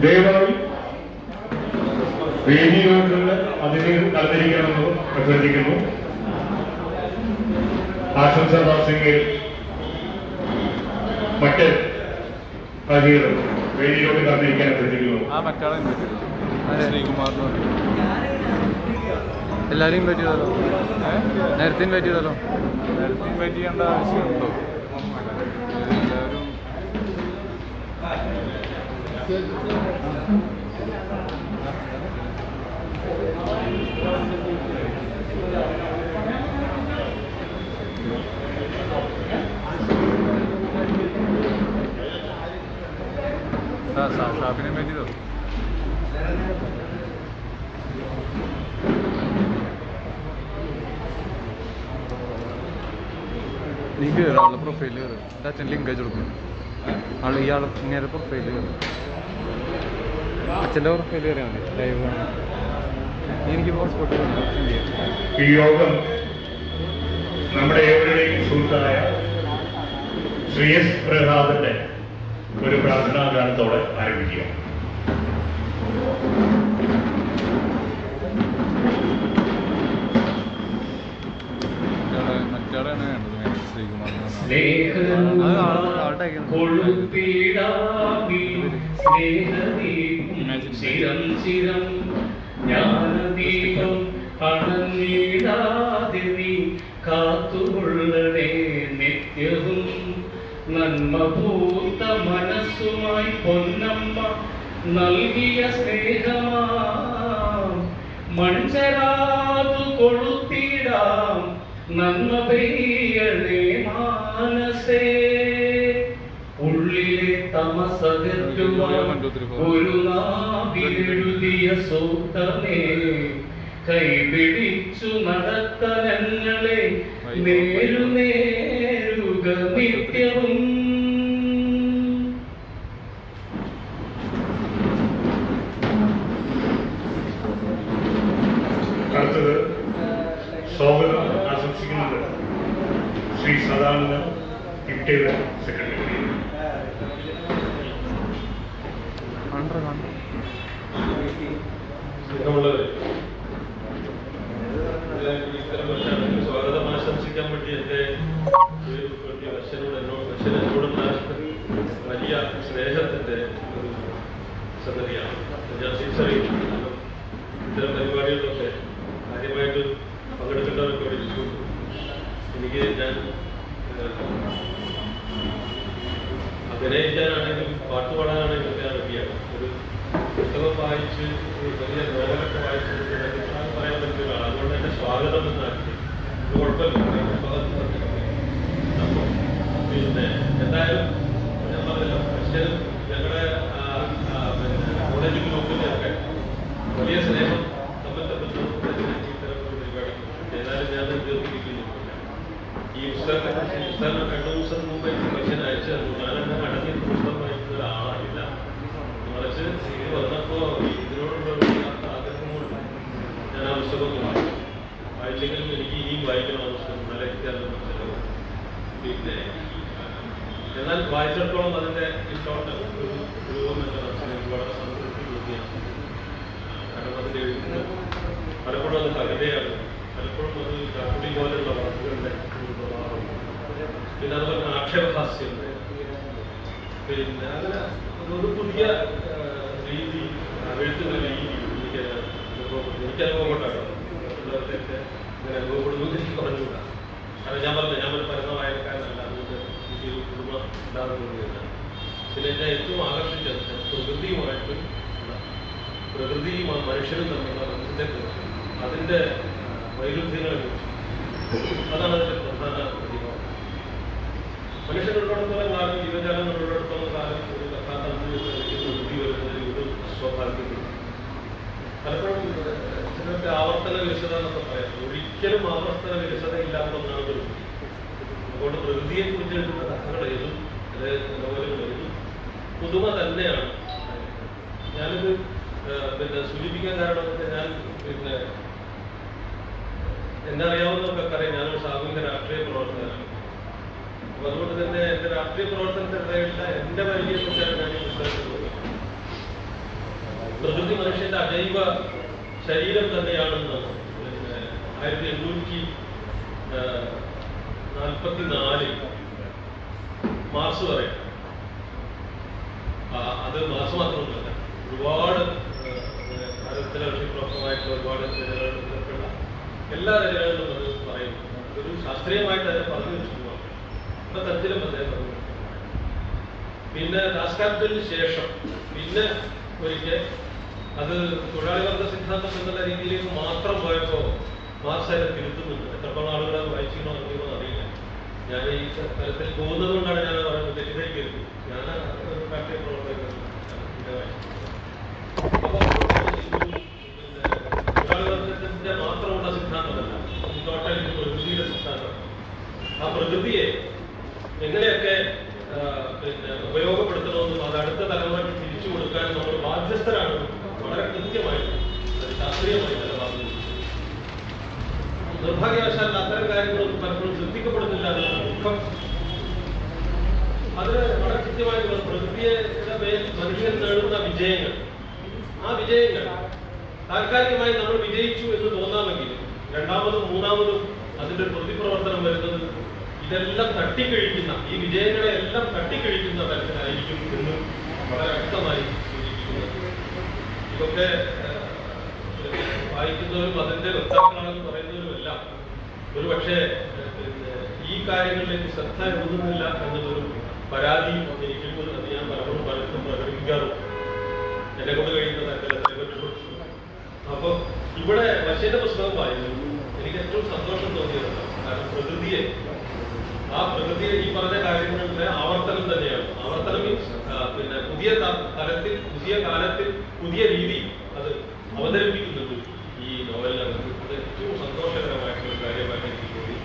ദയവായി വേദിയോടുള്ള അതിഥികൾ കലർന്നിരിക്കണമെന്ന് അഭ്യർത്ഥിക്കുന്നു. ആശംസാ പ്രാസംഗികർ മറ്റ് അതിഥികളും വേദിയിലോട്ട് കലർന്നിരിക്കാൻ അഭ്യർത്ഥിക്കുന്നു. എല്ലാവരെയും ഇൻവൈറ്റ് ചെയ്താലോ? നേരത്തെ ഇൻവൈറ്റ് ചെയ്താലോ? നേരത്തെ ഇൻവൈറ്റ് ചെയ്യേണ്ട ആവശ്യമുണ്ടോ? ഷാഫിനെ ഇൻവൈറ്റ് ചെയ്തോ? നീ കയറി ആളുടെ പ്രൊഫൈൽ കയറി അച്ഛൻ ലിങ്ക് അയച്ചു കൊടുക്കും. ഇയാൾ ഇങ്ങനെ പ്രൊഫൈൽ കയറി അച്ഛൻ്റെ പ്രൊഫൈൽ കയറിയാൽ മതി. ലൈവ് കാണാൻ എനിക്ക് പാസ്പോർട്ട് ഈ യോഗം നമ്മുടെ ഏവരുടെയും സുഹൃത്തായ ശ്രീ എസ് പ്രഹ്ലാദന്റെ ഒരു പ്രാർത്ഥനാ ഗാനത്തോടെ ആരംഭിക്കുക. കാത്തുകൊള്ളണേ നിത്യവും നന്മഭൂത മനസ്സുമായി പൊന്നമ്മ നൽകിയ സ്നേഹമാ മൺചരാതു കൊളുത്തിടാം നന്മ പെയ്യണേ മാനസേ ഉള്ളിലെ തമസകറ്റുവാൻ ഒരു നാവിലെഴുതിയ സൂക്തമേ കൈപിടിച്ചു നടത്തനങ്ങളെ നേരുക നിത്യവും. അടുത്തത് സ്വാഗതം ആശംസിക്കുന്നത് ശ്രീ സദാനന്ദ ഇപ്റ്റയുടെ സെക്രട്ടറി. സ്വാഗതം ആശംസിക്കാൻ വേണ്ടി എൻ്റെ എന്നോടുള്ള വലിയ സ്നേഹത്തിൻ്റെ ഒരു സംഗതിയാണ് ഞാൻ തിരിച്ചറിയുന്നു. ഇത്തരം പരിപാടികളിലൊക്കെ കാര്യമായിട്ട് പങ്കെടുക്കേണ്ടവരൊക്കെ ഇവിടെ ഇരിക്കുന്നു. എനിക്ക് ഞാൻ അഭിനയിക്കാനാണെങ്കിലും പാട്ട് പാടാനാണെങ്കിലും ഞാൻ റെഡിയാണ്. ഒരു പുസ്തകം വായിച്ച് വലിയ നോവലൊക്കെ വായിച്ച് അഭിപ്രായം പറയാൻ പറ്റിയ ഒരാൾ. അതുകൊണ്ട് തന്നെ സ്വാഗതം എന്നാക്കി കുഴപ്പമില്ല. അപ്പോൾ പിന്നെ എന്തായാലും ഞാൻ പറഞ്ഞല്ലോ ക്രിസ്ത്യനും ഞങ്ങളുടെ കോളേജ് ഗ്രൂപ്പിൻ്റെയൊക്കെ വലിയ സ്നേഹം തമ്മിൽ ഇത്തരം ഒരു പരിപാടി. ഏതായാലും ഞാൻ തീർത്തിരിക്കുന്നു. ഈ പുസ്തകം 2 ദിവസം മുമ്പ് മനുഷ്യൻ അയച്ചു തന്നു. ഞാനെന്നെ അടങ്ങി പുസ്തകം വായിക്കുന്ന ഒരാളായില്ല. മറിച്ച് ഇത് വന്നപ്പോൾ ഇതിനോടുള്ള ആഗ്രഹം കൊണ്ട് ഞാൻ ആ പുസ്തകം വായിച്ചെങ്കിലും എനിക്ക് ഇനിയും വായിക്കണം ആ പുസ്തകം. നല്ല എനിക്കറിയാൻ മനസ്സിലാവും. പിന്നെ എന്നാൽ വായിച്ചിടത്തോളം അതിൻ്റെ ഇഷ്ടമുണ്ട്. ഒരു രൂപം എൻ്റെ മനസ്സിൽ എനിക്ക് വളരെ സംതൃപ്തി തോന്നിയാണ്. കാരണം അതിൻ്റെ എഴുതുന്നത് പലപ്പോഴും അത് കവിതയാണ്, പലപ്പോഴും അത് കക്കുടി പോലെയുള്ള വാക്കുകളുടെ ഒരു പ്രഭാവം, പിന്നെ അതുപോലെ ആക്ഷേപഹാസ്യമുണ്ട്. പിന്നെ അങ്ങനെ ഒരു പുതിയ രീതി എഴുത്തുന്ന രീതി എനിക്ക് അനുഭവപ്പെട്ടാണ്. മറ്റുള്ളവരുടെയൊക്കെ ഇങ്ങനെ അനുഭവപ്പെടുന്നത് എനിക്ക് പറഞ്ഞുകൂടാ. കാരണം ഞാൻ പറഞ്ഞില്ല, ഞാൻ ഒരു പരന്ന വായനക്കാരനല്ല. അതുകൊണ്ട് എനിക്കൊരു കുടുംബം ഉണ്ടാകുന്നതാണ്. പിന്നെ എന്നെ ഏറ്റവും ആകർഷിച്ചത് പ്രകൃതിയുമായിട്ടും പ്രകൃതിയും മനുഷ്യനും തമ്മിലുള്ള ബന്ധത്തെക്കുറിച്ച്, അതിൻ്റെ വൈരുദ്ധ്യങ്ങളെക്കുറിച്ച്. അതാണ് അതിൻ്റെ പ്രധാന പ്രതിഭാവം. മനുഷ്യനുള്ളിടത്തോളം കാലം, ജീവജാലങ്ങളുള്ളിടത്തോളം കാലം ഒരു കഥാതന്തുവിലേക്ക് പ്രകൃതി വരുന്നതിൽ ഒരു സ്വാഭാവികതയുണ്ട്. പലപ്പോഴും ചിലർക്ക് ആവർത്തന വിരസത എന്നൊക്കെ പറയാം. ഒരിക്കലും ആവർത്തന വിരസത ഇല്ലാത്ത ഒന്നാണ് പ്രകൃതി. അതുകൊണ്ട് പ്രകൃതിയെക്കുറിച്ച് എഴുതുന്ന കഥകൾ ഏതും നോവലുകൾ ഏതും പുതുമ തന്നെയാണ്. ഞാനിത് പിന്നെ സൂചിപ്പിക്കാൻ കാരണം ഞാൻ പിന്നെ എന്നെ അറിയാവുന്നവർക്കൊക്കെ അറിയാം, ഞാനൊരു സാമൂഹിക രാഷ്ട്രീയ പ്രവർത്തകനാണ്. അപ്പൊ അതുകൊണ്ട് തന്നെ എന്റെ രാഷ്ട്രീയ പ്രവർത്തനത്തിനിടയിലുള്ള എന്റെ പരിചയപ്പെട്ടാണ് ഞാൻ ഈ പുസ്തകത്തിൽ പ്രകൃതി മനുഷ്യന്റെ അജൈവ ശരീരം തന്നെയാണെന്ന് 1844 മാർച്ച് വരെ, അത് മാർച്ച് മാത്രമൊന്നുമല്ല, ഒരുപാട് ഭാരതത്തിലെ ഋഷിപ്രമുഖമായിട്ടുള്ള ഒരുപാട് രചനകളിലുള്ള എല്ലാ രചനകളിലും അത് പറയുന്നു. ഒരു ശാസ്ത്രീയമായിട്ട് അതിനെ പറഞ്ഞു വെച്ചിട്ടുള്ളതാണ്. അപ്പൊ തരത്തിലും അദ്ദേഹം പറഞ്ഞു. പിന്നെ ദാസ്കാപ്റ്റലിന് ശേഷം പിന്നെ ഒരിക്കൽ അത് തൊഴിലാളി വർഗ സിദ്ധാന്തം എന്നുള്ള രീതിയിലേക്ക് മാത്രം പോയപ്പോൾ മാർക്സ് അതിനെ തിരുത്തുന്നുണ്ട്. എത്രത്തോളം ആളുകൾ അത് വായിച്ചിരുന്നോ അറിയുമോ അറിയില്ല. ഞാൻ ഈ തരത്തിൽ പോകുന്നത് കൊണ്ടാണ് ഞാൻ പറയുന്നത്, തെറ്റിദ്ധരിക്കരുത്. ഞാൻ ഒരു രാഷ്ട്രീയ പ്രവർത്തകൻ തൊഴിലാളി വർഗത്തിന്റെ മാത്രമുള്ള സിദ്ധാന്തമല്ല, ടോട്ടൽ പ്രകൃതിയുടെ സിദ്ധാന്തം. ആ പ്രകൃതിയെ എങ്ങനെയൊക്കെ ഉപയോഗപ്പെടുത്തണമെന്നും അത് അടുത്ത തലമുറയ്ക്ക് തിരിച്ചു കൊടുക്കാൻ നമ്മൾ ബാധ്യസ്ഥരാണ്. വളരെ കൃത്യമായി ശാസ്ത്രീയമായി നിലപാടുന്നു. നിർഭാഗ്യവശാൽ അത്തരം കാര്യങ്ങളൊന്നും പലപ്പോഴും ശ്രദ്ധിക്കപ്പെടുന്നില്ല. അതിനുള്ള ദുഃഖം അതിന് വളരെ കൃത്യമായി പ്രകൃതിയുടെ മേൽ മനുഷ്യൻ നേടുന്ന വിജയങ്ങൾ, ആ വിജയങ്ങൾ താൽക്കാലികമായി നമ്മൾ വിജയിച്ചു എന്ന് തോന്നാമെങ്കിലും രണ്ടാമതും മൂന്നാമതും അതിന്റെ പ്രതിപ്രവർത്തനം വരുന്നത് ഇതെല്ലാം തട്ടിക്കഴിക്കുന്ന, ഈ വിജയങ്ങളെ എല്ലാം തട്ടിക്കഴിക്കുന്ന തരത്തിലായിരിക്കും എന്ന് വളരെ വ്യക്തമായി സൂചിപ്പിക്കുന്നത്. ഇതൊക്കെ വായിക്കുന്നവരും അതിന്റെ വക്താക്കളാണെന്ന് പറയുന്നവരുമെല്ലാം ഒരുപക്ഷെ ഈ കാര്യങ്ങളിലേക്ക് ശ്രദ്ധ ഒതുങ്ങുന്നില്ല എന്നതൊരു പരാതി എനിക്കുമ്പോൾ അത് ഞാൻ പലപ്പോഴും പ്രകടിപ്പിക്കാറുണ്ട്. എന്നെ കൊണ്ട് കഴിയുന്ന തരത്തിൽ. അപ്പൊ ഇവിടെ ബഷീറിന്റെ പുസ്തകം വായിച്ചു എനിക്ക് ഏറ്റവും സന്തോഷം തോന്നിയതാണ്. കാരണം പ്രകൃതിയെ, ആ പ്രകൃതിയെ ഈ പറഞ്ഞ കാര്യങ്ങളുടെ ആവർത്തനം തന്നെയാണ്. ആവർത്തനം മീൻസ് പുതിയ തലത്തിൽ, പുതിയ കാലത്തിൽ, പുതിയ രീതി അത് അവതരിപ്പിക്കുന്നുണ്ട് ഈ നോവലിനകത്ത്. അത് ഏറ്റവും സന്തോഷകരമായിട്ടുള്ള കാര്യമായിട്ട് എനിക്ക് തോന്നി.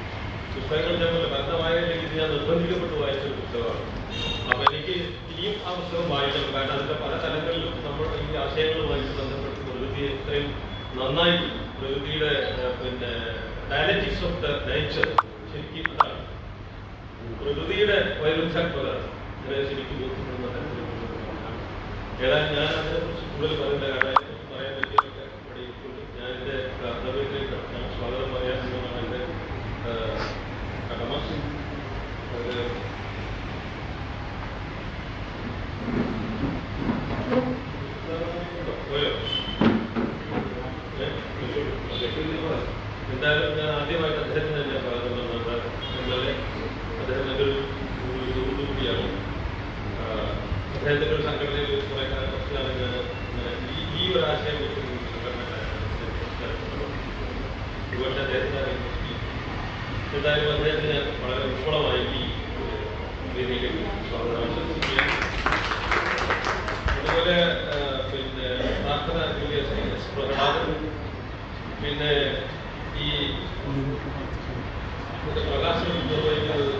പുസ്തകങ്ങൾ ഞാൻ ഭരണമായ രീതിയിൽ ഞാൻ നിർബന്ധിക്കപ്പെട്ട് വായിച്ചൊരു പുസ്തകമാണ്. അപ്പൊ എനിക്ക് ഇനിയും ആ പുസ്തകം വായിക്കണം. കാരണം അതിന്റെ പല തലങ്ങളിലും നമ്മൾ ഈ ആശയങ്ങളുമായിട്ട് ബന്ധപ്പെട്ട് പ്രകൃതിയെ ഇത്രയും നന്നായി, പ്രകൃതിയുടെ ഡയലറ്റിക്സ് ഓഫ് ദ നേച്ചർ, ശരിക്കും അതാണ് പ്രകൃതിയുടെ വൈരുദ്ധ്യാത്മകത ശരിക്കും ബോധ്യപ്പെടുന്ന തരത്തിലുള്ള. ഏതായാലും ഞാൻ അതിനെക്കുറിച്ച് കൂടുതൽ പറയേണ്ട കാരണം പറയാൻ പറ്റിയൊക്കെ ഇവിടെ ഇരിക്കുന്നു. ഞാൻ എന്റെ കർത്തവ്യത്തിലേക്ക് ഞാൻ സ്വാഗതം പറയാൻ എന്നുള്ളതാണ് എന്റെ കടമ. എന്തായാലും ഞാൻ ആദ്യമായിട്ട് അദ്ദേഹത്തിന് തന്നെ സ്വാഗതം പറഞ്ഞത് എന്നത് അദ്ദേഹം എൻ്റെ ഒരു സുഹൃത്തു കൂടിയാണ്. അദ്ദേഹത്തിൻ്റെ ഒരു സംഘടനയിൽ കുറേ കുറച്ച് കാലം ഞാൻ ഈ ഒരു ആശയം വെച്ച് ഒരുപക്ഷെ അദ്ദേഹത്തെ എന്തായാലും അദ്ദേഹത്തിന് വളരെ വിഫലമായി ഈ രീതിയിലേക്ക് സ്വാഗതം ആശംസിക്കുകയാണ്. അതുപോലെ പ്രാർത്ഥന പ്രകടനം, പിന്നെ ഈ പ്രകാശനം നിർവഹിക്കുന്നത്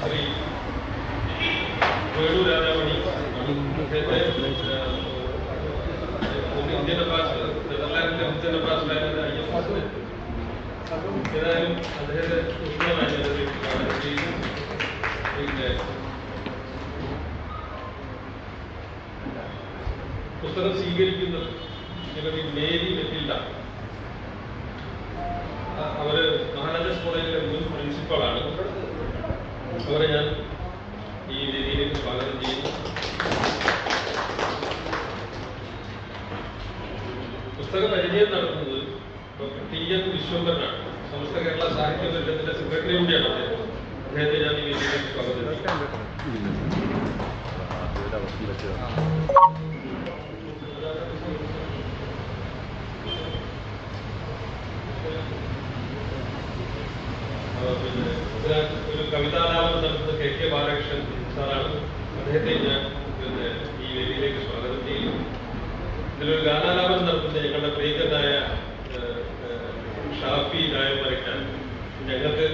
ശ്രീ വേണു രാജാമണി, ഇന്ത്യൻ അംബാസിഡർ, നെതർലാൻഡിലെ ഇന്ത്യൻ അംബാസിഡറായിരുന്ന IFS. ഏതായാലും അദ്ദേഹത്തെ ഉഷ്ണമായി പിന്നെ പുസ്തകം സ്വീകരിക്കുന്നത് ശ്രീമതി മേരി മെറ്റിൽഡ. അവര് മഹാരാജാസ് കോളേജിലെ മുൻ പ്രിൻസിപ്പളാണ്. അവരെ ഞാൻ ഈ രീതിയിലേക്ക് സ്വാഗതം ചെയ്യുന്നു. പുസ്തക പരിചയം നടത്തുന്നത് ഡോക്ടർ TN വിശ്വംഭരനാണ്. സമസ്ത കേരള സാഹിത്യ പരിഷത്തിന്റെ സെക്രട്ടറി കൂടിയാണ് അദ്ദേഹം. അദ്ദേഹത്തെ ഞാൻ ഈ രീതിയിലേക്ക് സ്വാഗതം ചെയ്യുന്നു. ഒരു കവിതാലാപനം നടത്തുന്ന KK ബാലകൃഷ്ണൻ സാറാണ്. അദ്ദേഹത്തെ ഞാൻ ഈ വേദിയിലേക്ക് സ്വാഗതം ചെയ്യുന്നു. ഇതിലൊരു ഗാനാലാപനം നടത്തുന്ന ഞങ്ങളുടെ പ്രിയങ്കരനായ ഷാഫി നായന്മാരക്കാൻ. ഞങ്ങൾക്ക്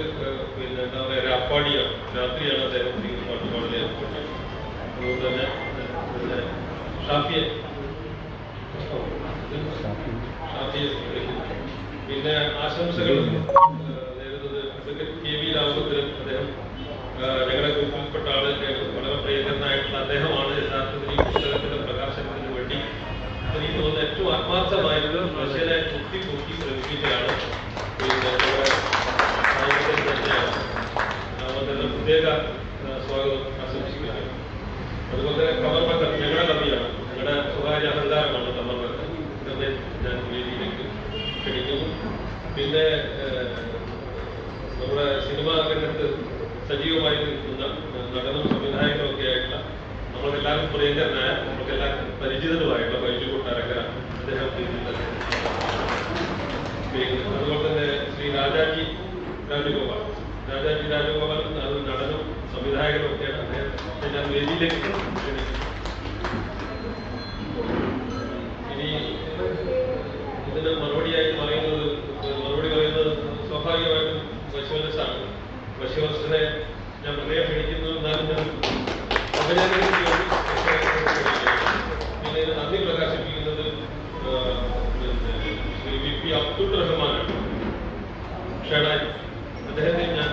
എന്താ പറയുക, ഒരു അപ്പാടിയാണ്, രാത്രിയാണ് അദ്ദേഹം പാട്ട് പാടുന്ന അപ്പാടി. അതുകൊണ്ട് തന്നെ ഷാഫിയെ പിന്നെ ആശംസകൾ നേരുന്നത് അഡ്വക്കേറ്റ് KV രാമപുരൻ. അദ്ദേഹം ഞങ്ങളുടെ ഗ്രൂപ്പിൽപ്പെട്ട ആള്, വളരെ പ്രിയങ്കരനായിട്ടുള്ള അദ്ദേഹമാണ് യഥാർത്ഥത്തിൽ ഈ പുസ്തകത്തിന്റെ പ്രകാശനത്തിന് വേണ്ടി ഈ പ്രിയങ്കരനായ നമുക്കെല്ലാം പരിചിതനുമായിട്ടുള്ള ബൈജു കൊട്ടാരക്കര അദ്ദേഹം അതുപോലെ തന്നെ ശ്രീ രാജാജി രാജഗോപാൽ അത് നടനും സംവിധായകനും ഒക്കെയാണ്. അദ്ദേഹത്തെ ഞാൻ വേദിയിലേക്ക് ഇനി ഇതിന് മറുപടി പറയുന്നത് സ്വാഭാവികമായിട്ടും ബശിവലസാണ്. ബശിവലസിനെ ഞാൻ പ്രത്യേകം ക്ഷണിക്കുന്നു. എന്നാലും ഞാൻ പിന്നെ നന്ദി പ്രകാശിപ്പിക്കുന്നത് ശ്രീ വി പി അബ്ദുൾ റഹ്മാനാണ്. ഷെഡായി അദ്ദേഹത്തെ ഞാൻ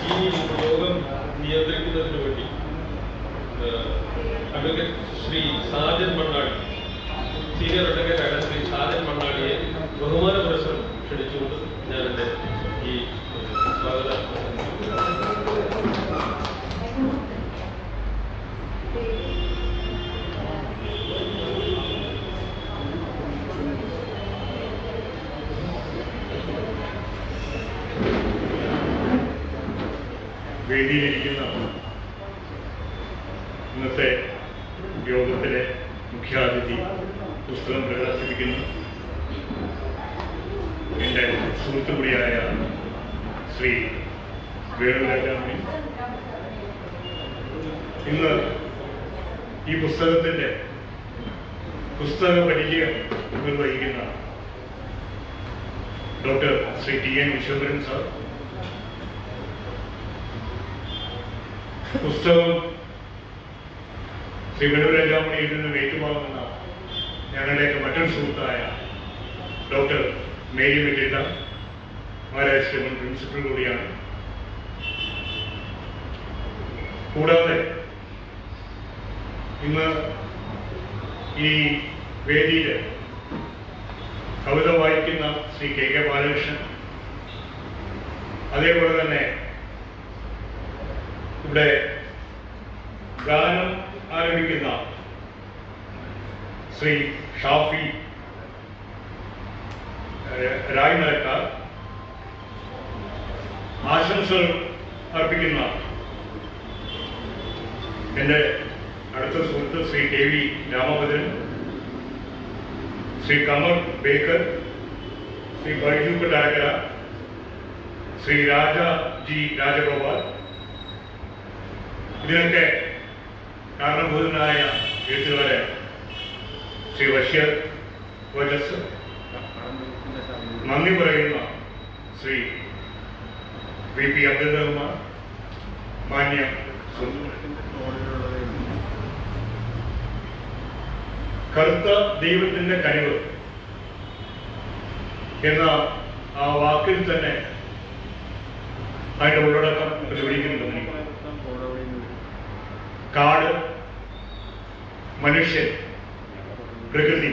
ഈ യോഗം നിയന്ത്രിക്കുന്നതിന് വേണ്ടി അഡ്വക്കേറ്റ് ശ്രീ സാജൻ മണ്ണാടി, സീനിയർ അഡ്വക്കേറ്റായ ശ്രീ സാജൻ മണ്ണാടിയെ ബഹുമാന പുരസ്സരം ക്ഷണിച്ചുകൊണ്ട് ഞാൻ എൻ്റെ ഈ സ്വാഗതം വേദിയിലിരിക്കുന്ന ഇന്നത്തെ യോഗത്തിലെ മുഖ്യാതിഥി, പുസ്തകം പ്രകാശിപ്പിക്കുന്ന എൻ്റെ സുഹൃത്തു കൂടിയായ ശ്രീ വേണുരാജാമണി, ഇന്ന് ഈ പുസ്തകത്തിൻ്റെ പുസ്തക പരിചയം നിർവഹിക്കുന്ന doctor Shri T N Viswambharan sir, പുസ്തകം ശ്രീ വേണുരാജാമണിയിൽ നിന്ന് ഏറ്റുവാങ്ങുന്ന ഞങ്ങളുടെയൊക്കെ മറ്റൊരു സുഹൃത്തായ ഡോക്ടർ മേരി മെറ്റിൽഡ, മഹാരാഷ്ട്ര മുൻ പ്രിൻസിപ്പൽ കൂടിയാണ്. കൂടാതെ ഇന്ന് ഈ വേദിയിൽ കവിത വായിക്കുന്ന ശ്രീ കെ കെ ബാലകൃഷ്ണൻ, അതേപോലെ തന്നെ ഇവിടെ ഗാനം ആരംഭിക്കുന്ന ശ്രീ ഷാഫി രായ്മലക്കാർ, ആശംസകൾ അർപ്പിക്കുന്ന എൻ്റെ അടുത്ത സുഹൃത്ത് Shri K V Ramabhadran, Shri Kamar Baker, Shri Baiju Kottarakkara, Shri Raja G Rajagopal, ഇതിനൊക്കെ കാരണഭൂതനായ എഴുത്തുകാരൻ ശ്രീ ബഷീർ വജസ്, നന്ദി പറയുന്ന ശ്രീ വി പി അബ്ദുൾ റഹ്മാൻ, മാന്യ കറുത്ത ദൈവത്തിന്റെ കനിവ് എന്ന ആ വാക്കിൽ തന്നെ അതിന്റെ ഉള്ളടക്കം പ്രതിഫലിക്കുന്നുണ്ട്. കാട്, മനുഷ്യൻ, പ്രകൃതി,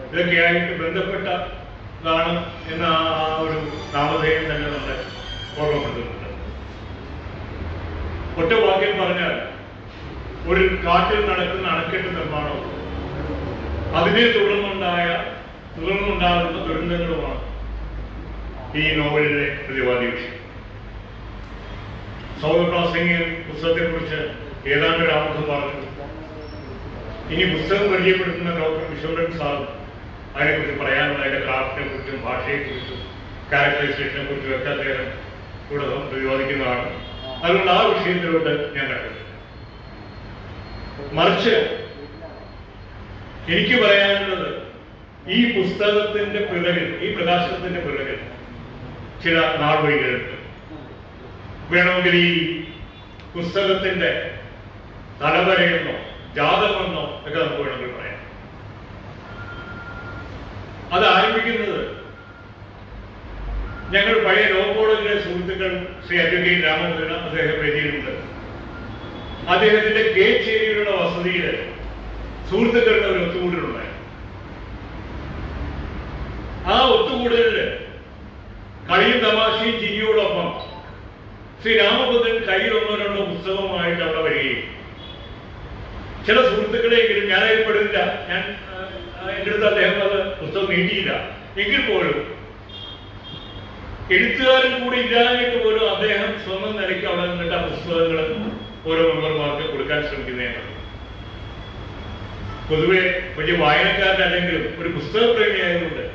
ഇതൊക്കെയായിട്ട് ബന്ധപ്പെട്ടതാണ് എന്ന ആ ഒരു നാമധേയം തന്നെ നമ്മളെ ഓർമ്മപ്പെടുത്തുന്നുണ്ട്. ഒറ്റ വാക്യം പറഞ്ഞാൽ ഒരു കാട്ടിൽ നടക്കുന്ന അണക്കെട്ട് നിർമ്മാണവും അതിനെ തുടർന്നുണ്ടാകുന്ന ദുരന്തങ്ങളുമാണ് ഈ നോവലിലെ പ്രതിപാദ്യ വിഷയം. സൗദപ്രാസംഗികൻ പുസ്തകത്തെക്കുറിച്ച് ഏതാണ്ട് ഒരു ആമുഖം പറഞ്ഞു. ഇനി പുസ്തകം പരിചയപ്പെടുത്തുന്ന ഡോക്ടർ വിശ്വംഭരൻ സാറും അതിനെക്കുറിച്ച് പറയാനുള്ള അതിന്റെ ക്രാഫ്റ്റിനെ കുറിച്ചും ഭാഷയെക്കുറിച്ചും ക്യാരക്ടറൈസേഷനെ കുറിച്ചും ഒക്കെ അദ്ദേഹം കൂടെ പ്രതിപാദിക്കുന്നതാണ്. അതുകൊണ്ട് ആ വിഷയത്തിലോട്ട് ഞാൻ കണ്ടു. മറിച്ച് എനിക്ക് പറയാനുള്ളത് ഈ പുസ്തകത്തിന്റെ പിറകിൽ, ഈ പ്രകാശനത്തിന്റെ പിറകിൽ ചില നാൾവഴികളുണ്ട്. വേണമെങ്കിൽ ഈ പുസ്തകത്തിന്റെ തലവരയെന്നോ ജാതകമെന്നോ ഒക്കെ നമുക്ക് വേണമെങ്കിൽ പറയാം. അത് ആരംഭിക്കുന്നത് ഞങ്ങൾ പഴയ ലോ കോളേജിലെ സുഹൃത്തുക്കൾ ശ്രീ അഡ്വക്കേറ്റ് രാമചന്ദ്രൻ, അദ്ദേഹം വേദിയിലുണ്ട്. അദ്ദേഹത്തിന്റെ കേച്ചേരിയിലുള്ള വസതിയിൽ സുഹൃത്തുക്കളുടെ ഒരു ഒത്തുകൂടലുണ്ടായി. ആ ഒത്തുകൂടലില് കളിയും തമാശയും ചിരിയോടൊപ്പം ശ്രീ രാമഭദ്രൻ കയ്യിൽ ഒന്നോ രണ്ടോ പുസ്തകമായിട്ട് അവിടെ വരികയും ചില സുഹൃത്തുക്കളെങ്കിലും ഞാനതിൽ പെടുന്നില്ല, ഞാൻ എൻ്റെ അടുത്ത് അദ്ദേഹം അത് പുസ്തകം നീട്ടിയില്ല, എങ്കിൽ പോലും എഴുത്തുകാരൻ കൂടി ഇല്ലാഞ്ഞിട്ട് പോലും അദ്ദേഹം സ്വന്തം നിലയ്ക്ക് അവിടെ നിന്നിട്ട് ആ പുസ്തകങ്ങൾ ഓരോ മെമ്പർമാർക്ക് കൊടുക്കാൻ ശ്രമിക്കുന്നതാണ്. പൊതുവെ വലിയ വായനക്കാരനല്ലെങ്കിലും ഒരു പുസ്തകപ്രേമിയായതുകൊണ്ട്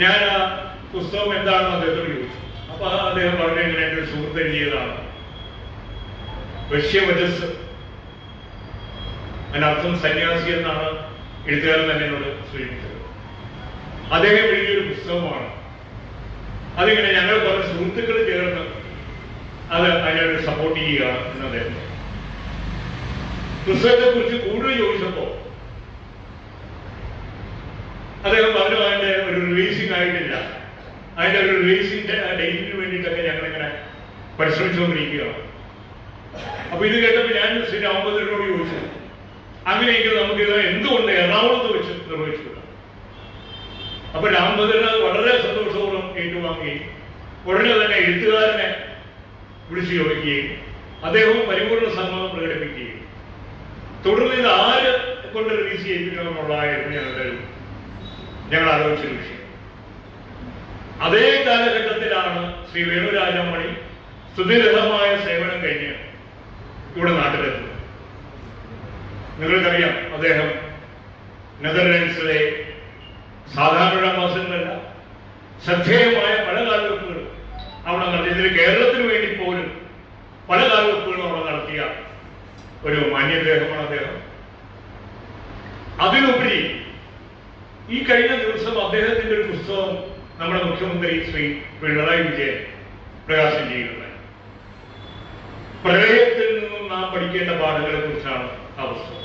ഞാൻ ആ പുസ്തകം എന്താണെന്ന് അദ്ദേഹത്തോട് ചോദിച്ചു. അപ്പൊ അദ്ദേഹം പറഞ്ഞു, ഇങ്ങനെ എൻ്റെ ഒരു സുഹൃത്ത് എഴുതിയതാണ്, വശ്യവചസ്, അതിനർത്ഥം സന്യാസി എന്നാണ് എഴുത്തുകാരൻ തന്നെ എന്നോട് സൂചിപ്പിച്ചത്. അദ്ദേഹം എഴുതിയൊരു പുസ്തകമാണ്. അതിങ്ങനെ ഞങ്ങൾ പറഞ്ഞ സുഹൃത്തുക്കൾ ചേർന്ന് അതിനൊരു സപ്പോർട്ട് ചെയ്യുക എന്ന് അദ്ദേഹം പുസ്തകത്തെ കുറിച്ച് കൂടുതൽ ചോദിച്ചപ്പോ അദ്ദേഹം പറഞ്ഞു അതിന്റെ ഒരു റിലീസിംഗ് ആയിട്ടില്ല, അതിന്റെ ഒരു റിലീസിംഗ് ഡേറ്റിന് വേണ്ടിയിട്ടൊക്കെ ഞങ്ങളിങ്ങനെ പരിശ്രമിച്ചുകൊണ്ടിരിക്കുകയാണ്. അപ്പൊ ഇത് കേട്ടപ്പോൾ ഞാൻ ശ്രീ രാമഭദ്രനോട് ചോദിച്ചു, അങ്ങനെയെങ്കിൽ നമുക്കിത് എന്തുകൊണ്ട് എറണാകുളത്ത് വെച്ച് നിർവഹിച്ചു. അപ്പൊ രാമഭദ്രൻ അത് വളരെ സന്തോഷപൂർവ്വം ഏറ്റുവാങ്ങുകയും ഉടനെ തന്നെ എഴുത്തുകാരനെ വിളിച്ചു ചോദിക്കുകയും അദ്ദേഹവും പരിപൂർണ്ണ സമ്മതം പ്രകടിപ്പിക്കുകയും തുടർന്ന് ഇത് ആര് കൊണ്ട് റിലീസ് ചെയ്യിപ്പിക്കണമെന്നുള്ളതായിരുന്നു ഞങ്ങൾ ആലോചിച്ച വിഷയം. അതേ കാലഘട്ടത്തിലാണ് ശ്രീ വേണു രാജാമണി സ്തുതിരഹമായ സേവനം കഴിഞ്ഞ് ഇവിടെ നാട്ടിലെത്തുന്നത്. നിങ്ങൾക്കറിയാം, അദ്ദേഹം നെതർലാൻഡ്സിലെ സാധാരണ അംബാസഡറല്ല, ശ്രദ്ധേയമായ പല കാൽവെപ്പുകളും അവിടെ നടത്തിയതിൽ കേരളത്തിന് വേണ്ടി പോലും പല കാൽവെപ്പുകളും അവിടെ നടത്തിയ ഒരു മാന്യദേഹമാണ് അദ്ദേഹം. അതിനുപരി ഈ കഴിഞ്ഞ ദിവസം അദ്ദേഹത്തിന്റെ ഒരു പുസ്തകം നമ്മുടെ മുഖ്യമന്ത്രി ശ്രീ പിണറായി വിജയൻ പ്രകാശനം ചെയ്യുന്നത്. പ്രളയത്തിൽ നിന്നും നാം പഠിക്കേണ്ട പാഠങ്ങളെ കുറിച്ചാണ് ആ പുസ്തകം.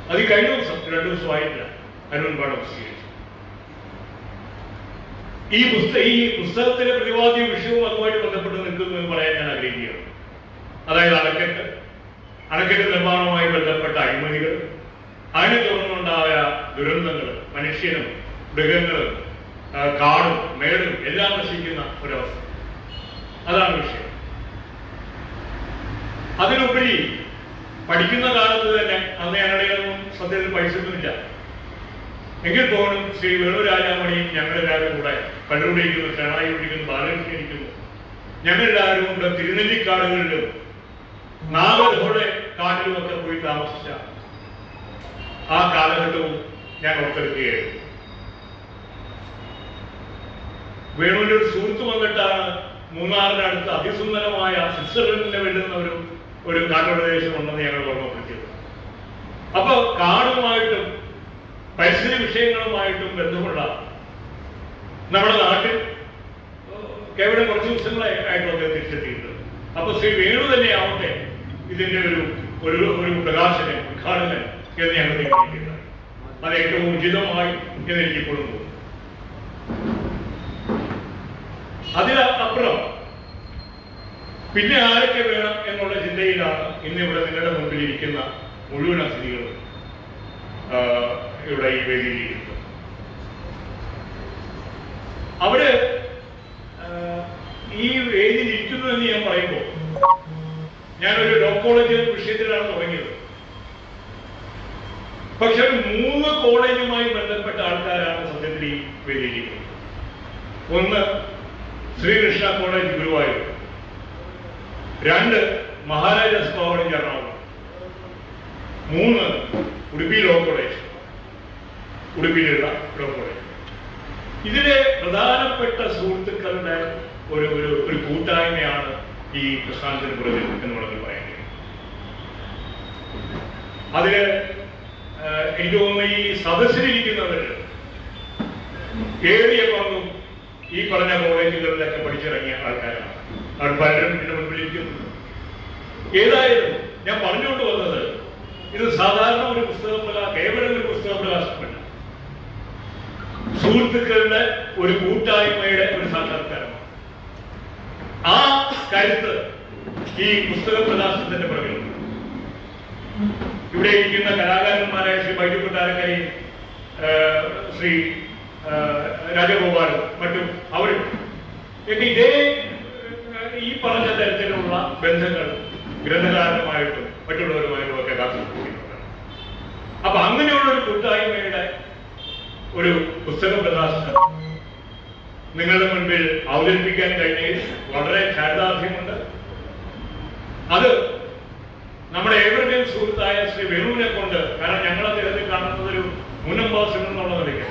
അത് ഈ കഴിഞ്ഞ ദിവസം 2 ദിവസമായിട്ടില്ല, അതിന് മുൻപാണ് പ്രസിദ്ധീകരിച്ചത്. ഈ പുസ്തകത്തിലെ പ്രതിപാദ്യ വിഷയവും അതുമായിട്ട് ബന്ധപ്പെട്ട് നിൽക്കുന്നു എന്ന് പറയാൻ ഞാൻ ആഗ്രഹിക്കുകയാണ്. അതായത് അണക്കെട്ട് നിർമ്മാണവുമായി ബന്ധപ്പെട്ട അഴിമതികൾ, അതിനെ തുടർന്നുണ്ടായ ദുരന്തങ്ങൾ, മനുഷ്യനും മൃഗങ്ങളും കാടും മേടും എല്ലാം നശിക്കുന്ന ഒരവസ്ഥ. അതാണ് വിഷയം. അതിനുപരി പഠിക്കുന്ന കാലത്ത് തന്നെ, അന്ന് ഞങ്ങളുടെയൊന്നും സത്യത്തിൽ പൈസയൊന്നുമില്ല എങ്കിൽ പോലും ശ്രീ വേണു രാജാമണിയും ഞങ്ങളെല്ലാവരും കൂടെ കണ്ടുപിടിക്കുന്നു, ക്ഷണായി പിടിക്കുന്നു, ബാലകൃഷ്ണൻ ഇരിക്കുന്നു, ഞങ്ങളെല്ലാവരും കൂടെ തിരുനെല്ലിക്കാടുകളിലും നാഗരുടെ കാട്ടിലുമൊക്കെ പോയി താമസിച്ച ആ കാലഘട്ടവും ഞാൻ ഓർത്തെടുക്കുകയായിരുന്നു. വേണുവിന്റെ ഒരു സുഹൃത്ത് വന്നിട്ടാണ് മൂന്നാറിനടുത്ത് അതിസുന്ദരമായ സ്വിറ്റ്സർലൻഡിനെ വെല്ലുന്ന ഒരു കാട്ടുപ്രദേശം ഉണ്ടെന്ന് ഞങ്ങൾ ഓർമ്മപ്പെടുത്തിയത്. അപ്പൊ കാടുമായിട്ടും പരിസ്ഥിതി വിഷയങ്ങളുമായിട്ടും ബന്ധമുള്ള നമ്മുടെ നാട്ടിൽ കേവലം കുറച്ച് ദിവസങ്ങളായിട്ടും അദ്ദേഹം തിരിച്ചെത്തിയിട്ടുണ്ട്. അപ്പൊ ശ്രീ വേണു തന്നെ ആവട്ടെ ഇതിന്റെ ഒരു പ്രകാശകൻ, ഉദ്ഘാടകൻ എന്ന് ഞങ്ങൾ തീരുമാനിക്കുന്നത്. അത് ഏറ്റവും ഉചിതമായി എന്ന് എനിക്കിപ്പോഴും തോന്നുന്നു. അതിനപ്പുറം പിന്നെ ആരൊക്കെ വേണം എന്നുള്ള ചിന്തയിലാണ് ഇന്നിവിടെ നിങ്ങളുടെ മുമ്പിൽ ഇരിക്കുന്ന മുഴുവൻ അതിഥികളും ഇവിടെ ഈ വേദിയിലിരിക്കുന്നത്. അവിടെ ഈ വേദിയിൽ ഇരിക്കുന്നു എന്ന് ഞാൻ പറയുമ്പോൾ ഞാനൊരു ലോ കോളേജ് വിഷയത്തിലാണ് തുടങ്ങിയത്. പക്ഷെ 3 കോളേജുമായി ബന്ധപ്പെട്ട ആൾക്കാരാണ് സത്യത്തിൽ ഈ വേദിയിലിരിക്കുന്നത്. ഒന്ന് Sreekrishna college Guruvayur, 2 Maharajas college Ernakulam, 3 Udupi law college, ഉടുപ്പിയിലുള്ള ലോ കോളേജ്. ഇതിലെ പ്രധാനപ്പെട്ട സുഹൃത്തുക്കളുടെ ഒരു കൂട്ടായ്മയാണ് ഈ പ്രസ്ഥാനത്തിന് പുറകിൽ എന്നുള്ളത് പറയാൻ കഴിയും. അതില് എനിക്ക് തോന്നുന്നു ഈ സദസ്സിലിരിക്കുന്നവര് ഏറിയ പങ്കും ഈ പറഞ്ഞ കോളേജുകളിലൊക്കെ പഠിച്ചിറങ്ങിയ ആൾക്കാരാണ്. അവർ പലരും ഇതിന്റെ മുൻപിലിരിക്കുന്നു. ഏതായാലും ഞാൻ പറഞ്ഞുകൊണ്ട് വന്നത്, ഇത് സാധാരണ ഒരു കേവലം ഒരു പുസ്തക പ്രകാശനമല്ല, സുഹൃത്തുക്കളുടെ ഒരു കൂട്ടായ്മയുടെ ഒരു സാക്ഷാത്കാരമാണ്. ആ കരുത്ത് ഈ പുസ്തക പ്രകാശനത്തിന്റെ പുറകിലുണ്ട്. ഇവിടെ ഇരിക്കുന്ന കലാകാരന്മാരായ ശ്രീ ബൈജു കൊട്ടാരക്കരയും ശ്രീ രാജഗോപാലും മറ്റും അവരും ഒക്കെ ഈ പറഞ്ഞ തരത്തിലുള്ള ബന്ധങ്ങൾ ഗ്രന്ഥകാരനുമായിട്ടും മറ്റുള്ളവരുമായിട്ടും ഒക്കെ കാത്തുസൂക്ഷിക്കുന്നുണ്ട്. അപ്പൊ അങ്ങനെയുള്ള ഒരു കൂട്ടായ്മയുടെ ഒരു പുസ്തക പ്രകാശനം നിങ്ങളുടെ മുൻപിൽ അവതരിപ്പിക്കാൻ കഴിഞ്ഞതിൽ വളരെ ചാരിതാർത്ഥ്യമുണ്ട്. അത് നമ്മുടെ ഏവരുടെയും സുഹൃത്തായ ശ്രീ വേണുവിനെ കൊണ്ട്, കാരണം ഞങ്ങൾ അദ്ദേഹത്തെ കാണുന്നത് ഒരു മുൻ അംബാസിഡർ എന്നുള്ള നിലയ്ക്ക്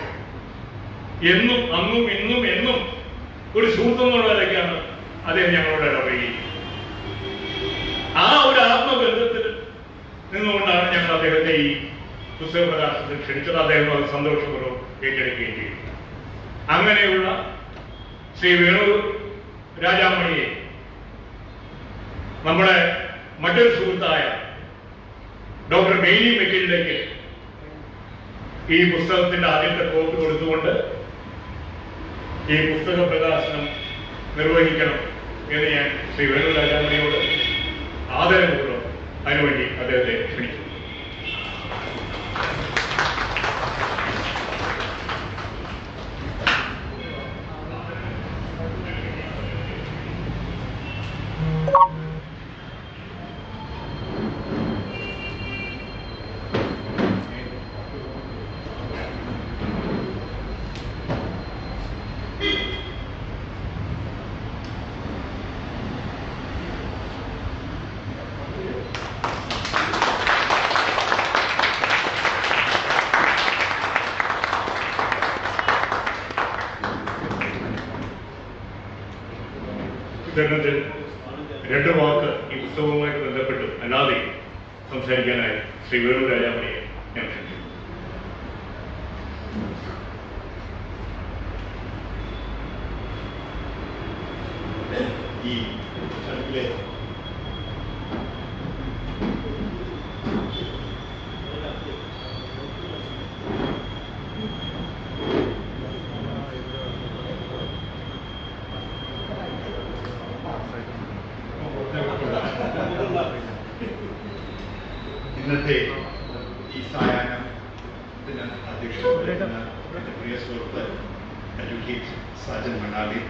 എന്നും അന്നും ഇന്നും എന്നും ഒരു സുഹൃത്ത് എന്നുള്ള നിലയ്ക്കാണ് അദ്ദേഹം ഞങ്ങളോട് ഇടപെടുകയും. ആ ഒരു ആത്മബന്ധത്തിൽ നിന്നുകൊണ്ടാണ് ഞങ്ങൾ അദ്ദേഹത്തെ ഈ പുസ്തക പ്രകാശനത്തിൽ ക്ഷണിച്ചത്. അദ്ദേഹം അത് സന്തോഷപൂർവ്വം ഏറ്റെടുക്കുകയും ചെയ്തു. അങ്ങനെയുള്ള ശ്രീ വേണു രാജാമണിയെ നമ്മുടെ മറ്റൊരു സുഹൃത്തായ ഡോക്ടർ മെയ്നി മെക്കിലേക്ക് ഈ പുസ്തകത്തിന്റെ ആദ്യത്തെ കോപ്പി കൊടുത്തുകൊണ്ട് ഈ പുസ്തക പ്രകാശനം നിർവഹിക്കണം എന്ന് ഞാൻ ശ്രീ വേണു രാജാമണിയോട് ആദരപൂർവ്വം അതിനുവേണ്ടി അദ്ദേഹത്തെ ക്ഷണിച്ചു. ഇത്തരണത്തിൽ രണ്ട് വാക്ക് ഈ പുസ്തകവുമായിട്ട് ബന്ധപ്പെട്ട് അല്ലാതെ സംസാരിക്കാനായി ശ്രീ വേണു രാജാമണിയെ ഞാൻ ക്ഷണിച്ചു. ഈ ചടങ്ങിലെ ഇന്നത്തെ ഈ സായാഹ്നത്തിന് അധ്യക്ഷത വഹിക്കുന്ന എൻ്റെ പ്രിയ സുഹൃത്ത് advocate Sajan Manali,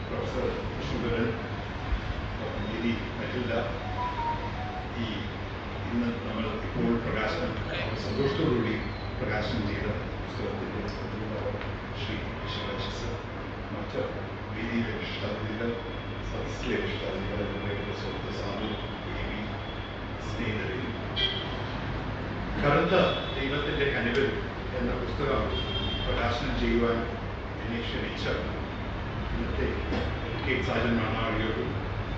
professor Shubharan, doctor Nidhi മറ്റുള്ള ഈ ഇന്ന് നമ്മൾ ഇപ്പോൾ പ്രകാശനം സന്തോഷത്തോടുകൂടി പ്രകാശനം ചെയ്ത പുസ്തകത്തിൻ്റെ ശ്രീ വിശ്വരാജ്, മറ്റ് വേദിയിലെ ഇഷ്ടാതിഥികൾ, സദസ്സിലെ ഇഷ്ടാതിഥികൾ, എൻ്റെ സുഹൃത്ത് സാമു, സ്നേഹിതരെയും കറുത്ത ദൈവത്തിൻ്റെ കനിവിൽ എന്ന പുസ്തകം പ്രകാശനം ചെയ്യുവാൻ എന്നെ ക്ഷണിച്ച ഇന്നത്തെ കെ സാജൻ മണാളിയോടും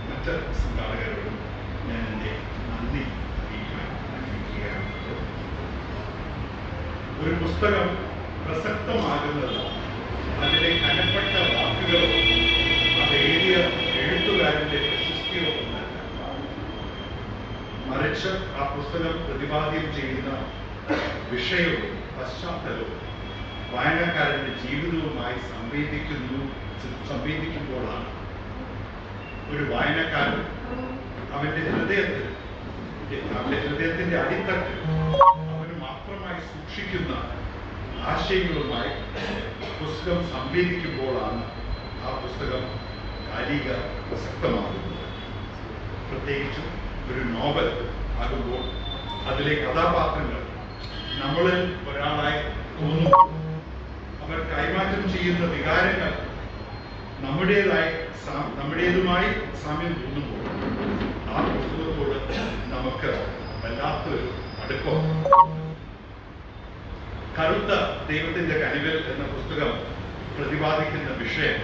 മറ്റ് സംഘാടകരോടും ഞാൻ എൻ്റെ നന്ദി അറിയിക്കാൻ ആഗ്രഹിക്കുകയാണ്. ഒരു പുസ്തകം പ്രസക്തമാകുന്നത് അതിലെ കനപ്പെട്ട വാക്കുകളോ അത് എഴുതിയ എഴുത്തുകാരൻ്റെ പ്രശസ്തിയോ ഒന്നല്ല, മറിച്ച് ആ പുസ്തകം പ്രതിപാദ്യം ചെയ്യുന്ന വിഷയവും പശ്ചാത്തലവും വായനക്കാരന്റെ ജീവിതവുമായി സംവേദിക്കുമ്പോഴാണ് ഒരു വായനക്കാരൻ അവന്റെ ഹൃദയത്തിന്റെ അടിത്തട്ടിൽ അവന് മാത്രമായി സൂക്ഷിക്കുന്ന ആശയങ്ങളുമായി പുസ്തകം സംവേദിക്കുമ്പോഴാണ് ആ പുസ്തകം കാലിക പ്രസക്തമാകുന്നത്. പ്രത്യേകിച്ചും ഒരു നോവൽ ആകുമ്പോൾ അതിലെ കഥാപാത്രങ്ങൾ നമ്മളിൽ ഒരാളായി തോന്നും. അവർ കൈമാറ്റം ചെയ്യുന്ന വികാരങ്ങൾ നമ്മുടേതുമായി സാമ്യം തോന്നുമ്പോൾ ആ പുസ്തകത്തോട് നമുക്ക് വല്ലാത്തൊരു അടുപ്പം. കറുത്ത ദൈവത്തിന്റെ കനിവിൽ എന്ന പുസ്തകം പ്രതിപാദിക്കുന്ന വിഷയം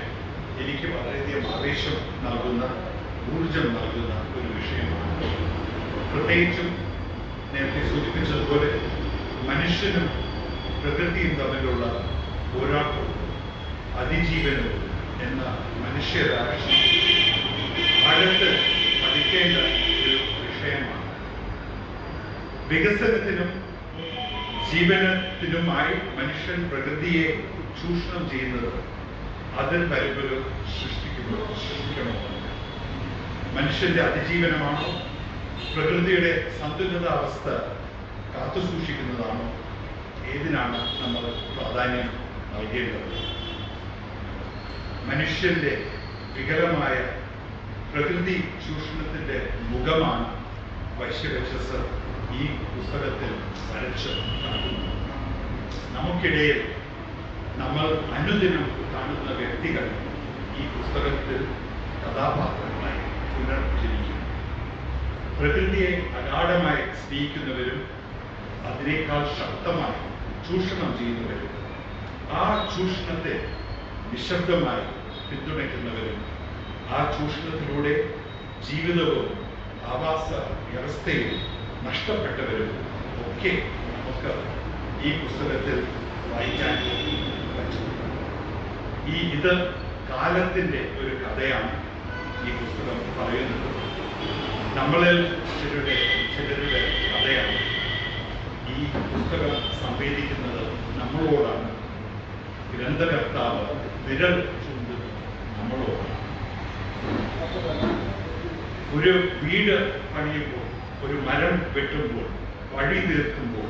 എനിക്ക് വളരെയധികം ആവേശം നൽകുന്ന, ഊർജം നൽകുന്ന ഒരു വിഷയമാണ്. പ്രത്യേകിച്ചും നേരത്തെ സൂചിപ്പിച്ചതുപോലെ മനുഷ്യനും പ്രകൃതിയും തമ്മിലുള്ള പോരാട്ടവും അതിജീവനവും എന്ന മനുഷ്യരാശി ആഴത്തിൽ പഠിക്കേണ്ട ഒരു വിഷയമാണ്. വികസനത്തിനും ജീവനത്തിനുമായി മനുഷ്യൻ പ്രകൃതിയെ ചൂഷണം ചെയ്യുന്നത് അതിൽ പരിപുരം സൃഷ്ടിക്കണോ? മനുഷ്യന്റെ അതിജീവനമാണോ, പ്രകൃതിയുടെ സന്തുലിതാവസ്ഥ കാത്തുസൂക്ഷിക്കുന്നതാണോ, ഏതിനാണ് നമ്മൾ പ്രാധാന്യം നൽകേണ്ടത്? മനുഷ്യന്റെ വികലമായ പ്രകൃതി ചൂഷണത്തിന്റെ മുഖമാണ് വശ്യവക്ഷസ് ഈ പുസ്തകത്തിൽ വരച്ച് കാട്ടുന്നത്. നമുക്കിടയിൽ നമ്മൾ അനുദിനം കാണുന്ന വ്യക്തികൾ ഈ പുസ്തകത്തിൽ കഥാപാത്രങ്ങളായി പുനർജനിക്കും. പ്രകൃതിയെ അഗാഢമായി സ്നേഹിക്കുന്നവരും അതിനേക്കാൾ ശക്തമായി ചൂഷണം ചെയ്യുന്നവരും ആ ചൂഷണത്തെ നിശബ്ദമായി പിന്തുണയ്ക്കുന്നവരും ആ ചൂഷണത്തിലൂടെ ജീവിതവും ആവാസ വ്യവസ്ഥയും നഷ്ടപ്പെട്ടവരും ഒക്കെ നമുക്ക് ഈ പുസ്തകത്തിൽ വായിക്കാൻ പറ്റും. ഇത് കാലത്തിൻ്റെ ഒരു കഥയാണ് ഈ പുസ്തകം പറയുന്നത്. നമ്മളിൽ ചിലരുടെ കഥയാണ്. ഈ പുസ്തകം സംവേദിക്കുന്നത് നമ്മളോടാണ്. ഗ്രന്ഥകർത്താവ് വിരൽ ചൂണ്ടുന്നത് നമ്മളോടാണ്. ഒരു വീട് പണിയുമ്പോൾ, ഒരു മരം വെട്ടുമ്പോൾ, വഴി തീർക്കുമ്പോൾ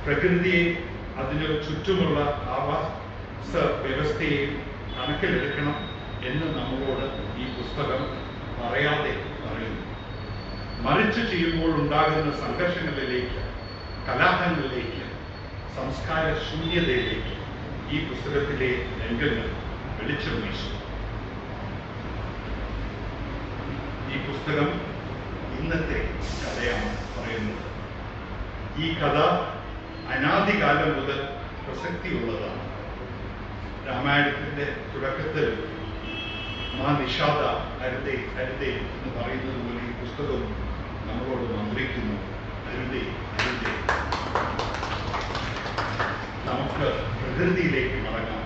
പ്രകൃതിയെ അതിന് ചുറ്റുമുള്ള ആവാസ വ്യവസ്ഥയെ കണക്കിലെടുക്കണം എന്ന് നമ്മളോട് ഈ പുസ്തകം പറയാതെ പറയുന്നു. മറിച്ച് ചെയ്യുമ്പോൾ ഉണ്ടാകുന്ന സംഘർഷങ്ങളിലേക്ക്, കലാപങ്ങളിലേക്ക്, സംസ്കാര ശൂന്യതയിലേക്ക് ഈ പുസ്തകത്തിലെ രംഗങ്ങൾ വെളിച്ചം വീശുന്നു. ഈ പുസ്തകം ഇന്നത്തെ കഥയാണ് പറയുന്നത്. ഈ കഥ അനാദികാലം മുതൽ പ്രസക്തിയുള്ളതാണ്. രാമായണത്തിന്റെ തുടക്കത്തിൽ മാ നിഷാദ അരുതേ അരുതേ എന്ന് പറയുന്നത് പോലെ ഈ പുസ്തകം നമ്മളോട് മന്ത്രിക്കുന്നു. അരുതേ അരുതേ. നമുക്ക് പ്രകൃതിയിലേക്ക് മടങ്ങാം.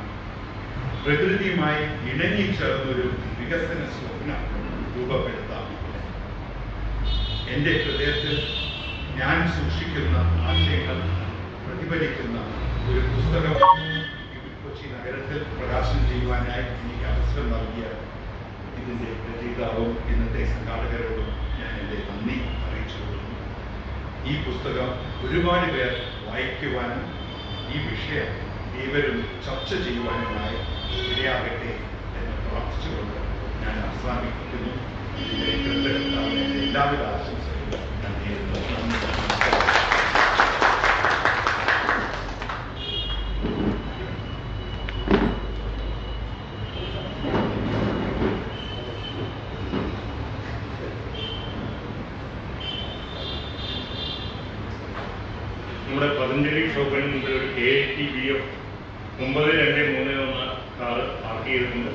പ്രകൃതിയുമായി ഇണങ്ങിച്ചേർന്നൊരു വികസന സ്വപ്നം രൂപപ്പെടുത്താം. എൻ്റെ ഹൃദയത്തിൽ ഞാൻ സൂക്ഷിക്കുന്ന ആശയങ്ങൾ പ്രതിഫലിക്കുന്ന ഒരു പുസ്തകം കൊച്ചി നഗരത്തിൽ പ്രകാശനം ചെയ്യുവാനായി എനിക്ക് അവസരം നൽകിയ ഇതിൻ്റെ രചയിതാവും ഇന്നത്തെ സംഘാടകരോടും ഞാൻ എൻ്റെ നന്ദി അറിയിച്ചു കൊള്ളുന്നു. ഈ പുസ്തകം ഒരുപാട് പേർ വായിക്കുവാനും ഈ വിഷയം ഏവരും ചർച്ച ചെയ്യുവാനുമായി ഇടയാകട്ടെ എന്ന് പ്രാർത്ഥിച്ചുകൊണ്ട് ഞാൻ അവസാനിപ്പിക്കുന്നു. ഇതിൻ്റെ ഗ്രന്ഥകർത്താവിന് എല്ലാവിധ ആശംസകളും ഞാൻ നേരുന്നു. നമ്മുടെ പതഞ്ജലി ഷോപ്പിന്റെ ഒരു KHTBF 9231 കാറ് പാർക്ക് ചെയ്തിട്ടുണ്ട്.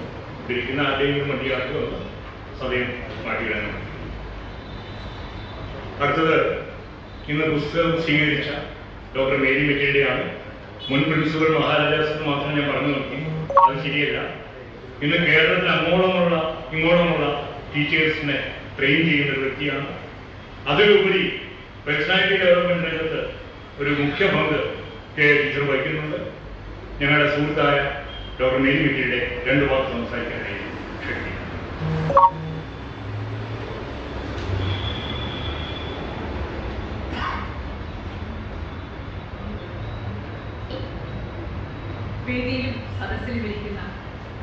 ഇരിക്കുന്ന ആരെങ്കിലും വണ്ടിയാക്കി വന്ന് സമയം മാറ്റിയിടാനാണ്. അടുത്തത് ഇന്ന് പുസ്തകം സ്വീകരിച്ച ഡോക്ടർ മേരി മെറ്റീരിയലാണ്. മുൻ പ്രിൻസിപ്പൽ മഹാരാജാസ് മാത്രം ഞാൻ പറഞ്ഞു നോക്കി, അത് ശരിയല്ല. ഇന്ന് കേരളത്തിൽ ഇങ്ങോളമുള്ള ടീച്ചേഴ്സിനെ ട്രെയിൻ ചെയ്യുന്ന ഒരു വ്യക്തിയാണ്. അതിലുപരി പേഴ്സണാലിറ്റി ഡെവലപ്മെന്റ് രംഗത്ത് ഒരു മുഖ്യ പങ്ക് ടീച്ചർ വഹിക്കുന്നുണ്ട്. ഞങ്ങളുടെ സുഹൃത്തായ ഡോക്ടർ മേരി മെറ്റീരിയുടെ 2 വാക്ക് സംസാരിക്കാനായി ക്ഷണിക്കുന്നു. വേദിയിലും സദസ്സിലും ഇരിക്കുന്ന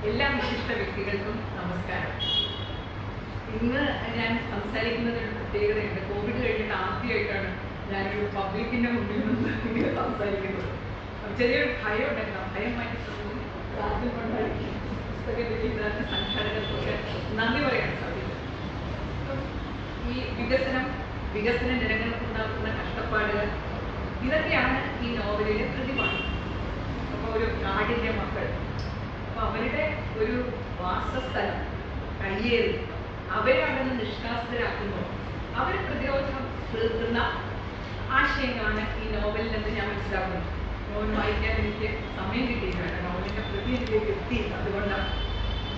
എല്ലാ വിശിഷ്ട വ്യക്തികൾക്കും നമസ്കാരം. ഇന്ന് ഞാൻ സംസാരിക്കുന്നതിന് പ്രത്യേകതയുണ്ട്. കോവിഡ് കഴിഞ്ഞിട്ട് ആദ്യമായിട്ടാണ് ഞാനൊരു പബ്ലിക്കിന്റെ മുമ്പിൽ നിന്ന് ഇങ്ങനെ സംസാരിക്കുന്നത്. ചെറിയൊരു ഭയം ഉണ്ടായിരുന്നു. ഭയം മാറ്റി സാധ്യം കൊണ്ടായിരിക്കും പുസ്തക രചയിതാവിന്റെ സംഘാടകർക്കൊക്കെ നന്ദി പറയാൻ സാധിക്കും. ഈ വികസന ജനങ്ങൾക്കുണ്ടാക്കുന്ന കഷ്ടപ്പാടുകൾ, ഇതൊക്കെയാണ് ഈ നോവലിലെ പ്രതിപാദനം. അപ്പോൾ ഒരു നാടിന്റെ മക്കൾ, അപ്പൊ അവരുടെ ഒരു വാസസ്ഥലം കഴിയേറി അവരെ അവിടെ നിന്ന് നിഷ്കാസിതരാക്കുമ്പോൾ അവർ പ്രതിരോധം തീർക്കുന്ന ആശയങ്ങളാണ് ഈ നോവലിൽ നിന്ന് ഞാൻ മനസ്സിലാക്കുന്നത്. നോവൽ വായിക്കാൻ എനിക്ക് സമയം കിട്ടിയില്ല. നോവലിന്റെ പ്രതിയിലേക്ക് എത്തി. അതുകൊണ്ടാണ്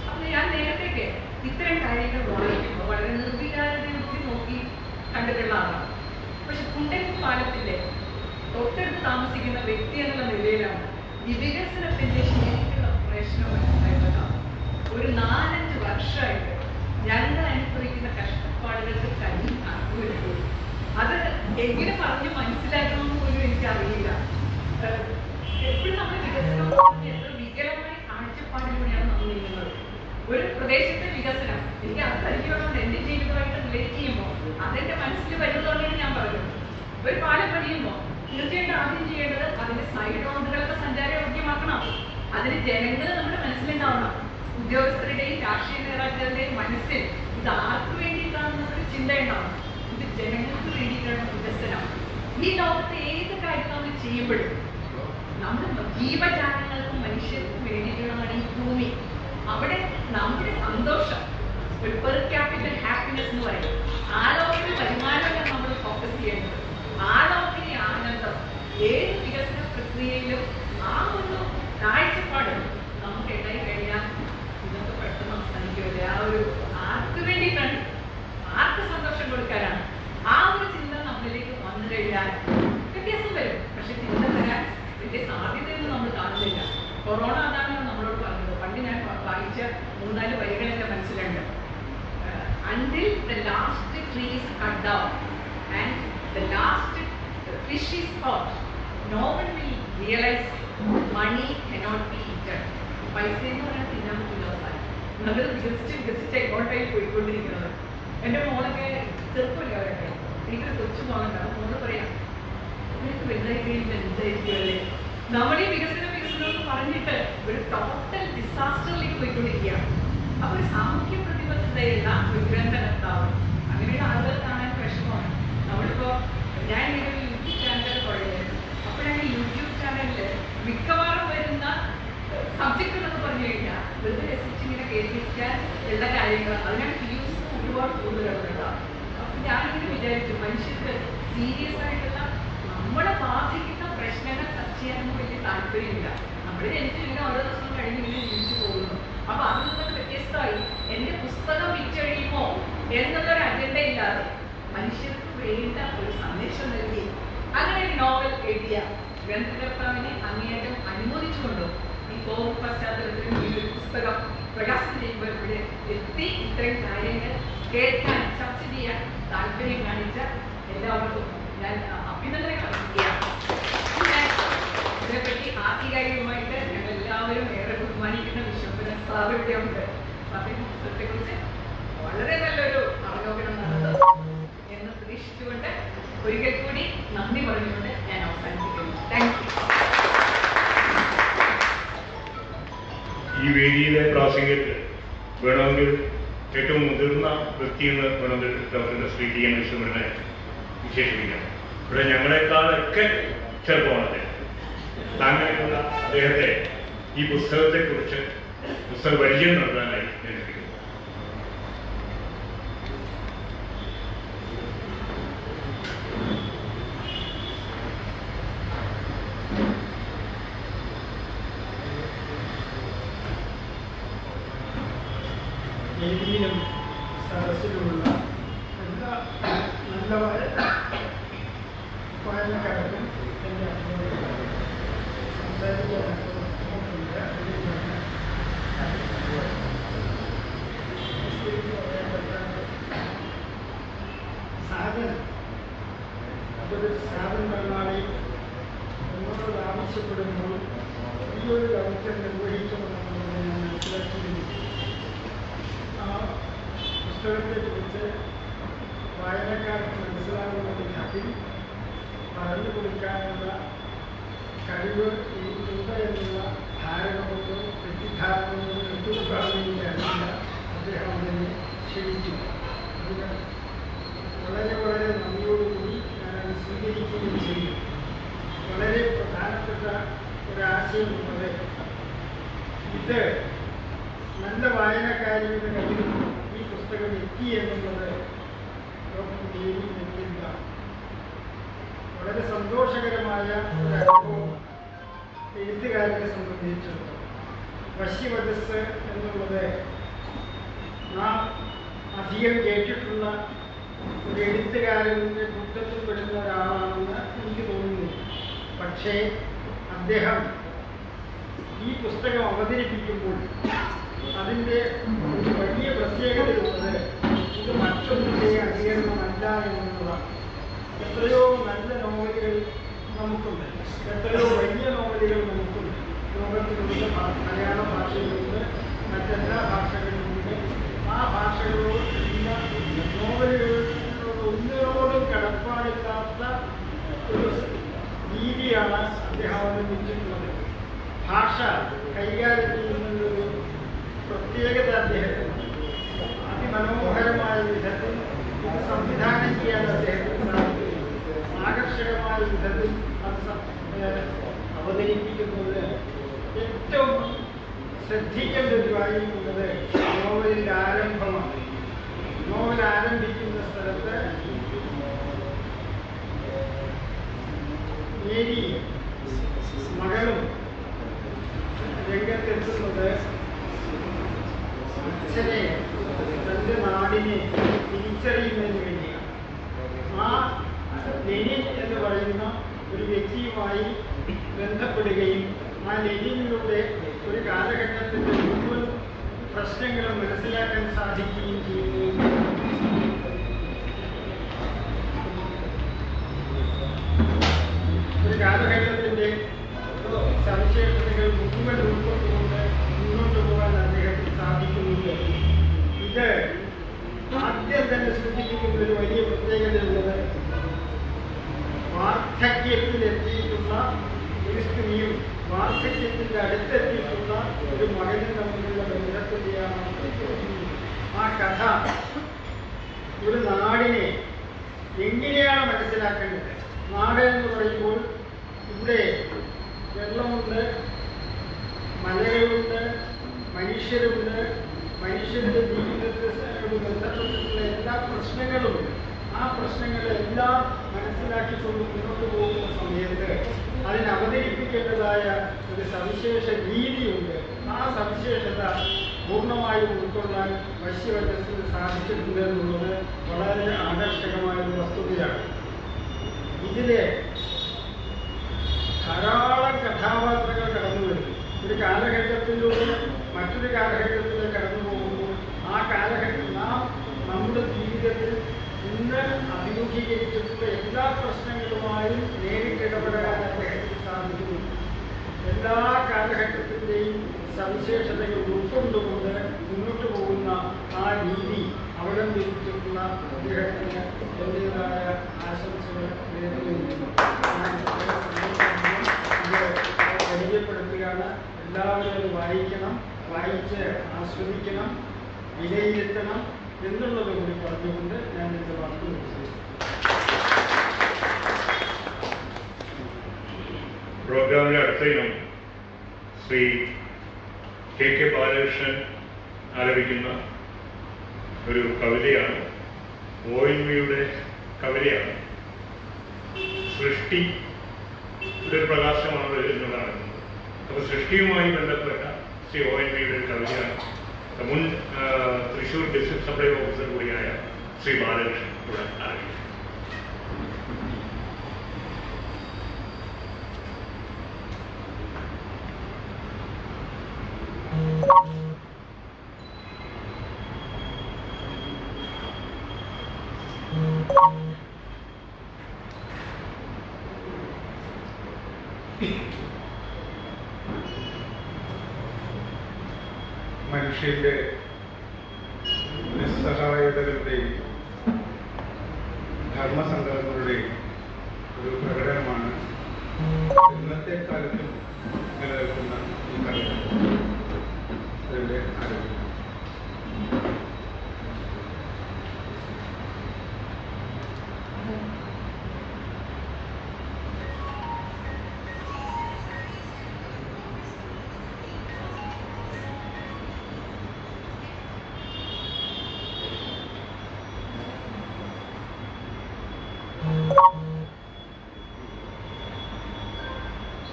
അപ്പൊ ഞാൻ നേരത്തേക്ക് ഇത്തരം കാര്യങ്ങൾ വായിക്കുമ്പോൾ വളരെ നിർവികാരതയോടെ നോക്കി കണ്ടിട്ടുള്ള ആളാണ്. പക്ഷെ കുണ്ടൻ പാലത്തിന്റെ തൊട്ടടുത്ത് താമസിക്കുന്ന വ്യക്തി എന്നുള്ള നിലയിലാണ് ഈ വികസനത്തിന്റെ ശരിക്കുള്ള പ്രശ്നം മനസ്സിലാക്കുന്നത്. ഒരു 4-5 വർഷമായിട്ട് ഞങ്ങൾ അനുഭവിക്കുന്ന കഷ്ടപ്പാടുകൾക്ക് കയ്യിൽ അറിവില്ല. അത് എങ്ങനെ പറഞ്ഞ് മനസ്സിലാക്കണമെന്ന് പോലും എനിക്കറിയില്ല. എപ്പോഴും നമ്മൾ വികസനം എത്ര വികലമായ കാഴ്ചപ്പാടിലൂടെയാണ് നമ്മൾ നീങ്ങുന്നത്. ഒരു പ്രദേശത്തെ വികസനം എനിക്ക് അത് പരിചയമുള്ളത് എന്റെ ജീവിതമായിട്ട് റിലേറ്റ് ചെയ്യുമ്പോൾ അതെന്റെ മനസ്സിൽ വരുന്നതുകൊണ്ടാണ് ഞാൻ പറയുന്നത്. ഒരു പാലം പണിയുമ്പോൾ തീർച്ചയായിട്ടും ആദ്യം ചെയ്യേണ്ടത് അതിന്റെ സൈഡ് റോഡുകളൊക്കെ സഞ്ചാരയോഗ്യമാക്കണം. അതിന് ജനങ്ങൾ നമ്മുടെ മനസ്സിലുണ്ടാവണം. ഉദ്യോഗസ്ഥരുടെയും രാഷ്ട്രീയ നേതാക്കളുടെയും മനസ്സിൽ ഇത് ആർക്ക് വേണ്ടിയിട്ടാണെന്നൊരു ചിന്തയുണ്ടാവും. ഇത് ജനങ്ങൾക്ക് വേണ്ടിയിട്ടാണ് വികസനം. ഈ ലോകത്തെ ഏത് കാര്യം നമ്മൾ ചെയ്യുമ്പോഴും നമ്മൾ ജീവജാലങ്ങൾക്കും മനുഷ്യർക്കും വേണ്ടിയിട്ടുള്ളതാണ് ഈ ഭൂമി. അവിടെ നമ്മുടെ സന്തോഷം, ഒരു പെർ ക്യാപിറ്റൽ ഹാപ്പിനെസ് എന്ന് പറയും, ആ ലോകത്തിൽ വരുമാനമാണ് നമ്മൾ ഫോക്കസ് ചെയ്യേണ്ടത്. ആ ലോകത്തിലെ ആനന്ദം ഏത് വികസന പ്രക്രിയയിലും ആ ഒരു കാഴ്ചപ്പാട് നമുക്ക് ഉണ്ടായി കഴിഞ്ഞാൽ ഇതൊക്കെ പെട്ടെന്ന് അവസാനിക്കില്ല. ആ ഒരു ആർക്ക് വേണ്ടിയിട്ടാണ്, ആർക്ക് സന്തോഷം കൊടുക്കാനാണ്, ആ ഒരു ചിന്ത നമ്മളിലേക്ക് വന്നു കഴിഞ്ഞാൽ വ്യത്യാസം വരും. പക്ഷെ ചിന്ത വരാൻ വലിയ സാധ്യതയൊന്നും നമ്മൾ കാണുന്നില്ല. കൊറോണ അതാണ് നമ്മളോട് പറഞ്ഞത്. പണ്ട് ഞാൻ വായിച്ച 3-4 വരികൾ എൻ്റെ മനസ്സിലുണ്ട്. Until the last tree is cut down and the last fish is caught, no one will realize money cannot be eaten. പൈസ എന്ന് പറഞ്ഞാൽ തിന്നാൻ പറ്റില്ല. അവസാനം നമ്മൾ വികസിച്ച് എങ്ങോട്ടായി പോയിക്കൊണ്ടിരിക്കുന്നത്. എൻ്റെ മോളൊക്കെ ചെറുപ്പമില്ല, അവരൊക്കെ എനിക്കൊരു കൊച്ചു മോളുണ്ടാവും. മോള് പറയാം, നിനക്ക് വലുതായി കഴിയുമ്പോൾ എന്തായിരിക്കുമല്ലേ, നമ്മൾ ഈ വികസനം എന്ന് പറഞ്ഞിട്ട് ഒരു ടോട്ടൽ ഡിസാസ്റ്ററിലേക്ക് പോയിക്കൊണ്ടിരിക്കുകയാണ്. അപ്പൊ ഒരു സാമൂഹ്യ പ്രതിബദ്ധതയുള്ള ഒരു ഗ്രന്ഥകർത്താവ് അങ്ങനെയുള്ള ആളുകൾ കാണാൻ വിഷമമാണ്. നമ്മളിപ്പോ ഞാൻ ഇങ്ങനെ ഒരു യൂട്യൂബ് ചാനൽ തുടങ്ങിയത്. അപ്പോഴാണ് യൂട്യൂബ് ചാനലില് മിക്കവാറും വരുന്ന സബ്ജക്ട് എന്നൊക്കെ പറഞ്ഞു കഴിഞ്ഞാൽ വെറുതെ രസിച്ച് ഇങ്ങനെ കേൾപ്പിക്കാൻ ഉള്ള കാര്യങ്ങൾ, അതിനാണ് വ്യൂസ് ഒരുപാട് കൂടുതലുണ്ടാവും. അപ്പൊ ഞാനിങ്ങനെ വിചാരിച്ചു, മനുഷ്യർക്ക് സീരിയസ് ആയിട്ടുള്ള നമ്മളെ ബാധിക്കുന്ന പ്രശ്നങ്ങൾ ചർച്ച ചെയ്യാനൊന്നും വലിയ താല്പര്യമില്ല. നമ്മൾ ജനിച്ചിങ്ങനെ ഓരോ ദിവസം കഴിഞ്ഞ് ഇങ്ങനെ ജീവിച്ചു പോകുന്നു. അപ്പൊ അതിൽ നിന്നൊക്കെ വ്യത്യസ്തമായി എന്റെ പുസ്തകം വിറ്റഴിയുമോ എന്നുള്ളൊരു അജണ്ട ഇല്ലാതെ മനുഷ്യർക്ക് വേണ്ട ഒരു സന്ദേശം നൽകി അങ്ങനെ ഒരു നോവൽ എഴുതിയ ഗ്രന്ഥകർത്താവിനെ അങ്ങേയറ്റം അനുമോദിച്ചുകൊണ്ടും ഈ കോവിഡ് പശ്ചാത്തലത്തിൽ ഈ ഒരു പുസ്തകം പ്രകാശനം ചെയ്യുമ്പോൾ ഇവിടെ എത്തി ഇത്രയും കാര്യങ്ങൾ കേൾക്കാൻ, ചർച്ച ചെയ്യാൻ താല്പര്യം കാണിച്ച എല്ലാവർക്കും ഞാൻ അഭിനന്ദനങ്ങൾ അറിയിക്കുകയാണ്. ഇതിനെപ്പറ്റി ആധികാരികമായിട്ട് ഞങ്ങൾ എല്ലാവരും ഏറെ ബഹുമാനിക്കുന്ന വിശ്വംഭരൻ സാർ ഇവിടെയുണ്ട്. അദ്ദേഹം പുസ്തകത്തെക്കുറിച്ച് വളരെ നല്ലൊരു അവലോകനം നടന്നത് എന്ന് പ്രതീക്ഷിച്ചുകൊണ്ട് ഒരിക്കൽ കൂടി നന്ദി പറഞ്ഞുകൊണ്ട് ഞാൻ അവസാനിപ്പിക്കുന്നു. Thank you. ഈ വേദിയിലെ പ്രാസംഗികത്തിൽ വേണമെങ്കിൽ ഏറ്റവും മുതിർന്ന വ്യക്തിയെന്ന് വേണമെങ്കിൽ ഡോക്ടർ ശ്രീ ടി എൻ വിശ്വംഭരനെ വിശേഷിപ്പിക്കാം. ഇവിടെ ഞങ്ങളെക്കാളൊക്കെ ചെറുപ്പമാണ് അദ്ദേഹം. അങ്ങനെയുള്ള അദ്ദേഹത്തെ ഈ പുസ്തകത്തെക്കുറിച്ച് പുസ്തക പരിചയം നൽകാനായി ക്ഷണിക്കുന്നു. വേദിയിലും സദസ്സിലുമുള്ള എല്ലാ നല്ല വായനക്കാർക്കും എൻ്റെ അഭിപ്രായം സംസാരിക്കാനുണ്ട്. സാധനം അതൊരു സ്ഥാപനം പരമാവധി എന്നോട് ആവശ്യപ്പെടുമ്പോൾ ഈ ഒരു ദൗത്യം നിർവഹിക്കണമെന്നുള്ളത് ഞാൻ മനസ്സിലാക്കിയിരുന്നു. ആ പുസ്തകത്തെക്കുറിച്ച് വായനക്കാർക്ക് മനസ്സിലാകുന്ന വിധത്തിൽ പറഞ്ഞു കൊടുക്കാനുള്ള കഴിവ് എനിക്കുണ്ട് എന്നുള്ള ധാരണ കൊണ്ടോ തെറ്റിദ്ധാരണ കൊണ്ടോ എന്തുകൊണ്ടാണെന്ന് എനിക്കറിയില്ല. അദ്ദേഹം അതിനെ ക്ഷണിച്ചു. അതിന് വളരെ നന്ദിയോടുകൂടി ഞാനത് സ്വീകരിക്കുകയും ചെയ്തു. വളരെ പ്രധാനപ്പെട്ട ഒരാശയമുള്ളത്, ഇത് നല്ല വായനക്കാരിയുടെ കയ്യിൽ ഈ പുസ്തകം എത്തി എന്നുള്ളത് ഡോക്ടർ ദേവി നൽകിയതാണ്. വളരെ സന്തോഷകരമായ ഒരു അനുഭവം എഴുത്തുകാരനെ സംബന്ധിച്ചിടത്തോളം. വശ്യവചസ് എന്നുള്ളത് നാം അധികം കേട്ടിട്ടുള്ള ഒരു എഴുത്തുകാരൻ്റെ കൂട്ടത്തിൽപ്പെടുന്ന ഒരാളാണെന്ന് എനിക്ക് തോന്നുന്നു. പക്ഷേ അദ്ദേഹം ഈ പുസ്തകം അവതരിപ്പിക്കുമ്പോൾ അതിൻ്റെ ഒരു വലിയ പ്രത്യേകതയുള്ളത് ഇത് മറ്റൊന്നിൻ്റെ അനുകരണമല്ല എന്നുള്ളതാണ്. എത്രയോ നല്ല നോവലുകൾ നമുക്കുണ്ട്, എത്രയോ വലിയ നോവലുകൾ നമുക്കുണ്ട്. ലോകത്തിലുള്ള മലയാള ഭാഷയിലുണ്ട്, മറ്റെല്ലാ ഭാഷകളിലുമുണ്ട്. ആ ഭാഷകളോട് എല്ലാ നോവലുകളോട് ഒന്നിനോടും കടപ്പാടില്ലാത്ത ഒരു രീതിയാണ് അദ്ദേഹം അവലംബിച്ചിട്ടുള്ളത്. ഭാഷ കൈകാര്യം ചെയ്യുന്നതൊരു പ്രത്യേകത അദ്ദേഹത്തിന് അതിമനോഹരമായ വിധത്തിൽ ഇത് അവതരിപ്പിക്കുന്നത് ഏറ്റവും ശ്രദ്ധിക്കേണ്ട ഒരു കാര്യമുള്ളത് നോവലിൻ്റെ ആരംഭമാണ്. നോവൽ ആരംഭിക്കുന്ന സ്ഥലത്ത് മേരി മകളും രംഗത്തെത്തുന്നത് അച്ഛനെ തൻ്റെ നാടിനെ തിരിച്ചറിയുന്നതിന് വേണ്ടിയാണ്. ആ ലെനിൻ എന്ന് പറയുന്ന ഒരു വ്യക്തിയുമായി ബന്ധപ്പെടുകയും ആ ലെനിനിലൂടെ ഒരു കാലഘട്ടത്തിൻ്റെ മുഴുവൻ പ്രശ്നങ്ങളും മനസ്സിലാക്കാൻ സാധിക്കുകയും ചെയ്യുകയും ഒരു കാലഘട്ടത്തിൻ്റെ സവിശേഷതകൾ മുഴുവൻ ഉൾക്കൊണ്ടുകൊണ്ട് മുന്നോട്ട് പോകാൻ അദ്ദേഹത്തിന് സാധിക്കുന്നുണ്ട്. ഇത് ആദ്യം തന്നെ സൂചിപ്പിക്കുന്ന ഒരു വലിയ പ്രത്യേകതയുള്ളത് വാർദ്ധക്യത്തിലെത്തിയിട്ടുള്ള ഒരു സ്ത്രീയും വാർദ്ധക്യത്തിൻ്റെ അടുത്തെത്തിയിട്ടുള്ള ഒരു മകനും തമ്മിലുള്ള ബന്ധത്തിൻ്റെയാണ്. ആ കഥ ഒരു നാടിനെ എങ്ങനെയാണ് മനസ്സിലാക്കേണ്ടത്? നാട് എന്ന് പറയുമ്പോൾ ഇവിടെ വെള്ളമുണ്ട്, മലകളുണ്ട്, മനുഷ്യരുണ്ട്, മനുഷ്യരുടെ ജീവിതത്തോട് ബന്ധപ്പെട്ടിട്ടുള്ള എല്ലാ പ്രശ്നങ്ങളുമുണ്ട്. ആ പ്രശ്നങ്ങളെല്ലാം മനസ്സിലാക്കിക്കൊണ്ട് മുന്നോട്ട് പോകുന്ന സമയത്ത് അതിന് അവതരിപ്പിക്കേണ്ടതായ ഒരു സവിശേഷ രീതിയുണ്ട്. ആ സവിശേഷത പൂർണ്ണമായും ഉൾക്കൊള്ളാൻ വശ്യവചനത്തിന് സാധിച്ചിട്ടുണ്ട് എന്നുള്ളത് വളരെ ആകർഷകമായ ഒരു വസ്തുതയാണ്. ഇതിലെ ധാരാളം കഥാപാത്രങ്ങൾ കടന്നു വരുന്നു. ഒരു കാലഘട്ടത്തിലൂടെ മറ്റൊരു കാലഘട്ടത്തിലേക്ക് കടന്നു പോകുമ്പോൾ ആ കാലഘട്ടം നമ്മുടെ ജീവിതത്തിൽ ഇന്ന് അഭിമുഖീകരിച്ചിട്ടുള്ള എല്ലാ പ്രശ്നങ്ങളുമായും നേരിട്ടിടപെടാൻ അദ്ദേഹത്തിന് സാധിക്കുന്നു. എല്ലാ കാലഘട്ടത്തിൻ്റെയും സവിശേഷതകൾ ഉൾക്കൊണ്ടുകൊണ്ട് മുന്നോട്ട് പോകുന്ന ആ രീതി അവലംബിച്ചിട്ടുള്ള അദ്ദേഹത്തിന് എൻ്റേതായ ആശംസകൾ നേരുന്നു. പരിചയപ്പെടുത്തുകയാണ്. എല്ലാവരും അത് വായിക്കണം, വായിച്ച് ആസ്വദിക്കണം, വിലയിരുത്തണം എന്നുള്ളത് കൂടി പറഞ്ഞുകൊണ്ട് ഞാൻ എൻ്റെ വാക്ക് നിർത്തുന്നു. പ്രോഗ്രാമിലെ അടുത്ത ഇനം ശ്രീ കെ ബാലകൃഷ്ണൻ ആലപിക്കുന്ന ഒരു കവിതയാണ്. ONVയുടെ കവിതയാണ്. സൃഷ്ടി ഒരു പ്രകാശമാണ് എന്നതാണ്. അപ്പോൾ സൃഷ്ടിയുമായി ബന്ധപ്പെട്ട ശ്രീ ONVയുടെ ഒരു കവിതയാണ്. മുൻ തൃശ്ശൂർ ഡിസ്ട്രിക്ട് സപ്ലൈ ഓഫീസർ കൂടിയായ ശ്രീ ബാലകൃഷ്ണൻ ഇവിടെ ആരംഭിക്കും. മനുഷ്യന്റെ നിസ്സഹായതകളുടെയും ധർമ്മസങ്കടങ്ങളുടെയും ഒരു പ്രകടനമാണ് ഇന്നത്തെ കാലത്തും നിലനിൽക്കുന്ന ഈ കവിത. അതിൻ്റെ ആരോഗ്യം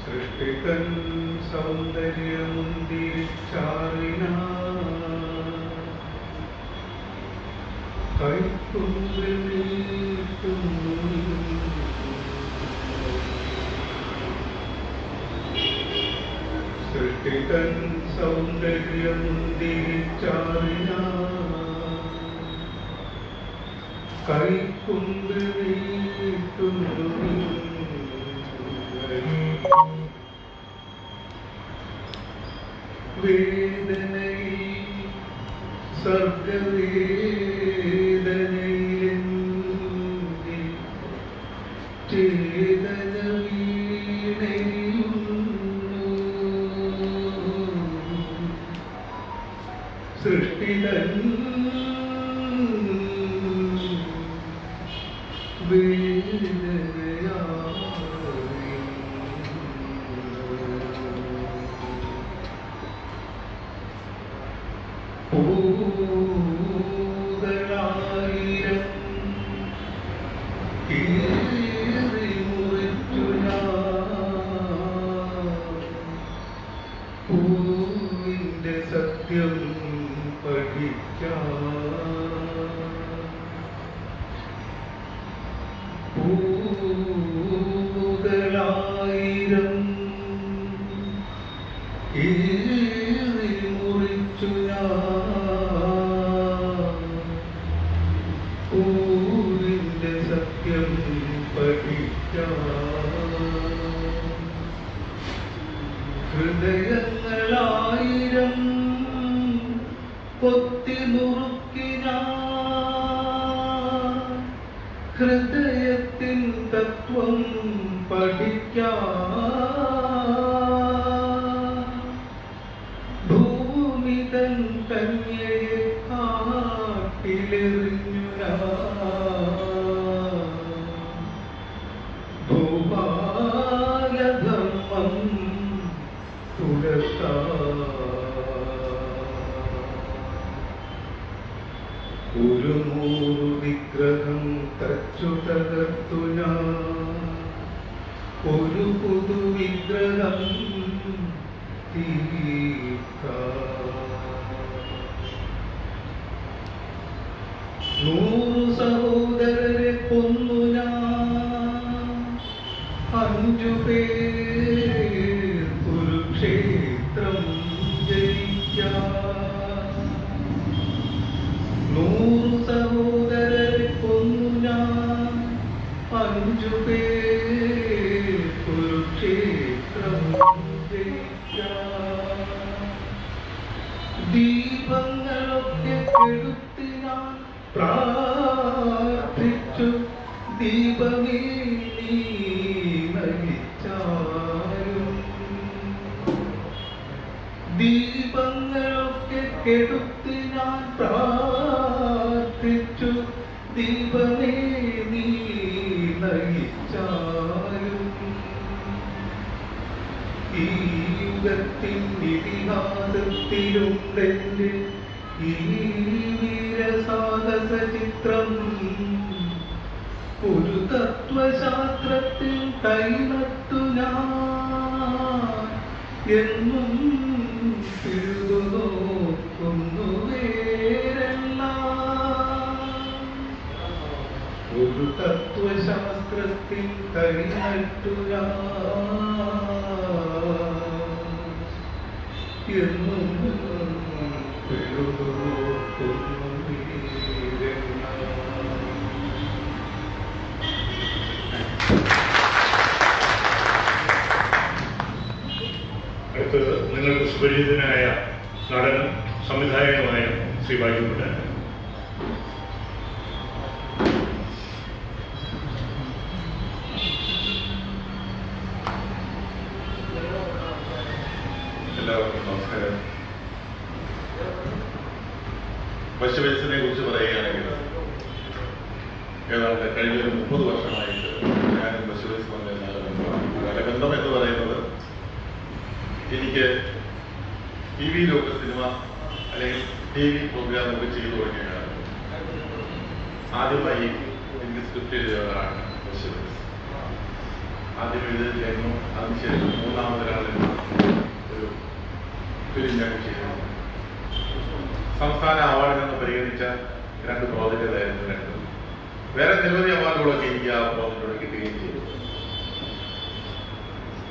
സൃഷ്ടികൻ സൗന്ദര്യമുന്തിരിച്ചാറിന കൈക്കുമ്പിളിട്ടുന്നു സൃഷ്ടികൻ സൗന്ദര്യമുന്തിരിച്ചാറിന കൈക്കുമ്പിളിട്ടുന്നു വേദനയിൽ സർഗവേദനയിൽ ചേതന വീണയുന്നു സൃഷ്ടിതൻ വേദനയായി കീറി മുറിച്ചു പൂവിൻ്റെ സത്യം പഠിക്കാം പൂവുകളായിരം കീറി മുറിച്ചു പൂവിൻ്റെ സത്യം പഠിക്കാം ഹൃദയങ്ങളായിരം കൊത്തി നുറുക്കിന ഹൃദയത്തിൻ തത്വം പഠിക്കാം ഭൂമി തൻ കന്യയെ കാട്ടിലെറിഞ്ഞു ഭൂപാലധർമ്മം ഒരു 100 വിഗ്രഹം തച്ചു തകർത്തു ഞാൻ ഒരു പുതു വിഗ്രഹം തീർക്കാം 100 സഹോദരരെ കൊന്നു ഞാൻ 5 പേർ കുരുക്ഷേത്രം ജയിക്കാം 100 സഹോദരരെ കൊന്നു ഞാൻ 5 പേർ കുരുക്ഷേത്രം ജയിക്കാം ദീപങ്ങളൊക്കെ കെടുത്തി ഞാൻ പ്രാർത്ഥിച്ചു ദീപമേ നീ നയിച്ചാലും ദീപങ്ങളൊക്കെ കെടുത്തി ഞാൻ പ്രാർത്ഥിച്ചു ദീപമേ നീ നയിച്ചാലും ഈ യുഗത്തിൻ ഇതിഹാസത്തിലുണ്ടെന്റെ ഈ വീരസാഹസ ചിത്രം ഒരു തത്വശാസ്ത്രത്തിൽ കൈനട്ടു ഞാൻ എന്നും പിഴുതു നോക്കുന്നു ഒരു തത്വശാസ്ത്രത്തിൽ കൈനട്ടു എന്നും പിഴുതു നോക്കുന്നു അടുത്ത് നിങ്ങൾക്ക് സുപരിചിതനായ നടനും സംവിധായകനുമായ ശ്രീ ബാജുക്കുട്ടൻ. എല്ലാവർക്കും നമസ്കാരം. പശുവയസ്സിനെ കുറിച്ച് പറയുകയാണെങ്കിൽ ഏതാണ്ട് കഴിഞ്ഞ 30 വർഷമായിട്ട് ഞാനും പശുവയസ് നല്ല ബന്ധം എന്ന് പറയുന്നത് എനിക്ക് TV ലോക സിനിമ അല്ലെങ്കിൽ TV പ്രോഗ്രാമൊക്കെ ചെയ്തു തുടങ്ങിയാണ്. ആദ്യമായി എനിക്ക് സ്ക്രിപ്റ്റ് എഴുതിയവരാണ് പശുവയസ്. ആദ്യം എഴുതിയിരുന്നു, അതിനുശേഷം 3ാമതൊരാളിൽ ഒരു ഫിലിം ഞാൻ ചെയ്തു. സംസ്ഥാന അവാർഡിനെന്ന് പരിഗണിച്ച 2 പ്രോജക്റ്റുകളായിരുന്നു 2. വേറെ നിരവധി അവാർഡുകളൊക്കെ എനിക്ക് ആ പ്രോജക്റ്റിലൂടെ കിട്ടുകയും ചെയ്തു.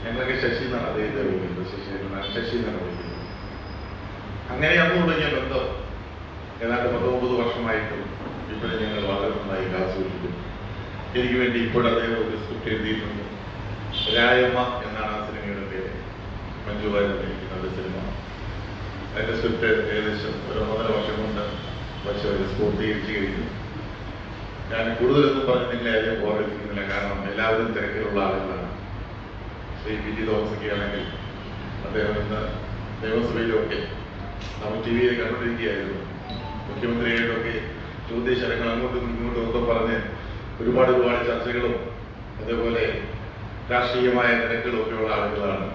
ഞങ്ങളൊക്കെ ശശി എന്നാണ് അദ്ദേഹത്തെ വിളിക്കുന്നത്, ശശി എന്നാണ് വിളിക്കുന്നത്. അങ്ങനെ അന്ന് തുടങ്ങിയ ബന്ധം ഏതാണ്ട് 19 വർഷമായിട്ടും ഇപ്പോഴും ഞങ്ങൾ വളരെ നന്നായി ആസ്വദിക്കുന്നു. എനിക്ക് വേണ്ടി ഇപ്പോൾ അദ്ദേഹം ഒരു സ്ക്രിപ്റ്റ് എഴുതിയിട്ടുണ്ട്. രായമ്മ എന്നാണ് ആ സിനിമയുടെ പേര്. മഞ്ജു വാര്യർ നയിക്കുന്ന ഒരു സിനിമ. അതിന്റെ സ്ക്രിപ്റ്റ് ഏകദേശം 1.5 വർഷം കൊണ്ട് പശുവയസ് പൂർത്തീകരിച്ചു കഴിഞ്ഞു. ഞാൻ കൂടുതലൊന്നും പറഞ്ഞ് നിങ്ങളെ ആരെയും ബോറടിപ്പിക്കുന്നില്ല, കാരണം എല്ലാവരും തിരക്കിലുള്ള ആളുകളാണ്. ശ്രീ PG തോമസൊക്കെ ആണെങ്കിൽ അദ്ദേഹം ഇന്ന് നിയമസഭയിലൊക്കെ നമ്മൾ TV കണ്ടുകൊണ്ടിരിക്കുകയായിരുന്നു. മുഖ്യമന്ത്രിയായിട്ടൊക്കെ ചോദ്യശരങ്ങൾ അങ്ങോട്ടും ഇങ്ങോട്ടും ഒക്കെ പറഞ്ഞ് ഒരുപാട് ചർച്ചകളും അതേപോലെ രാഷ്ട്രീയമായ നിരക്കുകളും ഒക്കെയുള്ള ആളുകളാണ്.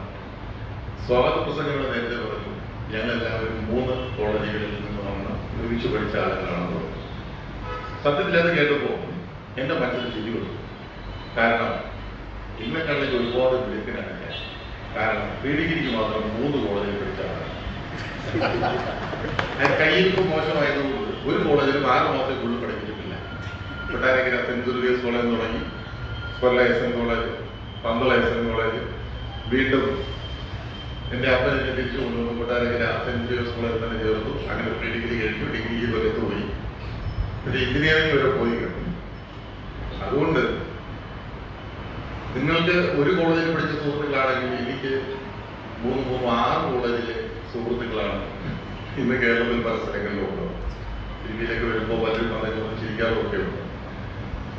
സ്വാഗത പ്രസംഗങ്ങൾ നേരത്തെ പറഞ്ഞു. ഞങ്ങളെല്ലാവരും 3 കോളേജുകളിൽ നിന്ന് വന്ന് ഒരുമിച്ച് പഠിച്ച ആളുകളാണെന്ന് പറഞ്ഞു. സത്യത്തിൽ അത് കേട്ടപ്പോൾ എൻ്റെ മനസ്സിൽ ചിരി വന്നു. കാരണം ഇന്നെക്കള്ളിൽ ഒരുപാട് വിളിക്കാനാണ് ഞാൻ. കാരണം പീഡിഗിരിക്ക് മാത്രം 3 കോളേജിൽ പഠിച്ചാണ്. കയ്യിരിപ്പ് മോശമായതുകൊണ്ട് ഒരു കോളേജിലും 6 മാസത്തിൽ ഫുള്ള് പഠിപ്പിച്ചിട്ടില്ല. കൊട്ടാരക്കര സെന്റ് ദുർഗേസ് കോളേജ് തുടങ്ങി, കൊല്ല SN കോളേജ്, പന്തള SN കോളേജ്, വീണ്ടും എന്റെ അപ്പനെ തിരിച്ചു കൊണ്ടുവന്നു കൊട്ടാരക്കര സെന്റ് ജോസഫ് കോളേജിൽ തന്നെ ചേർത്തു. അങ്ങനെ പ്രീ ഡിഗ്രി കഴിഞ്ഞു, ഡിഗ്രി വരെത്ത് പോയി, പിന്നെ എഞ്ചിനീയറിംഗ് വരെ പോയി കിട്ടും. അതുകൊണ്ട് നിങ്ങൾക്ക് ഒരു കോളേജിൽ പഠിച്ച സുഹൃത്തുക്കളാണെങ്കിൽ എനിക്ക് 6 കോളേജിലെ സുഹൃത്തുക്കളാണ് ഇന്ന് കേരളത്തിൽ പല സ്ഥലങ്ങളിലുണ്ട്. ടിവിയിലൊക്കെ വരുമ്പോൾ പലരും വന്നതിനൊന്നും ചിരിക്കാറൊക്കെ ഉണ്ട്.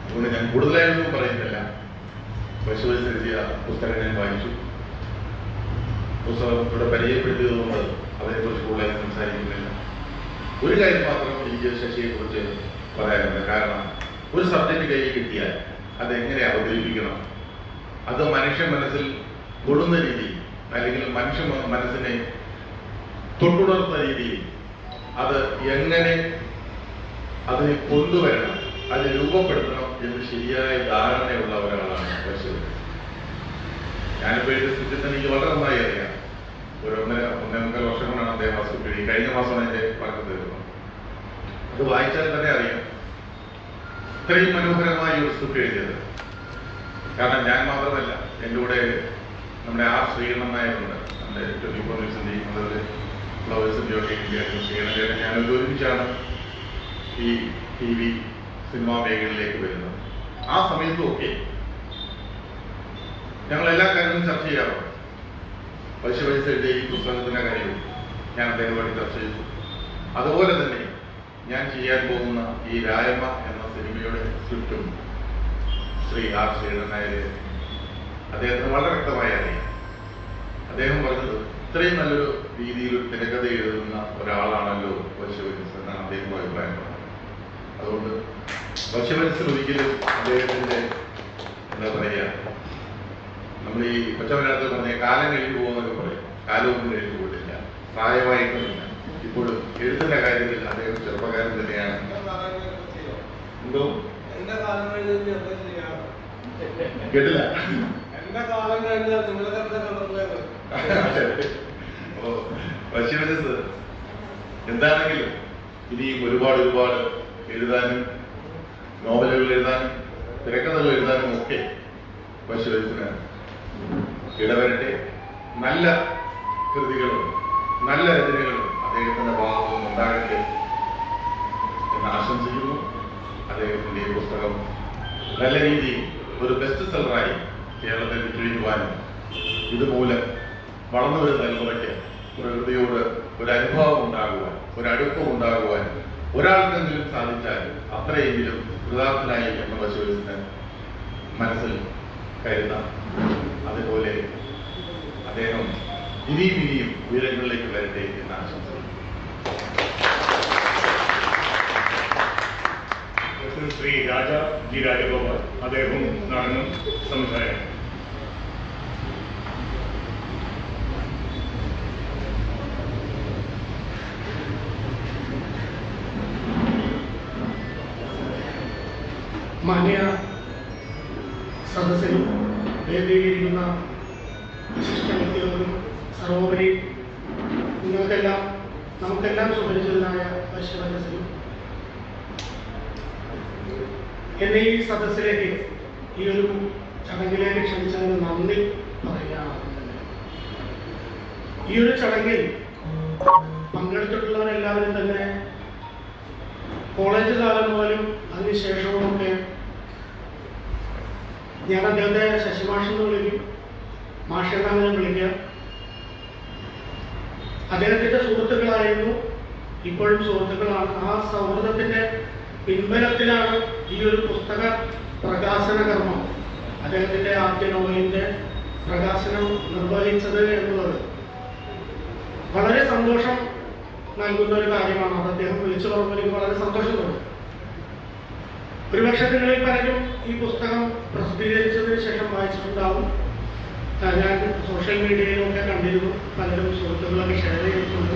അതുകൊണ്ട് ഞാൻ കൂടുതലായൊന്നും പറയുന്നില്ല. പശുവത്സ എഴുതിയ പുസ്തകം ഞാൻ വായിച്ചു. പുസ്തകം ഇവിടെ പരിചയപ്പെടുത്തിയതുകൊണ്ട് അതിനെക്കുറിച്ച് കൂടുതലായി സംസാരിക്കുന്നില്ല. ഒരു കാര്യം മാത്രം എനിക്ക് ശശിയെ കുറിച്ച് പറയാനുണ്ട്. കാരണം ഒരു സബ്ജക്റ്റ് കയ്യിൽ കിട്ടിയാൽ അതെങ്ങനെ അവതരിപ്പിക്കണം, അത് മനുഷ്യ മനസ്സിൽ തൊടുന്ന രീതിയിൽ അല്ലെങ്കിൽ മനുഷ്യ മനസ്സിനെ തൊട്ടുണർത്തുന്ന രീതിയിൽ അത് എങ്ങനെ അതിനെ കൊണ്ടുവരണം, അത് രൂപപ്പെടുത്തണം എന്ന് ശരിയായ ധാരണയുള്ള ഒരാളാണ് ബഷീർ. ഞാനിപ്പോൾ എഴുതിയ സബ്ജക്റ്റ് എനിക്ക് വളരെ നന്നായി അറിയാം. ഒരു 1.5 വർഷം കൊണ്ടാണ് അദ്ദേഹം സ്ക്രിപ്റ്റ് കഴിഞ്ഞ മാസമാണ് എൻ്റെ വർക്ക് തീർന്നത്. അത് വായിച്ചാൽ തന്നെ അറിയാം ഇത്രയും മനോഹരമായ ഒരു സ്ക്രിപ്റ്റ് എഴുതിയത്. കാരണം ഞാൻ മാത്രമല്ല, എൻ്റെ കൂടെ നമ്മുടെ ശ്രീകണ്ഠൻ നായരുണ്ട്, നമ്മുടെ 24 ന്യൂസിൻ്റെയും അതുപോലെ ഫ്ലവേഴ്സിൻ്റെയും ഒക്കെ ശ്രീകണ്ഠൻ ഞാൻ ഒരുമിച്ചാണ് ഈ TV സിനിമാ മേഖലയിലേക്ക് വരുന്നത്. ആ സമയത്തും ഒക്കെ ഞങ്ങൾ എല്ലാ കാര്യങ്ങളും ചർച്ച ചെയ്യാറുണ്ട്. പൈസ എഴുതിയ ഈ പുസ്തകത്തിന്റെ കാര്യവും ഞാൻ അദ്ദേഹവുമായിട്ട് ചർച്ച ചെയ്തു. അതുപോലെ തന്നെ ഞാൻ ചെയ്യാൻ പോകുന്ന ഈ രായമ എന്ന സിനിമയുടെ സ്ക്രിപ്റ്റും ശ്രീ ശ്രീകണ്ഠൻ നായർ അദ്ദേഹത്തിന് വളരെ വ്യക്തമായി അറിയാം. അദ്ദേഹം പറഞ്ഞത് ഇത്രയും നല്ലൊരു രീതിയിൽ ഒരു തിരക്കഥ എഴുതുന്ന ഒരാളാണല്ലോ പശുവത്സ എന്നാണ് അദ്ദേഹം അഭിപ്രായം പറഞ്ഞത്. അതുകൊണ്ട് പശുവത്സൽ ഒരിക്കലും അദ്ദേഹത്തിന്റെ എന്താ പറയുക, നമ്മൾ ഈ കൊച്ചമലയാളത്തിൽ പറഞ്ഞ കാലം കഴിഞ്ഞു പോകുന്നൊക്കെ പറയും. കാലമൊന്നും കഴിഞ്ഞു പോയിട്ടില്ല, പ്രായമായിട്ടൊന്നുമില്ല. ഇപ്പോഴും എഴുത്തിന്റെ കാര്യത്തിൽ അദ്ദേഹം ചെറുപ്പക്കാരൻ തന്നെയാണ്. എന്തോ കേട്ടില്ല. അപ്പോ പശുവത്സ എന്താണെങ്കിലും ഇനിയും ഒരുപാട് എഴുതാനും നോവലുകൾ എഴുതാനും തിരക്കഥകൾ എഴുതാനും ഒക്കെ പശുവത്സന് ഇടവരട്ടെ. നല്ല കൃതികളും നല്ല രചനകളും അദ്ദേഹത്തിന്റെ ഭാഗത്തു നിന്നുണ്ടാകട്ടെ എന്ന് ആശംസിക്കുന്നു. അദ്ദേഹത്തിന്റെ ഈ പുസ്തകം നല്ല രീതിയിൽ ഒരു ബെസ്റ്റ് സെല്ലറായി കേരളത്തിൽ വിറ്റഴിക്കുവാനും ഇതുമൂലം വളർന്നു വരുന്ന തലമുറയ്ക്ക് പ്രകൃതിയോട് ഒരു അനുഭവം ഉണ്ടാകുവാൻ, ഒരു അടുപ്പം ഉണ്ടാകുവാൻ ഒരാൾക്കെങ്കിലും സാധിച്ചാൽ അത്രയെങ്കിലും കൃതാർത്ഥനായി എന്ന പശുവത്സന് മനസ്സിൽ കരുതാം. അതുപോലെ അദ്ദേഹം ഇനിയും ഉയരങ്ങളിലേക്ക് വരട്ടെ എന്ന് ആശംസിക്കുന്നു. ശ്രീ രാജ ജി രാജഗോപാൽ, അദ്ദേഹം നടനും സംസാരം. മാന്യ സദസ്സിലും വേദിയിലിരിക്കുന്ന വിശിഷ്ട വ്യക്തികൾക്കും സർവോപരി നമുക്കെല്ലാം സുപരിചിതനായ പശുവത്സലും എന്നെ ഈ സദസ്സിലേക്ക്, ഈ ഒരു ചടങ്ങിലേക്ക് ക്ഷണിച്ചതിന് നന്ദി പറയുകയാണ്. ഈ ഒരു ചടങ്ങിൽ പങ്കെടുത്തിട്ടുള്ളവരെല്ലാവരും തന്നെ കോളേജ് കാലം മുതലും അതിനുശേഷവുമൊക്കെ ഞാൻ അദ്ദേഹത്തെ ശശിമാഷെന്ന് വിളിക്കും, മാഷെന്നാണ് വിളിക്കുക. അദ്ദേഹത്തിന്റെ സുഹൃത്തുക്കളായിരുന്നു, ഇപ്പോഴും സുഹൃത്തുക്കളാണ്. ആ സൗഹൃദത്തിന്റെ പിൻബലത്തിലാണ് ഈ ഒരു പുസ്തക പ്രകാശന കർമ്മം, അദ്ദേഹത്തിന്റെ ആദ്യ നോവലിന്റെ പ്രകാശനം നിർവഹിച്ചത് എന്നുള്ളത് വളരെ സന്തോഷം നൽകുന്ന ഒരു കാര്യമാണ്. അത് അദ്ദേഹം വിളിച്ചു പറയുമ്പോൾ എനിക്ക് വളരെ സന്തോഷം തോന്നി. ഒരുപക്ഷെ നിങ്ങളിൽ പലരും ഈ പുസ്തകം പ്രസിദ്ധീകരിച്ചതിന് ശേഷം വായിച്ചിട്ടുണ്ടാവും. ഞാൻ സോഷ്യൽ മീഡിയയിലൊക്കെ കണ്ടിരുന്നു, പലരും സുഹൃത്തുക്കളൊക്കെ ഷെയർ ചെയ്തിട്ടുണ്ട്.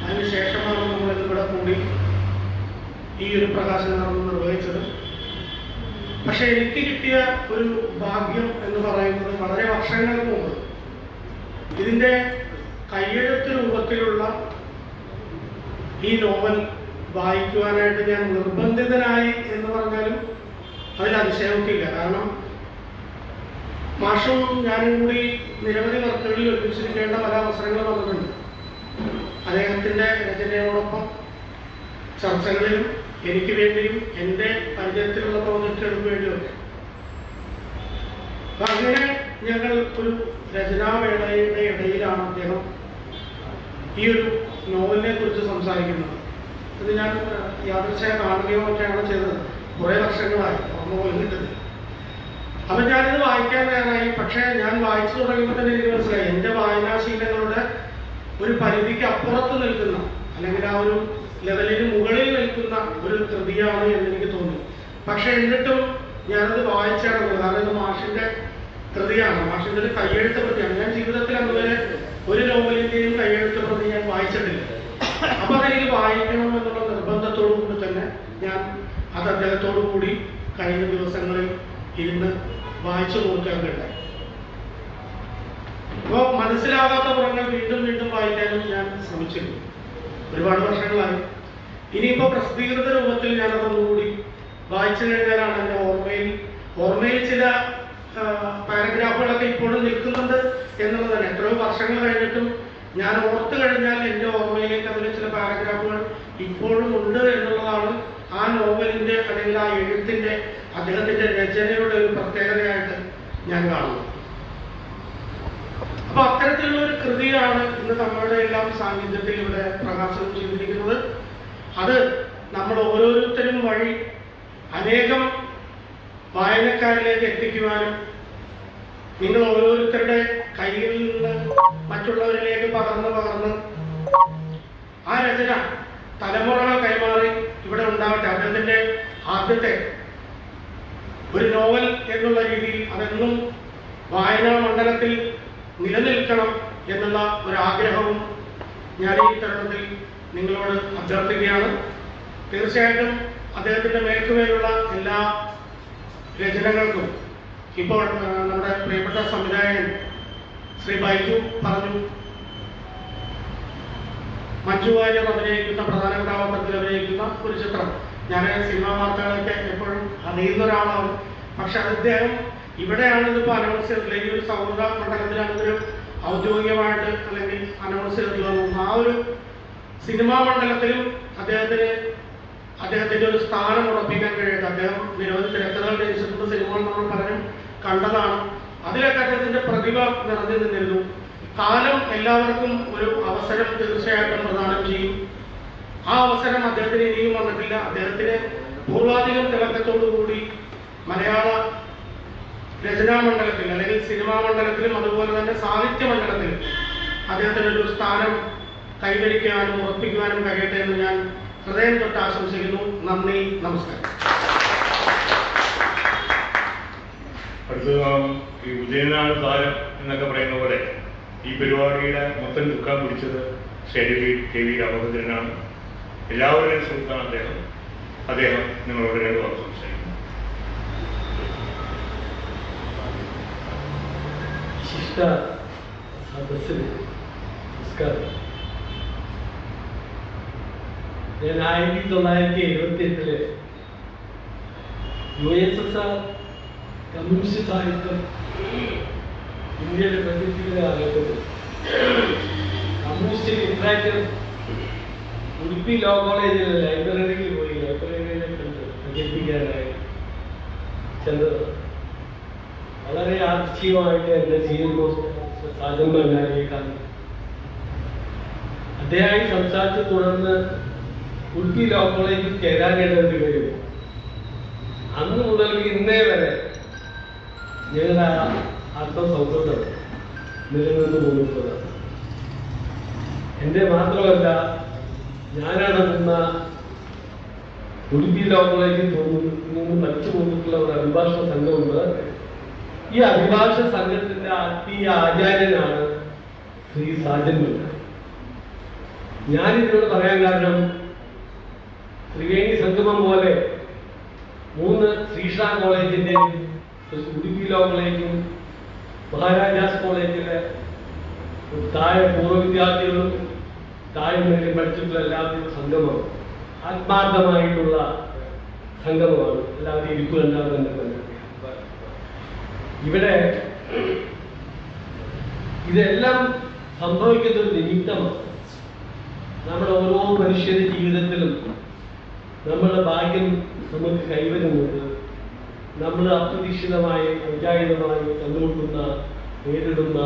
അതിനുശേഷമാണ് നമ്മളിവിടെ കൂടി ഈ ഒരു പ്രകാശന കർമ്മം നിർവഹിച്ചത്. പക്ഷെ എനിക്ക് കിട്ടിയ ഒരു ഭാഗ്യം എന്ന് പറയുന്നത് വളരെ വർഷങ്ങൾക്ക് മുമ്പ് ഇതിന്റെ കയ്യെഴുത്ത് രൂപത്തിലുള്ള ഈ നോവൽ വായിക്കുവാനായിട്ട് ഞാൻ നിർബന്ധിതനായി എന്ന് പറഞ്ഞാലും അതിൽ അതിശയോക്തിയില്ല. കാരണം മാഷും ഞാനും കൂടി നിരവധി വർക്കുകളിൽ ഒരുമിച്ചിരിക്കേണ്ട പല അവസരങ്ങളും വന്നിട്ടുണ്ട്. അദ്ദേഹത്തിന്റെ രചനയോടൊപ്പം ചർച്ചകളിലും എനിക്ക് വേണ്ടിയും എൻ്റെ പരിചയത്തിലുള്ള പ്രോജക്റ്റുകൾക്ക് വേണ്ടിയൊക്കെ. അപ്പൊ അങ്ങനെ ഞങ്ങൾ ഒരു രചനാവേളയുടെ ഇടയിലാണ് അദ്ദേഹം ഈ ഒരു നോവലിനെ കുറിച്ച് സംസാരിക്കുന്നത്. ഇത് ഞാൻ യാദൃച്ഛികം കാണുകയോ മറ്റാണ് ചെയ്തത്. കുറെ വർഷങ്ങളായി ഓർമ്മ പോയിട്ടത്. അപ്പൊ ഞാനിത് വായിക്കാൻ തയ്യാറായി. പക്ഷെ ഞാൻ വായിച്ചു തുടങ്ങിയപ്പോൾ തന്നെ എനിക്ക് മനസ്സിലായി എൻ്റെ വായനാശീലങ്ങളുടെ ഒരു പരിധിക്ക് അപ്പുറത്ത് നിൽക്കുന്ന, അല്ലെങ്കിൽ ആ ഒരു ലെവലിന് മുകളിൽ നിൽക്കുന്ന ഒരു കൃതിയാണ് എന്ന് എനിക്ക് തോന്നി. പക്ഷെ എന്നിട്ടും ഞാനത് വായിച്ചാണ്. കാരണം ഇത് മാഷിന്റെ കൃതിയാണ്, മാഷിന്റെ ഒരു കയ്യെഴുത്ത് പ്രതിയാണ്. ഞാൻ ജീവിതത്തിൽ അതുവരെ ഒരു നോവലിന്റെയും കയ്യെഴുത്ത് പ്രതി ഞാൻ വായിച്ചിട്ടില്ല. അപ്പൊ അതെനിക്ക് വായിക്കണം എന്നുള്ള നിർബന്ധത്തോടു കൂടി തന്നെ ഞാൻ അത് അദ്ദേഹത്തോടു കൂടി കഴിഞ്ഞ ദിവസങ്ങളിൽ ഇരുന്ന് വായിച്ചു നോക്കാറുണ്ടായി. അപ്പോൾ മനസ്സിലാകാത്ത പുറങ്ങൾ വീണ്ടും വീണ്ടും വായിക്കാനും ഞാൻ ശ്രമിച്ചിരുന്നു. ഒരുപാട് വർഷങ്ങളായി. ഇനിയിപ്പോ പ്രസിദ്ധീകൃത രൂപത്തിൽ ഞാൻ അതൊന്നുകൂടി വായിച്ചു കഴിഞ്ഞാലാണ് എൻ്റെ ഓർമ്മയിൽ ചില പാരഗ്രാഫുകളൊക്കെ ഇപ്പോഴും നിൽക്കുന്നുണ്ട് എന്നുള്ളത് തന്നെ. എത്രയോ വർഷങ്ങൾ കഴിഞ്ഞിട്ടും ഞാൻ ഓർത്തു കഴിഞ്ഞാൽ എൻ്റെ ഓർമ്മയിലേക്ക് അതിലെ ചില പാരഗ്രാഫുകൾ ഇപ്പോഴും ഉണ്ട് എന്നുള്ളതാണ് ആ നോവലിന്റെ അല്ലെങ്കിൽ ആ എഴുത്തിന്റെ അദ്ദേഹത്തിന്റെ രചനയുടെ ഒരു പ്രത്യേകതയായിട്ട് ഞാൻ കാണുന്നു. അപ്പൊ അത്തരത്തിലുള്ള ഒരു കൃതിയാണ് ഇന്ന് നമ്മളുടെ എല്ലാം സാന്നിധ്യത്തിൽ ഇവിടെ പ്രകാശനം ചെയ്തിരിക്കുന്നത്. അത് നമ്മൾ ഓരോരുത്തരും വഴി അനേകം വായനക്കാരിലേക്ക് എത്തിക്കുവാനും നിങ്ങൾ ഓരോരുത്തരുടെ കയ്യിൽ നിന്ന് മറ്റുള്ളവരിലേക്ക് പകർന്ന് ആ രചന തലമുറകൾ കൈമാറി ഇവിടെ ഉണ്ടാവട്ടെ. അദ്ദേഹത്തിന്റെ ആദ്യത്തെ ഒരു നോവൽ എന്നുള്ള രീതിയിൽ അതെന്നും വായനാ മണ്ഡലത്തിൽ നിലനിൽക്കണം എന്നുള്ള ഒരാഗ്രഹവും ഞാൻ ഈ തരുണത്തിൽ നിങ്ങളോട് അഭ്യർത്ഥിക്കുകയാണ്. തീർച്ചയായിട്ടും അദ്ദേഹത്തിന്റെ മേൽക്കുമേലുള്ള എല്ലാ രചനകൾക്കും ഇപ്പോൾ നമ്മുടെ പ്രിയപ്പെട്ട സംവിധായകൻ ശ്രീ ബൈജു പറഞ്ഞു, മഞ്ജു വാര്യർ അഭിനയിക്കുന്ന പ്രധാന കഥാപാത്രത്തിൽ അഭിനയിക്കുന്ന ഒരു ചിത്രം. ഞാൻ സിനിമാ വാർത്തകളൊക്കെ എപ്പോഴും അറിയുന്ന ഒരാളാണ്. പക്ഷെ അദ്ദേഹം ഇവിടെയാണ് ഇതിപ്പോൾ അനൗൺസ് ചെയ്തിട്ടുള്ളത്. ഈ ഒരു സൗഹൃദ മണ്ഡലത്തിലാണ് ഇതൊരു ഔദ്യോഗികമായിട്ട് അല്ലെങ്കിൽ അനൗൺസ് ചെയ്തിട്ടുള്ളത്. ആ ഒരു സിനിമാ മണ്ഡലത്തിലും അദ്ദേഹത്തിന്റെ ഒരു സ്ഥാനം ഉറപ്പിക്കാൻ കഴിയാത്ത, അദ്ദേഹം നിരവധി തിരക്കഥകൾ രചിച്ചിട്ടുള്ള സിനിമകൾ നമ്മൾ പലരും കണ്ടതാണ്. അതിലൊക്കെ അദ്ദേഹത്തിന്റെ പ്രതിഭ നിറഞ്ഞു നിന്നിരുന്നു. കാലം എല്ലാവർക്കും ഒരു അവസരം തീർച്ചയായിട്ടും പ്രദാനം ചെയ്യും. ആ അവസരം അദ്ദേഹത്തിന് ഇനിയും വന്നിട്ടില്ല. അദ്ദേഹത്തിന് പൂർവാധികം തിളക്കത്തോടുകൂടി മലയാള രചനാ മണ്ഡലത്തിൽ അല്ലെങ്കിൽ സിനിമാ മണ്ഡലത്തിലും അതുപോലെ തന്നെ സാഹിത്യ മണ്ഡലത്തിലും അദ്ദേഹത്തിന് ഒരു സ്ഥാനം കൈവരിക്കാനും ഉറപ്പിക്കുവാനും കഴിയട്ടെ എന്ന് ഞാൻ ഹൃദയം തൊട്ട് ആശംസിക്കുന്നു. നന്ദി, നമസ്കാരം. അടുത്ത ഈ ഉദയനാട് താരം എന്നൊക്കെ പറയുന്ന പോലെ ഈ പരിപാടിയുടെ മൊത്തം ചുക്കാൻ പിടിച്ചത് ശ്രീ കെ വി രാമഭദ്രനാണ്. എല്ലാവരുടെയും സുഹൃത്താണ് അദ്ദേഹം നിങ്ങളോട് രണ്ട് വാക്ക് സംസാരിക്കുന്നു. വിശിഷ്ട സദസ്സിന് നമസ്കാരം. ഞാൻ 1978 USSR കമ്മ്യൂണിസ്റ്റ് സാഹിത്യം ഇന്ത്യയുടെ പ്രതിനിധികളെ ആകട്ടെ കമ്മ്യൂണിസ്റ്റ് ലിറ്ററേച്ചർ ഉടുപ്പി ലോ കോളേജിലെ ലൈബ്രറിയിൽ പോയി ലൈബ്രറിയിലെ കണ്ട് പ്രചരിപ്പിക്കാനായി ചെന്നത്. വളരെ ആർച്ചീവമായിട്ട് എൻ്റെ CEO സാജൻ മങ്ങാരിയെ കാണുന്നു. അദ്ദേഹമായി സംസാരിച്ച് തുടർന്ന് ഉടുപ്പി ലോ കോളേജിൽ ചേരാനായിട്ട് വരും. അന്ന് മുതൽ ഇന്നേ വരെ ഞങ്ങളുടെ ആത്മസൗഹൃദം നിലനിന്ന് പോകുന്നതാണ്. എൻ്റെ മാത്രമല്ല, ഞാനാണ് നിന്ന ഉടുപ്പി ലോ കോളേജിൽ നിന്ന് പഠിച്ചു പോന്നിട്ടുള്ള ഒരു അഭിഭാഷക സംഘമുണ്ട്. ഈ അഭിഭാഷക സംഘത്തിന്റെ ആത്മീയ ആചാര്യനാണ് ശ്രീ സാജൻ മങ്ങാരി. ഞാനിതിനോട് പറയാൻ കാരണം ത്രിവേണി സംഗമം പോലെ 3 ശ്രീഷ കോളേജിന്റെയും ഉടുപ്പി ലോ കോളേജും മഹാരാജാസ് കോളേജിലെ താഴെ പൂർവ്വ വിദ്യാർത്ഥികളും താഴെ മേഖലയിൽ പഠിച്ചിട്ടുള്ള എല്ലാവരും സംഗമം ആത്മാർത്ഥമായിട്ടുള്ള സംഗമമാണ്. എല്ലാവരും ഇരിപ്പ് കണ്ടാൽ തന്നെ ഇവിടെ ഇതെല്ലാം സംഭവിക്കുന്ന ഒരു നിമിത്തമാണ്. നമ്മുടെ ഓരോ മനുഷ്യരുടെ ജീവിതത്തിലും നമ്മളുടെ ഭാഗ്യം നമുക്ക് കൈവരുന്നത് നമ്മൾ അപ്രതീക്ഷിതമായി അവിചാരിതമായി കണ്ടുമുട്ടുന്ന നേരിടുന്ന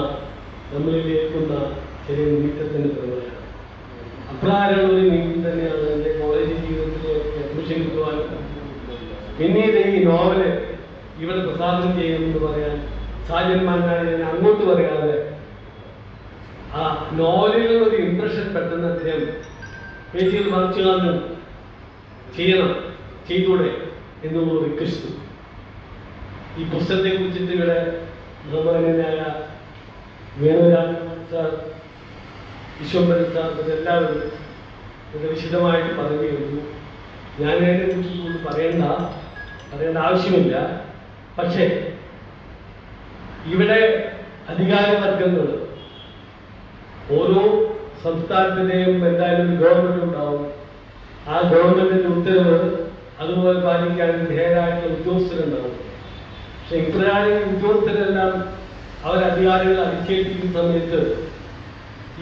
നമ്മളിലേക്കുന്ന ചെറിയ നിമിത്തത്തിന്റെ പ്രധാനം. അപ്രകാരമുള്ള ഒരു നിമിത്തം തന്നെയാണ് എൻ്റെ കോളേജ് ജീവിതത്തിലെ അഡ്മിഷൻ കിട്ടുവാൻ പിന്നീട് ഈ നോവല് ഇവിടെ പ്രസാദനം ചെയ്യുമെന്ന് പറയാൻ സാജന്മാരാണ് ഞാൻ അങ്ങോട്ട് പറയാതെ ആ നോവലിലുള്ള ഒരു ഇംപ്രഷൻ പെട്ടെന്ന് അദ്ദേഹം പേജിൽ മറിച്ചു കാണുന്നു ചെയ്യണം ചെയ്തൂടെ എന്നുള്ള റിക്വസ്റ്റ്. ഈ പുസ്തകത്തെ കുറിച്ചിട്ട് ഇവിടെ ബഹുമാന്യനായ വേണുരാജൻ സാർ, വിശ്വംഭരൻ സാർ, ഇതെല്ലാവരും ഇത് വിശദമായിട്ട് പറയുകയുള്ളൂ. ഞാനതിനെ കുറിച്ച് പറയേണ്ട ആവശ്യമില്ല. പക്ഷേ ഇവിടെ അധികാരവർഗങ്ങൾ ഓരോ സംസ്ഥാനത്തിൻ്റെയും എന്തായാലും ഗവൺമെന്റ് ഉണ്ടാവും. ആ ഗവൺമെന്റിന്റെ ഉത്തരവ് അതുപോലെ പാലിക്കാൻ ധേയരായിട്ടുള്ള ഉദ്യോഗസ്ഥരുണ്ടാവും. പക്ഷെ ഇപ്രകാരം ഉദ്യോഗസ്ഥരെല്ലാം അവരധികാരികൾ അധിക്ഷേപിക്കുന്ന സമയത്ത്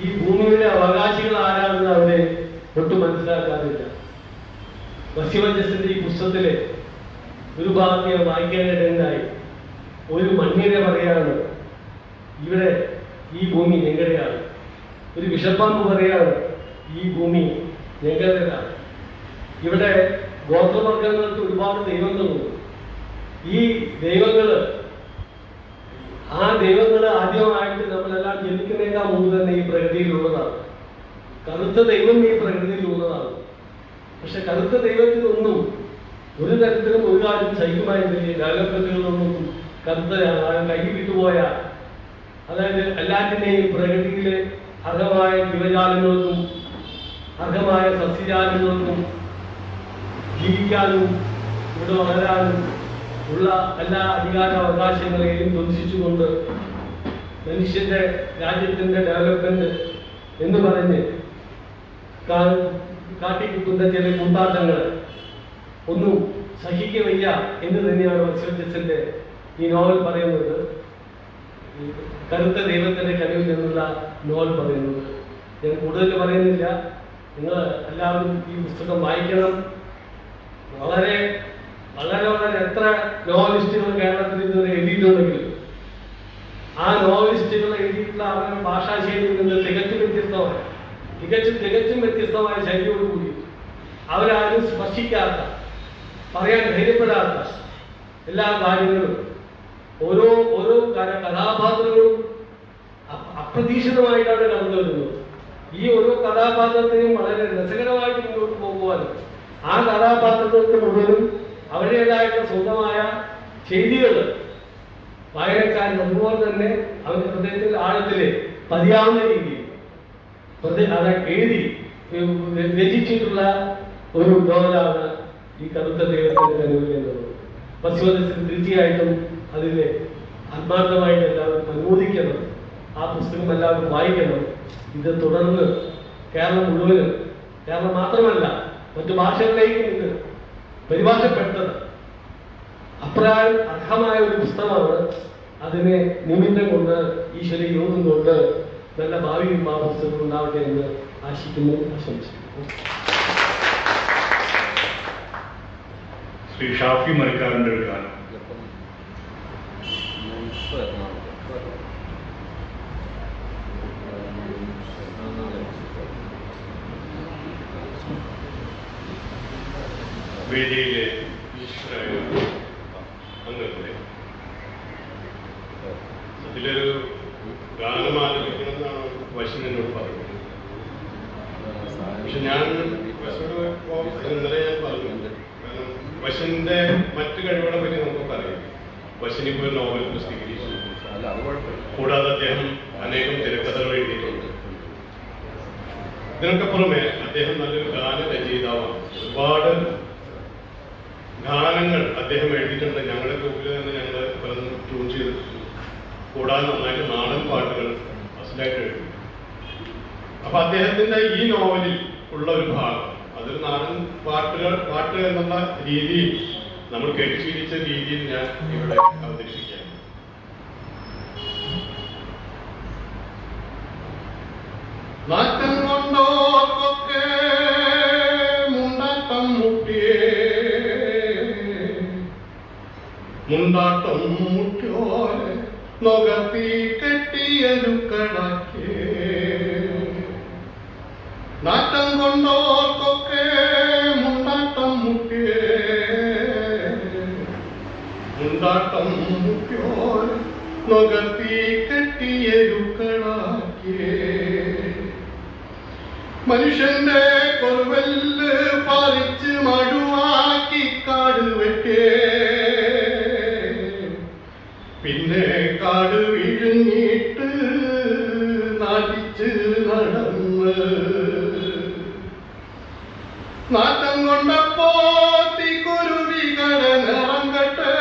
ഈ ഭൂമിയുടെ അവകാശികൾ ആരാണെന്ന് അവരെ ഒട്ടും മനസ്സിലാക്കാറില്ല. വസിവജസിന്റെ ഈ പുസ്തകത്തിലെ ഒരു ഭാഗത്തെ വായിക്കാനിടയുണ്ടായി. ഒരു മണ്ണിനെ പറയാണ് ഇവിടെ ഈ ഭൂമി ഞങ്ങളുടെയാണ്. ഒരു വിഷപ്പാമ്പ് പറയാണ് ഈ ഭൂമി ഞങ്ങളുടേതാണ്. ഇവിടെ ഗോത്രവർഗങ്ങൾക്ക് ഒരുപാട് ദൈവങ്ങളുണ്ട്. ഈ ദൈവങ്ങള് ആ ദൈവങ്ങള് ആദ്യമായിട്ട് നമ്മളെല്ലാം ജനിക്കുന്നതിനേക്കാൾ മുമ്പ് തന്നെ ഈ പ്രകൃതിയിലുള്ളതാണ്. കറുത്ത ദൈവം ഈ പ്രകൃതിയിലുള്ളതാണ്. പക്ഷെ കറുത്ത ദൈവത്തിനൊന്നും ഒരു തരത്തിലും ഒരു കാര്യം സഹിക്കുമായിരുന്നില്ല. ഡെവലപ്മെന്റുകളൊന്നും കറുത്ത കൈ വിട്ടുപോയ, അതായത് എല്ലാറ്റിനെയും പ്രകൃതിയിലെ അർഹമായ ജീവജാലങ്ങൾക്കും അർഹമായ സസ്യജാലങ്ങൾക്കും ജീവിക്കാനും ഇവിടെ വളരാനും ഉള്ള എല്ലാ അധികാരാവകാശങ്ങളെയും ധ്വംസിച്ചുകൊണ്ട് മനുഷ്യന്റെ രാജ്യത്തിന്റെ ഡെവലപ്മെന്റ് എന്ന് പറഞ്ഞ് കാട്ടിക്കുട്ടുന്ന ചില കൂട്ടാട്ടങ്ങൾ ഒന്നും സഹിക്കവയ്യ എന്ന് തന്നെയാണ് വത്സവജസിന്റെ ഈ നോവൽ പറയുന്നത്. കറുത്ത ദൈവത്തിന്റെ കഴിവിൽ നിന്നുള്ള നോവൽ പറയുന്നത്. ഞാൻ കൂടുതൽ പറയുന്നില്ല. നിങ്ങൾ എല്ലാവരും ഈ പുസ്തകം വായിക്കണം. വളരെ വളരെ വളരെ എത്ര നോവലിസ്റ്റുകൾ കേരളത്തിൽ ഇതുവരെ എഴുതിയിട്ടുണ്ടെങ്കിലും ആ നോവലിസ്റ്റുകൾ എഴുതിയിട്ടുള്ള അവരുടെ ഭാഷാശൈലിയിൽ നിന്ന് തികച്ചും വ്യത്യസ്തമായ ശൈലിയോടുകൂടി അവരാരും സ്പർശിക്കാത്ത, പറയാൻ ധൈര്യപ്പെടാത്ത എല്ലാ കാര്യങ്ങളും ഓരോ കഥാപാത്രങ്ങളും അപ്രതീക്ഷിതമായിട്ടാണ് കടന്നു വരുന്നത്. ഈ ഓരോ കഥാപാത്രത്തെയും വളരെ രസകരമായിട്ട് മുന്നോട്ട് പോകുവാനും ആ കഥാപാത്രങ്ങൾക്ക് മുഴുവനും അവരുടേതായിട്ടുള്ള സ്വന്തമായ ചെയ്തികൾ വായനക്കാരൻ അതുപോലെ തന്നെ അവരുടെ ഹൃദയത്തിൽ ആഴത്തില് പതിയാവുന്ന രീതിയിൽ അത് എഴുതി രചിച്ചിട്ടുള്ള ഒരു നോവലാണ് ഈ കറുത്ത ദൈവത്തിന്റെ കനുവിൽ എന്നുള്ളത്. പശ്ചിമദേശത്തിൽ തീർച്ചയായിട്ടും അതിലെ ആത്മാർത്ഥമായിട്ട് എല്ലാവരും അനുമോദിക്കണം. ആ പുസ്തകം എല്ലാവരും വായിക്കണം. ഇത് തുടർന്ന് കേരളം മുഴുവനും, കേരളം മാത്രമല്ല മറ്റു ഭാഷകളിലേക്ക് ഇത് പരിഭാഷപ്പെട്ടത് അപ്രകാരം അർഹമായ ഒരു പുസ്തകമാണ്. അതിനെ നിമിത്തം കൊണ്ട് ഈശ്വര യോഗം കൊണ്ട് നല്ല ഭാവിയും ആ പുസ്തകം ഉണ്ടാവട്ടെ എന്ന് ആശിക്കുന്നു, ആശംസിക്കുന്നു. ശ്രീ ഷാഫി മരിക്കാറിന്റെ ഒരു ഗാനം. വേദിയിലെ ഈശ്വരായ അംഗങ്ങളെ, അതിലൊരു ഗാനം ആലപിക്കണമെന്നാണ് വശ്യൻ എന്നോട് പറഞ്ഞത്. പക്ഷെ ഞാൻ ഇന്നലെ ഞാൻ പറഞ്ഞു, കാരണം വശ്യന്റെ മറ്റു കഴിവുകളെ പറ്റി നമുക്ക് പറയാം. വശ്യൻ ഇപ്പോൾ നോവൽ പ്രസിദ്ധീകരിച്ചു. കൂടാതെ അദ്ദേഹം അനേകം തിരക്കഥകൾ എഴുതിയിട്ടുണ്ട്. ഇതിനൊക്കെ പുറമെ അദ്ദേഹം നല്ലൊരു ഗാന രചയിതാവാണ്. ഒരുപാട് ഗാനങ്ങൾ അദ്ദേഹം എഴുതിയിട്ടുണ്ട്. ഞങ്ങളുടെ ഗ്രൂപ്പിൽ നിന്ന് ഞങ്ങൾ പലതും ട്യൂൺ ചെയ്തിട്ടുണ്ട്. കൂടാതെ നന്നായിട്ട് നാടൻ പാട്ടുകൾ അസലായിട്ട് എഴുതി. അപ്പൊ അദ്ദേഹത്തിന്റെ ഈ നോവലിൽ ഉള്ള ഒരു ഭാഗം അതൊരു നാടൻ പാട്ട് എന്നുള്ള രീതിയിൽ നമ്മൾ കേട്ടുശീലിച്ച രീതിയിൽ ഞാൻ ഇവിടെ അവതരിപ്പിക്കാം. നാട്ടം കൊണ്ടോർക്കൊക്കെ മുണ്ടാട്ടം മുട്ടിയേ, മുണ്ടാട്ടം മുട്ടിയോലെ നൊകത്തി കെട്ടിയരുക്കളാക്കിയേ. നാട്ടം കൊണ്ടോർക്കൊക്കെ മുണ്ടാട്ടം മുട്ടിയേ, മുണ്ടാട്ടം മുട്ടിയോലെ നൊകത്തി കെട്ടിയരുക്കളാക്കിയേ. മനുഷ്യന്റെ കൊൽവെല്ല് പറിച്ച് മടുവാക്കി കാട് വെട്ടേ, പിന്നെ കാട് വിഴുങ്ങിയിട്ട് നാട്ടിച്ച് നടന്ന്. നാട്ടം കൊണ്ടപ്പോ തീക്കുരുവികളെ നിറങ്കട്ടെ,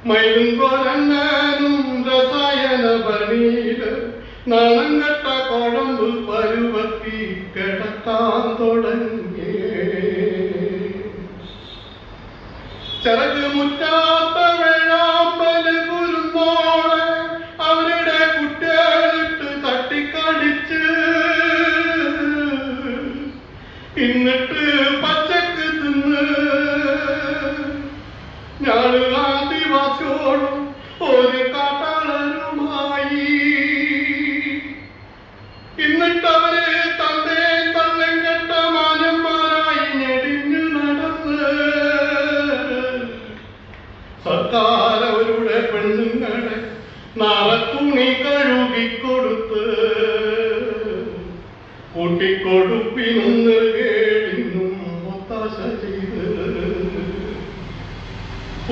മയിലും കൊരങ്ങാനും രസായന പണിയില് നാണംകെട്ട കുഴമ്പ് പരുവത്തി കിടക്കാൻ തുടങ്ങി. ചിറക് മുറ്റാത്ത വേഴാമ്പല് കുരുന്നോളെ അവരുടെ കുട്ടികളിട്ട് തട്ടിക്കടിച്ച്, എന്നിട്ട് പച്ചക്ക് തിന്ന് ഞാള് ആദിവാസിയോടും ഒരു കാട്ടാളരുമായി. എന്നിട്ടവര് തന്റെ തള്ളം കെട്ട മാന്യന്മാരായി ഞെടിഞ്ഞു നടന്ന് സർക്കാർ അവരുടെ പെണ്ണുങ്ങളെ നാളെ തുണി കഴുകിക്കൊടുത്ത് കൂട്ടിക്കൊടുപ്പിനും കേടിനും ഒത്താശ ചെയ്ത്.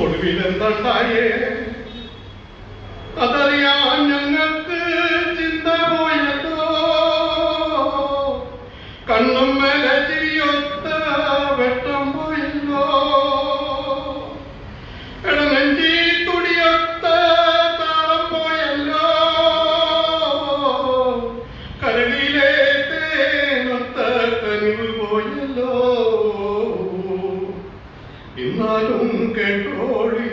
ഒടുവിലെന്തായേ അതറിയാൻ ഞങ്ങൾക്ക് ചിന്ത പോയതോ, കണ്ണും മേലെ ചിരിയൊത്ത വെട്ടം പോയല്ലോ, ഇടനെഞ്ചി തുടിയൊത്ത താളം പോയല്ലോ, കരളിലെ തേനൊത്ത കനിവ് പോയല്ലോ. എന്നാലും കേട്ടോളി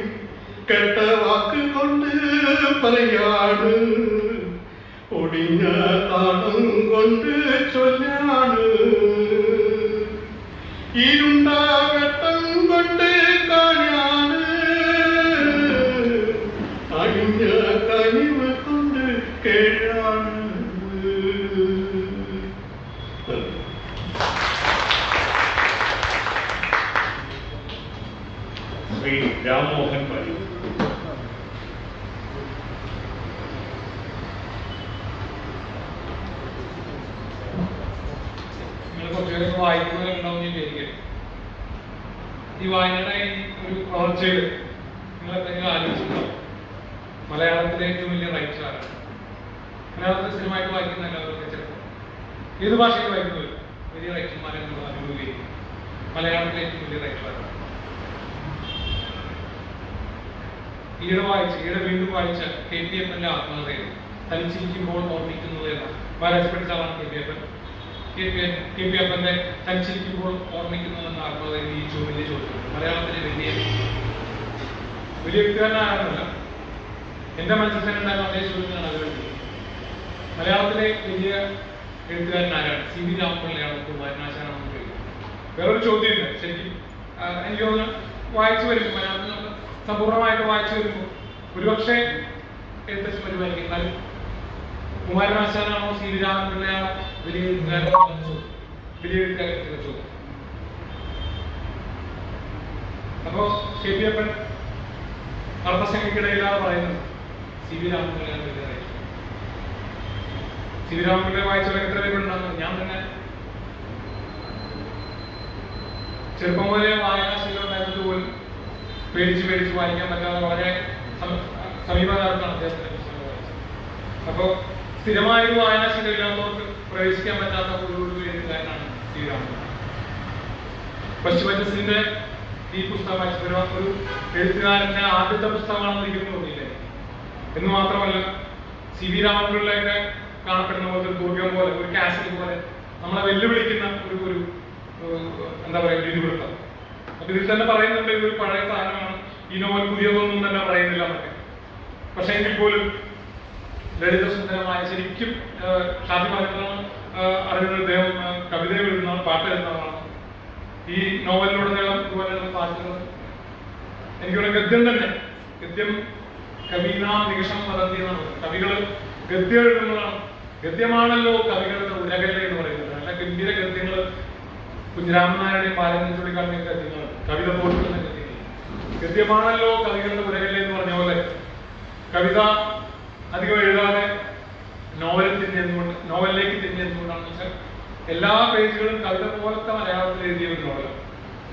കെട്ട വാക്ക് കൊണ്ട് പറയാണ്, ഒടിഞ്ഞ താളം കൊണ്ട് ചൊല്ലാണ്. ഇരുണ്ട വെട്ടം കൊണ്ട് കാണാണ്, അഴിഞ്ഞ കനിവ് കൊണ്ട് കേഴാണ്. ശ്രീ രാംമോഹൻ പരി. നിങ്ങൾ കുറച്ചുപേരൊക്കെ വായിക്കുന്നവരുണ്ടാവും ഞാൻ വിചാരിക്കട്ടെ. ഈ വായനയുടെ ഒരു വളർച്ചയിൽ നിങ്ങൾ എന്തെങ്കിലും ആലോചിച്ചിട്ടുണ്ടാവും. മലയാളത്തിലെ ഏറ്റവും വലിയ റൈറ്റർ ആരാണ്? മലയാളത്തിൽ സ്ഥിരമായിട്ട് വായിക്കുന്ന എല്ലാവരും ചിലപ്പോൾ ഏത് ഭാഷയിൽ വായിക്കുന്നവരും വലിയ റൈറ്റർമാരെ നമ്മൾ അനുഭവിക്കും. മലയാളത്തിലെ ഏറ്റവും വലിയ റൈറ്റർ ആരാണ്? ഈയിടെ വീണ്ടും വായിച്ച KPFന്റെ ആത്മകഥയിൽ തനിച്ചിരിക്കുമ്പോൾ ഓർമ്മിക്കുന്നത് എന്ന വാരാജപ്പെട്ട ആളാണ് KPFന്റെ തനിച്ചിരിക്കുമ്പോൾ ഓർമ്മിക്കുന്നത് എന്ന ആത്മകഥയിൽ ഈ വലിയ ചോദ്യമുണ്ട്. മലയാളത്തിലെ വലിയ വ്യക്തികാരനായിരുന്നില്ല, എന്റെ മനസ്സിൽ തന്നെ ഉണ്ടായിരുന്ന അതേ ചോദ്യങ്ങളാണ് അത് വേണ്ടത്. മലയാളത്തിലെ വലിയ എഴുത്തുകാരൻ ആരാണ്? CB രാമപിള്ളയാണോ, കുമാരനാശാനാണോ? വേറൊരു ചോദ്യമില്ല. ശരിക്കും എനിക്ക് തോന്നുന്നു വായിച്ചു വരുമ്പോൾ മലയാളത്തിൽ നമ്മൾ സമ്പൂർണ്ണമായിട്ട് വായിച്ചു വരുമ്പോൾ ഒരുപക്ഷെ എഴുത്തച്ഛൻ വരുമായിരിക്കും. എന്നാലും കുമാരനാശാനാണോ CB രാമപിള്ളയാണോ വലിയ എഴുത്തുകാരനോ? വലിയ എഴുത്തുകാരൻ ചോദ്യം. അപ്പോ KPFൻ അർത്ഥസംഖ്യക്കിടയിലാണ് പറയുന്നത് CB രാമപിള്ളയാണ് വലിയ റൈറ്റർ. CB രാമപിള്ള വായിച്ചവരെ എത്ര പേരുണ്ടെന്ന് ഞാൻ തന്നെ ചെറുപ്പം മുതലേ വായനാശീലമുണ്ടായിരുന്നത് പോലും പേടിച്ച് വായിക്കാൻ പറ്റാതെ വളരെ സമീപകാലത്താണ് അദ്ദേഹത്തിന്റെ പുസ്തകം വായിച്ചത്. അപ്പോൾ സ്ഥിരമായി വായനാശീലം ഇല്ലാത്തവർക്ക് പ്രവേശിക്കാൻ പറ്റാത്ത ഒരു എഴുത്തുകാരനാണ് CB രാമപിള്ള. പശ്ചിമജസിന്റെ ഈ പുസ്തകം വായിച്ചപ്പോൾ ഒരു എഴുത്തുകാരന്റെ ആദ്യത്തെ പുസ്തകമാണെന്ന് ഒരിക്കലും തോന്നിയില്ലേ. എന്ന് മാത്രമല്ല സി വി രാമൻപിള്ളയൊക്കെ കാണപ്പെടുന്ന പോലെ ഒരു ദുർഗം പോലെ ഒരു കാസൽ പോലെ നമ്മളെ വെല്ലുവിളിക്കുന്ന ഒരു എന്താ പറയുക ഇതിവൃത്തം. അപ്പൊ ഇതിൽ തന്നെ പറയുന്നുണ്ട് ഇതൊരു പഴയ സാധനമാണ്, ഈ നോവൽ പുതിയതൊന്നും തന്നെ പറയുന്നില്ല എന്നൊക്കെ. പക്ഷെ എങ്കിൽ പോലും ലളിതസുന്ദരമായ ശരിക്കും ഷാഫി പറയുന്നതാണ് അറിയുന്ന അദ്ദേഹം കവിത എഴുതുന്നതാണ്, പാട്ട് എഴുതുന്നതാണ്. ഈ നോവലിലുടനീളം ഇതുപോലെ പാട്ടുകൾ എനിക്കിവിടെ ഗദ്യം തന്നെ, ഗദ്യം കവീനാം നികഷം വദന്തി എന്നാണ്. കവികള് ഗദ്യം എഴുതുന്നതാണ്. ഗദ്യമാണല്ലോ കവികളുടെ ഉരകല എന്ന് പറയുന്നത്. നല്ല ഗംഭീര ഗദ്യങ്ങള് കുഞ്ഞിരാമൻ നായരുടെയും ബാലചന്ദ്രൻ ചുള്ളിക്കാടിന്റെയും ഗദ്യങ്ങളാണ്, കവിത പോലുള്ള ഗദ്യങ്ങൾ. ഗദ്യമാണല്ലോ കവികളുടെ ഉരകല എന്ന് പറഞ്ഞ പോലെ കവിത അധികം എഴുതാതെ നോവലിലേക്ക് തിരിഞ്ഞെന്തുകൊണ്ടാണെന്ന് വെച്ചാൽ എല്ലാ പേജുകളും കവിത പോലത്തെ മലയാളത്തിൽ എഴുതിയ ഒരു നോവലാണ്.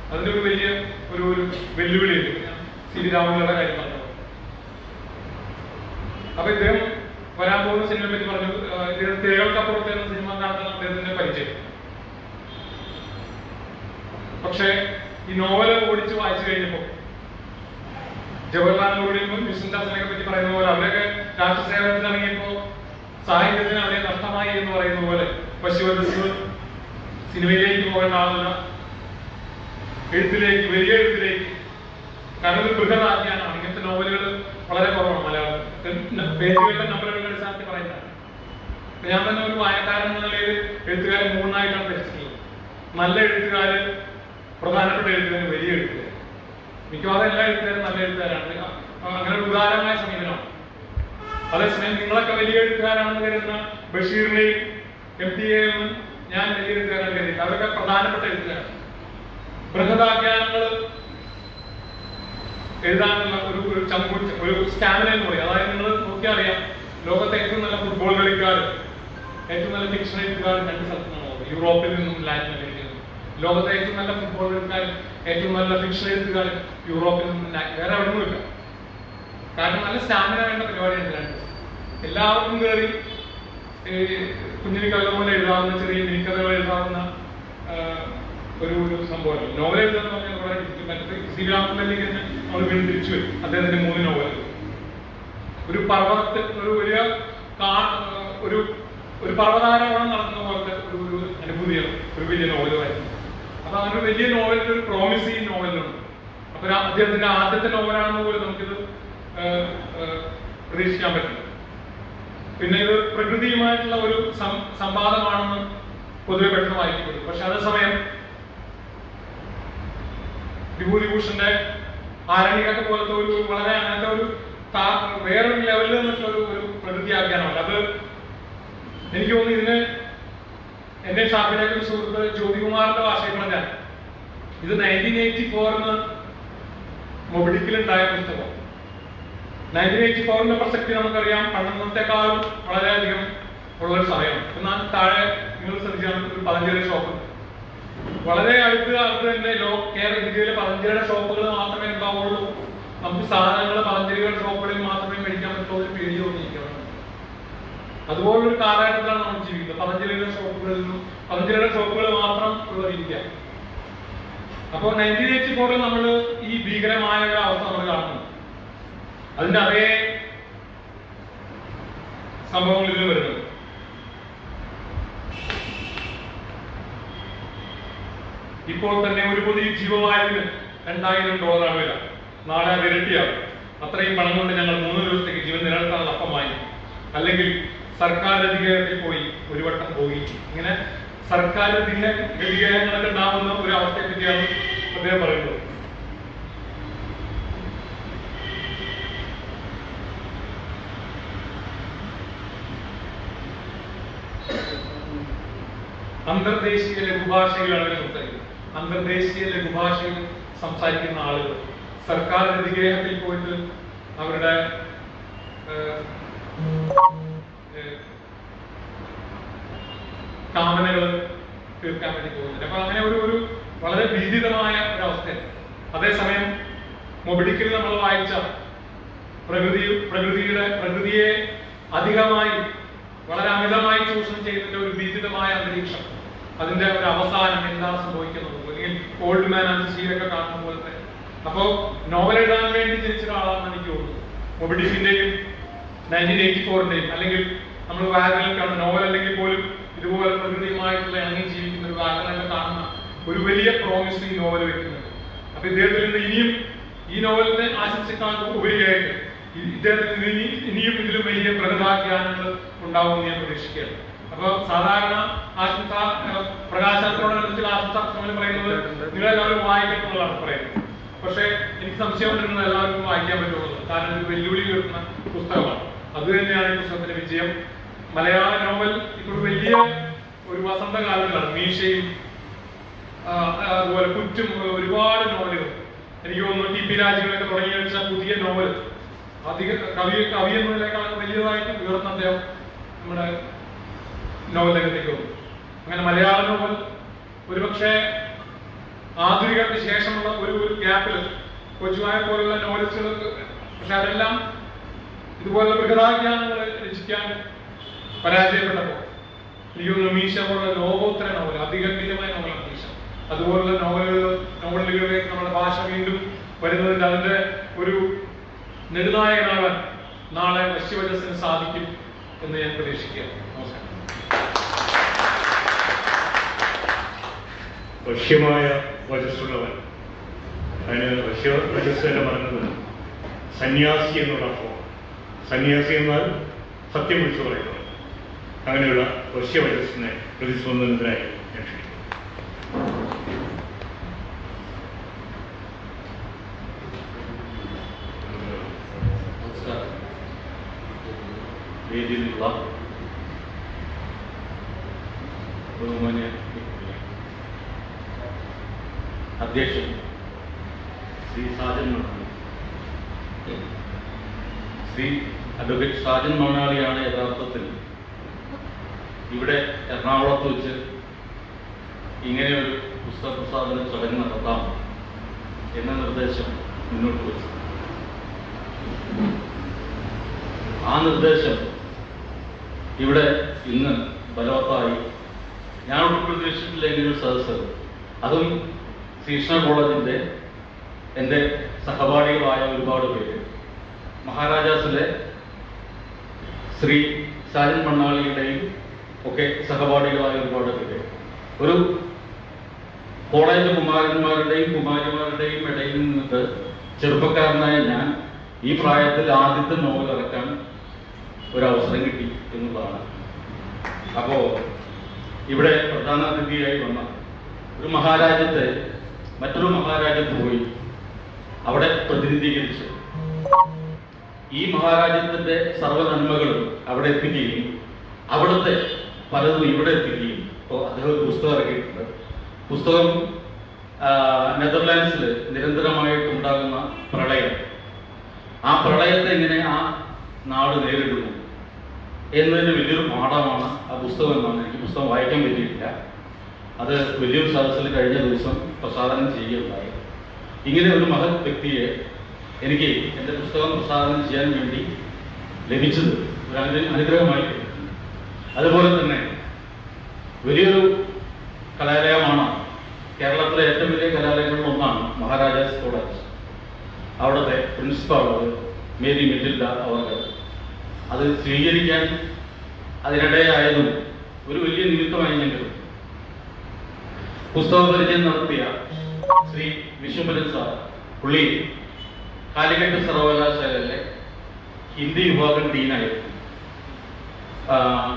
അതിന്റെ ഒരു വലിയ ഒരു വെല്ലുവിളിയുണ്ട്. ഞാൻ സി വി രാമൻപിള്ളയുടെ കാര്യം പറഞ്ഞു. അപ്പൊ ഇദ്ദേഹം വരാൻ പോകുന്ന സിനിമയെ പറ്റി പറഞ്ഞു. ഇദ്ദേഹം തിരകൾക്കപ്പുറത്തെ എന്ന സിനിമ കാണുന്ന അദ്ദേഹത്തിന്റെ പരിചയം. പക്ഷെ ഈ നോവല് ഓടിച്ച് വായിച്ചു കഴിഞ്ഞപ്പോ ജവഹർലാൽ നെഹ്റുവിനെയും കൃഷ്ണദാസിനെയൊക്കെ പറ്റി പറയുന്ന പോലെ അവരൊക്കെ രാഷ്ട്രസേവനത്തിൽ ഇറങ്ങിയപ്പോ സാഹിത്യത്തിന് അവരെ നഷ്ടമായി എന്ന് പറയുന്ന പോലെ പശുവധസ് സിനിമയിലേക്ക് പോകേണ്ട ആളല്ല, എഴുത്തിലേക്ക്, വലിയ എഴുത്തിലേക്ക്. കാരണം ഒരു ബൃഹദാഖ്യാനമാണ്. ഇങ്ങനത്തെ നോവലുകൾ വളരെ കുറവാണ് മലയാളത്തിൽ. പേജുകളുടെ നമ്പറുകളുടെ അടിസ്ഥാനത്തിൽ പറയുന്നതാണ്. ഞാൻ തന്നെ ഒരു വായനക്കാരൻ എന്ന നിലയിൽ എഴുത്തുകാരെ മൂന്നായിട്ടാണ് തിരിച്ചിട്ടുള്ളത്. നല്ല എഴുത്തുകാര്, പ്രധാനപ്പെട്ട എഴുത്തുകാർ, വലിയ എഴുത്തുകാർ. മിക്കവാറും എല്ലാ എഴുത്തുകാരും നല്ല എഴുത്തുകാരാണ്. അങ്ങനെ ഒരു ഉദാരമായ സമീപനമാണ്. അതേസമയം നിങ്ങളൊക്കെ വലിയ എഴുത്തുകാരാണെന്ന് കരുതുന്ന ബഷീറിനെയും MTA ഞാൻ വലിയ എഴുത്തുകാരാണ് കരുതിയിട്ട് അവരൊക്കെ പ്രധാനപ്പെട്ട എഴുത്തുകാരാണ്. ബൃഹദാഖ്യാനങ്ങൾ എഴുതാനുള്ള ഒരു സ്റ്റാമിന എന്ന് പറയും. അതായത് നിങ്ങൾ നോക്കിയാൽ അറിയാം, ലോകത്തെ ഏറ്റവും നല്ല ഫുട്ബോൾ കളിക്കാർ, ഏറ്റവും നല്ല ഫിക്ഷൻ എഴുത്തുകാർ രണ്ട് സ്ഥലത്തുനിന്നാണ്, യൂറോപ്പിൽ നിന്നും ലാറ്റിൻ അമേരിക്കയിൽ നിന്നും. ലോകത്തെ ഏറ്റവും നല്ല ഫുട്ബോൾ കളിക്കാർ, ഏറ്റവും നല്ല ഫിക്ഷൻ എഴുത്തുകാർ യൂറോപ്പിൽ നിന്നും വേറെ എവിടെ നിന്നും ഇല്ല. കാരണം നല്ല സ്റ്റാമിന വേണ്ട പരിപാടിയാണ് രണ്ട്. എല്ലാവർക്കും കയറി കുഞ്ഞിന് കഥ പോലെ എഴുതാവുന്ന, ചെറിയ മിനിക്കഥകൾ എഴുതാവുന്ന ഒരു സംഭവമല്ല. നോവൽ എഴുതാന്ന് പറഞ്ഞാൽ വളരെ മറ്റേ ശ്രീരാമനിലേക്ക് തന്നെ നമ്മൾ വീണ്ടും തിരിച്ചു വരും. അദ്ദേഹത്തിന്റെ 3 നോവലുകൾ ഒരു പർവ്വതത്തിൽ ഒരു വലിയ ഒരു പർവ്വതാരോഹണം നടത്തുന്ന പോലത്തെ ഒരു അനുഭൂതിയാണ് ഒരു വലിയ നോവലുമായിരുന്നു. അപ്പൊ അങ്ങനെ ഒരു വലിയ നോവലിന്റെ ഒരു പ്രോമിസിങ് നോവലുണ്ട്. അപ്പൊ അദ്ദേഹത്തിന്റെ ആദ്യത്തെ നോവലാണെന്ന് പോലും നമുക്കിത് പ്രതീക്ഷിക്കാൻ പറ്റില്ല. പിന്നെ ഇത് പ്രകൃതിയുമായിട്ടുള്ള ഒരു സംവാദമാണെന്ന് പൊതുവെ പെട്ടെന്ന് വായിക്കപ്പെടും. പക്ഷെ അതേസമയം വിഭൂതിഭൂഷന്റെ ആരണ്യക പോലത്തെ ഒരു വളരെ അങ്ങനത്തെ ഒരു വേറൊരു ലെവലിൽ നിന്നിട്ടുള്ള ഒരു പ്രകൃതിയാഖ്യാനമല്ല. അത് എനിക്ക് തോന്നുന്നു ഇതിന് എന്റെ ഷാപ്പിലേക്ക് ഒരു സുഹൃത്ത് ജ്യോതികുമാറിന്റെ ഭാഷയിൽ പറഞ്ഞാൽ ഇത് 1984 മൊബിഡിക്കിലുണ്ടായ പുസ്തകം. 1984 പ്രസക്തി നമുക്കറിയാം, പണ്ടത്തെക്കാളും വളരെയധികം ഉള്ളൊരു സമയമാണ്. എന്നാൽ താഴെ നിങ്ങൾ ശ്രദ്ധിച്ചാൽ ഒരു പതഞ്ജലി ഷോപ്പ് വളരെ അടുത്ത് തന്നെ ഇന്ത്യയിലെ പതഞ്ജലിയുടെ ഷോപ്പുകൾ മാത്രമേ ഉണ്ടാവുള്ളൂ. നമുക്ക് സാധനങ്ങൾ പതഞ്ജലിയുടെ ഷോപ്പുകളിൽ മാത്രമേ മേടിക്കാൻ പറ്റുള്ളൂ. ഒരു പേടി തോന്നിയിരിക്കണം. അതുപോലൊരു കാലഘട്ടത്തിലാണ് നമ്മൾ ജീവിക്കുന്നത്. പതഞ്ജലിയുടെ ഷോപ്പുകൾ മാത്രം ഉള്ളതിരിക്കാം. അപ്പോൾ 1984 നമ്മൾ ഈ ഭീകരമായ ഒരു അവസ്ഥ നമ്മൾ കാണുന്നു. അതിന്റെ അതേ സംഭവങ്ങൾ ഇതിൽ വരുന്നത്. ഇപ്പോൾ തന്നെ ഒരു പൊതു ജീവവായുവിന് $2000 വില. നാളെ അത് ഇരട്ടിയാകും. അത്രയും പണം കൊണ്ട് ഞങ്ങൾ 3 ദിവസത്തേക്ക് ജീവൻ നിലനിർത്താനുള്ള അപ്പം വാങ്ങി, അല്ലെങ്കിൽ സർക്കാർ അധികാരത്തിൽ പോയി ഒരു വട്ടം പോയി. ഇങ്ങനെ സർക്കാർ ഗതികേരങ്ങളൊക്കെ ഉണ്ടാവുന്ന ഒരു അവസ്ഥയെ പറ്റിയാണ് അദ്ദേഹം പറയുന്നത്. അന്തർദേശീയ ലഘുഭാഷയിലാണ് സംസാരിക്കുന്നത്. അന്തർദേശീയ ലഘുഭാഷയിൽ സംസാരിക്കുന്ന ആളുകൾ സർക്കാർ അധികാരത്തിൽ പോയിട്ട് അവരുടെ കാമനകൾ തീർക്കാൻ വേണ്ടി പോകുന്നുണ്ട്. അപ്പൊ അങ്ങനെ ഒരു വളരെ ഭീതിതമായ ഒരവസ്ഥയാണ്. അതേസമയം മൊബിഡിക്കിൽ നമ്മൾ വായിച്ച പ്രകൃതിയെ അധികമായി വളരെ അമിതമായി ചൂഷണം ചെയ്തതിന്റെ ഒരു ഭീതിതമായ അന്തരീക്ഷം അതിന്റെ ഒരു അവസാനം എന്താണ് സംഭവിക്കുന്നത്, അല്ലെങ്കിൽ ഓൾഡ് മാൻ ആൻഡ് സ്റ്റീലൊക്കെ കാണുന്ന പോലത്തെ. അപ്പോ നോവൽ എഴുതാൻ വേണ്ടി ജനിച്ച ഒരാളാണെന്ന് എനിക്ക് തോന്നുന്നു. മൊബിഡിക്കിന്റെയും 1984ന്റെയും അല്ലെങ്കിൽ നമ്മൾ വാഗനിൽ കാണുന്ന നോവൽ അല്ലെങ്കിൽ പോലും ഇതുപോലെ പ്രകൃതിയുമായിട്ടുള്ള ഇണങ്ങി ജീവിക്കുന്ന ഒരു വാഗനൊക്കെ കാണുന്ന ഒരു വലിയ പ്രോമിസ് ഈ നോവൽ വെക്കുന്നുണ്ട്. അപ്പൊ ഇദ്ദേഹത്തിൽ നിന്ന് ഇനിയും ഈ നോവലിന്റെ ആശംസക്കാൾ ഉപരിയായിട്ട് ഇദ്ദേഹത്തിൽ നിന്ന് ഇനിയും ഇതിലും വലിയ പ്രകൃതാഖ്യാനങ്ങൾ ഉണ്ടാവുമെന്ന് ഞാൻ പ്രതീക്ഷിക്കുകയാണ്. അപ്പൊ സാധാരണ ആശംസ പ്രകാശനത്തോടനുബന്ധിച്ചുള്ള ആശംസ പറയുന്നത് നിങ്ങളെല്ലാവരും വായിക്കണമെന്നുള്ളതാണ് പറയുന്നത്. പക്ഷേ എനിക്ക് സംശയമുണ്ടെന്ന് എല്ലാവർക്കും വായിക്കാൻ പറ്റുള്ളൂ. കാരണം ഇത് വെല്ലുവിളി ഉയർത്തുന്ന പുസ്തകമാണ്. അത് തന്നെയാണ് ഈ പുസ്തകത്തിന്റെ വിജയം. മലയാള നോവൽ ഇപ്പോൾ വലിയ ഒരു വസന്തകാലത്തിലാണ്. മീശയും അതുപോലെ കുറ്റും ഒരുപാട് നോവലുകൾ, എനിക്ക് തോന്നുന്നു ടി പി രാജുകളൊക്കെ തുടങ്ങി വെച്ച പുതിയ നോവൽ അധിക കവി എന്നതിനേക്കാൾ വലിയതായിട്ട് ഉയർന്ന അദ്ദേഹം നമ്മുടെ നോവൽ രംഗത്തേക്ക് വന്നു. അങ്ങനെ മലയാള നോവൽ ഒരുപക്ഷെ ആധുനികർക്ക് ശേഷമുള്ള ഒരു ഗ്യാപ്പിൽ കൊച്ചുവായ പോലുള്ള നോവലിസ്റ്റുകൾക്ക്, പക്ഷെ അതെല്ലാം ഇതുപോലുള്ള ബൃഹദാഖ്യാനങ്ങൾ രചിക്കാൻ പരാജയപ്പെട്ടപ്പോൾ എനിക്ക് തോന്നുന്നു മീശ പോലുള്ള ലോകോത്തര നോവൽ, അതിഗംഭീരമായ നോവലാണ് മീശ. അതുപോലുള്ള നോവലുകളിലേക്ക് നമ്മുടെ ഭാഷ വീണ്ടും വരുന്നതിന്റെ അതിന്റെ ഒരു നെടുനായകനാകാൻ നാളെ വശ്യവചസ്സിന് സാധിക്കും എന്ന് ഞാൻ പ്രതീക്ഷിക്കുകയാണ്. നമസ്കാരം. വശ്യമായ വചസ്സുള്ളവൻ, അതിന് വശ്യവചസ് എന്ന് പറയുന്നത് സന്യാസി എന്നുള്ള അർത്ഥമാണ്. സന്യാസി എന്നാൽ സത്യം വിളിച്ചു പറയുന്നത്. അങ്ങനെയുള്ള വശ്യവചസ്സിനെ പ്രതിസ്പന്ദനത്തിനായി ഞാൻ ക്ഷണിക്കുന്നു. നമസ്കാരം. വേദിയിലുള്ള ബഹുമാന്യ അധ്യക്ഷൻ ശ്രീ സാജൻ മണ്ണാളി, ശ്രീ അഡ്വക്കേറ്റ് സാജൻ മണ്ണാളിയാണ് യഥാർത്ഥത്തിൽ ഇവിടെ എറണാകുളത്ത് വെച്ച് ഇങ്ങനെ ഒരു പുസ്തക പ്രസാദന ചടങ്ങ് നടത്താം എന്ന നിർദ്ദേശം മുന്നോട്ട് വെച്ചു. ആ നിർദ്ദേശം ഇവിടെ ഇന്ന് ബലവത്തായി ഞാൻ ഒട്ടും പ്രതീക്ഷിച്ചിട്ടില്ല ഇങ്ങനൊരു സദസ്സ്, അതും ശ്രീകൃഷ്ണ കോളേജിന്റെ എൻ്റെ സഹപാഠികളായ ഒരുപാട് പേര്, മഹാരാജാസിലെ ശ്രീ സാജൻ മണ്ണാളിയുടെയും ഒക്കെ സഹപാഠികളായ ഒരുപാട് പേര്, ഒരു കോളേജ് കുമാരന്മാരുടെയും കുമാരിമാരുടെയും ഇടയിൽ നിന്നിട്ട് ചെറുപ്പക്കാരനായ ഞാൻ ഈ പ്രായത്തിൽ ആദ്യത്തെ നോവൽ ഇറക്കാൻ ഒരവസരം കിട്ടി എന്നുള്ളതാണ്. അപ്പോ ഇവിടെ പ്രധാന അതിഥിയായി വന്ന ഒരു മഹാരാജ്യത്തെ മറ്റൊരു മഹാരാജ്യത്ത് പോയി അവിടെ പ്രതിനിധീകരിച്ച് ഈ മഹാരാജ്യത്തിന്റെ സർവ്വനന്മകളും അവിടെ എത്തിക്കുകയും അവിടുത്തെ പലതും ഇവിടെ എത്തിക്കുകയും. ഇപ്പോൾ അദ്ദേഹം ഒരു പുസ്തകം ഇറക്കിയിട്ടുണ്ട്. പുസ്തകം നെതർലാൻഡ്സിൽ നിരന്തരമായിട്ടുണ്ടാകുന്ന പ്രളയം, ആ പ്രളയത്തെ എങ്ങനെ ആ നാട് നേരിടുന്നു എന്നതിന് വലിയൊരു പാഠമാണ് ആ പുസ്തകം എന്നാണ്. എനിക്ക് പുസ്തകം വായിക്കാൻ പറ്റിയിട്ടില്ല. അത് വലിയൊരു സദസ്സിൽ കഴിഞ്ഞ ദിവസം പ്രസാദനം ചെയ്യുകയുണ്ടായി. ഇങ്ങനെ ഒരു മഹത് വ്യക്തിയെ എനിക്ക് എൻ്റെ പുസ്തകം പ്രസാദനം ചെയ്യാൻ വേണ്ടി ലഭിച്ചത് ഒരു അനുഗ്രഹമായി. അതുപോലെ തന്നെ വലിയൊരു കലാലയമാണ്, കേരളത്തിലെ ഏറ്റവും വലിയ കലാലയങ്ങളിൽ ഒന്നാണ് മഹാരാജാസ് കോളേജ്. അവിടുത്തെ പ്രിൻസിപ്പാൾ മേരി മെറ്റിൽഡ അവർ അത് സ്വീകരിക്കാൻ അതിനിടയായതും ഒരു വലിയ നിമിത്തമായെങ്കിലും പുസ്തക പരിചയം നടത്തിയ ശ്രീ വിശ്വംഭരൻ സാർ, പുള്ളി കാലിക്കറ്റ് സർവകലാശാലയിലെ ഹിന്ദി വിഭാഗം ഡീനായിരുന്നു.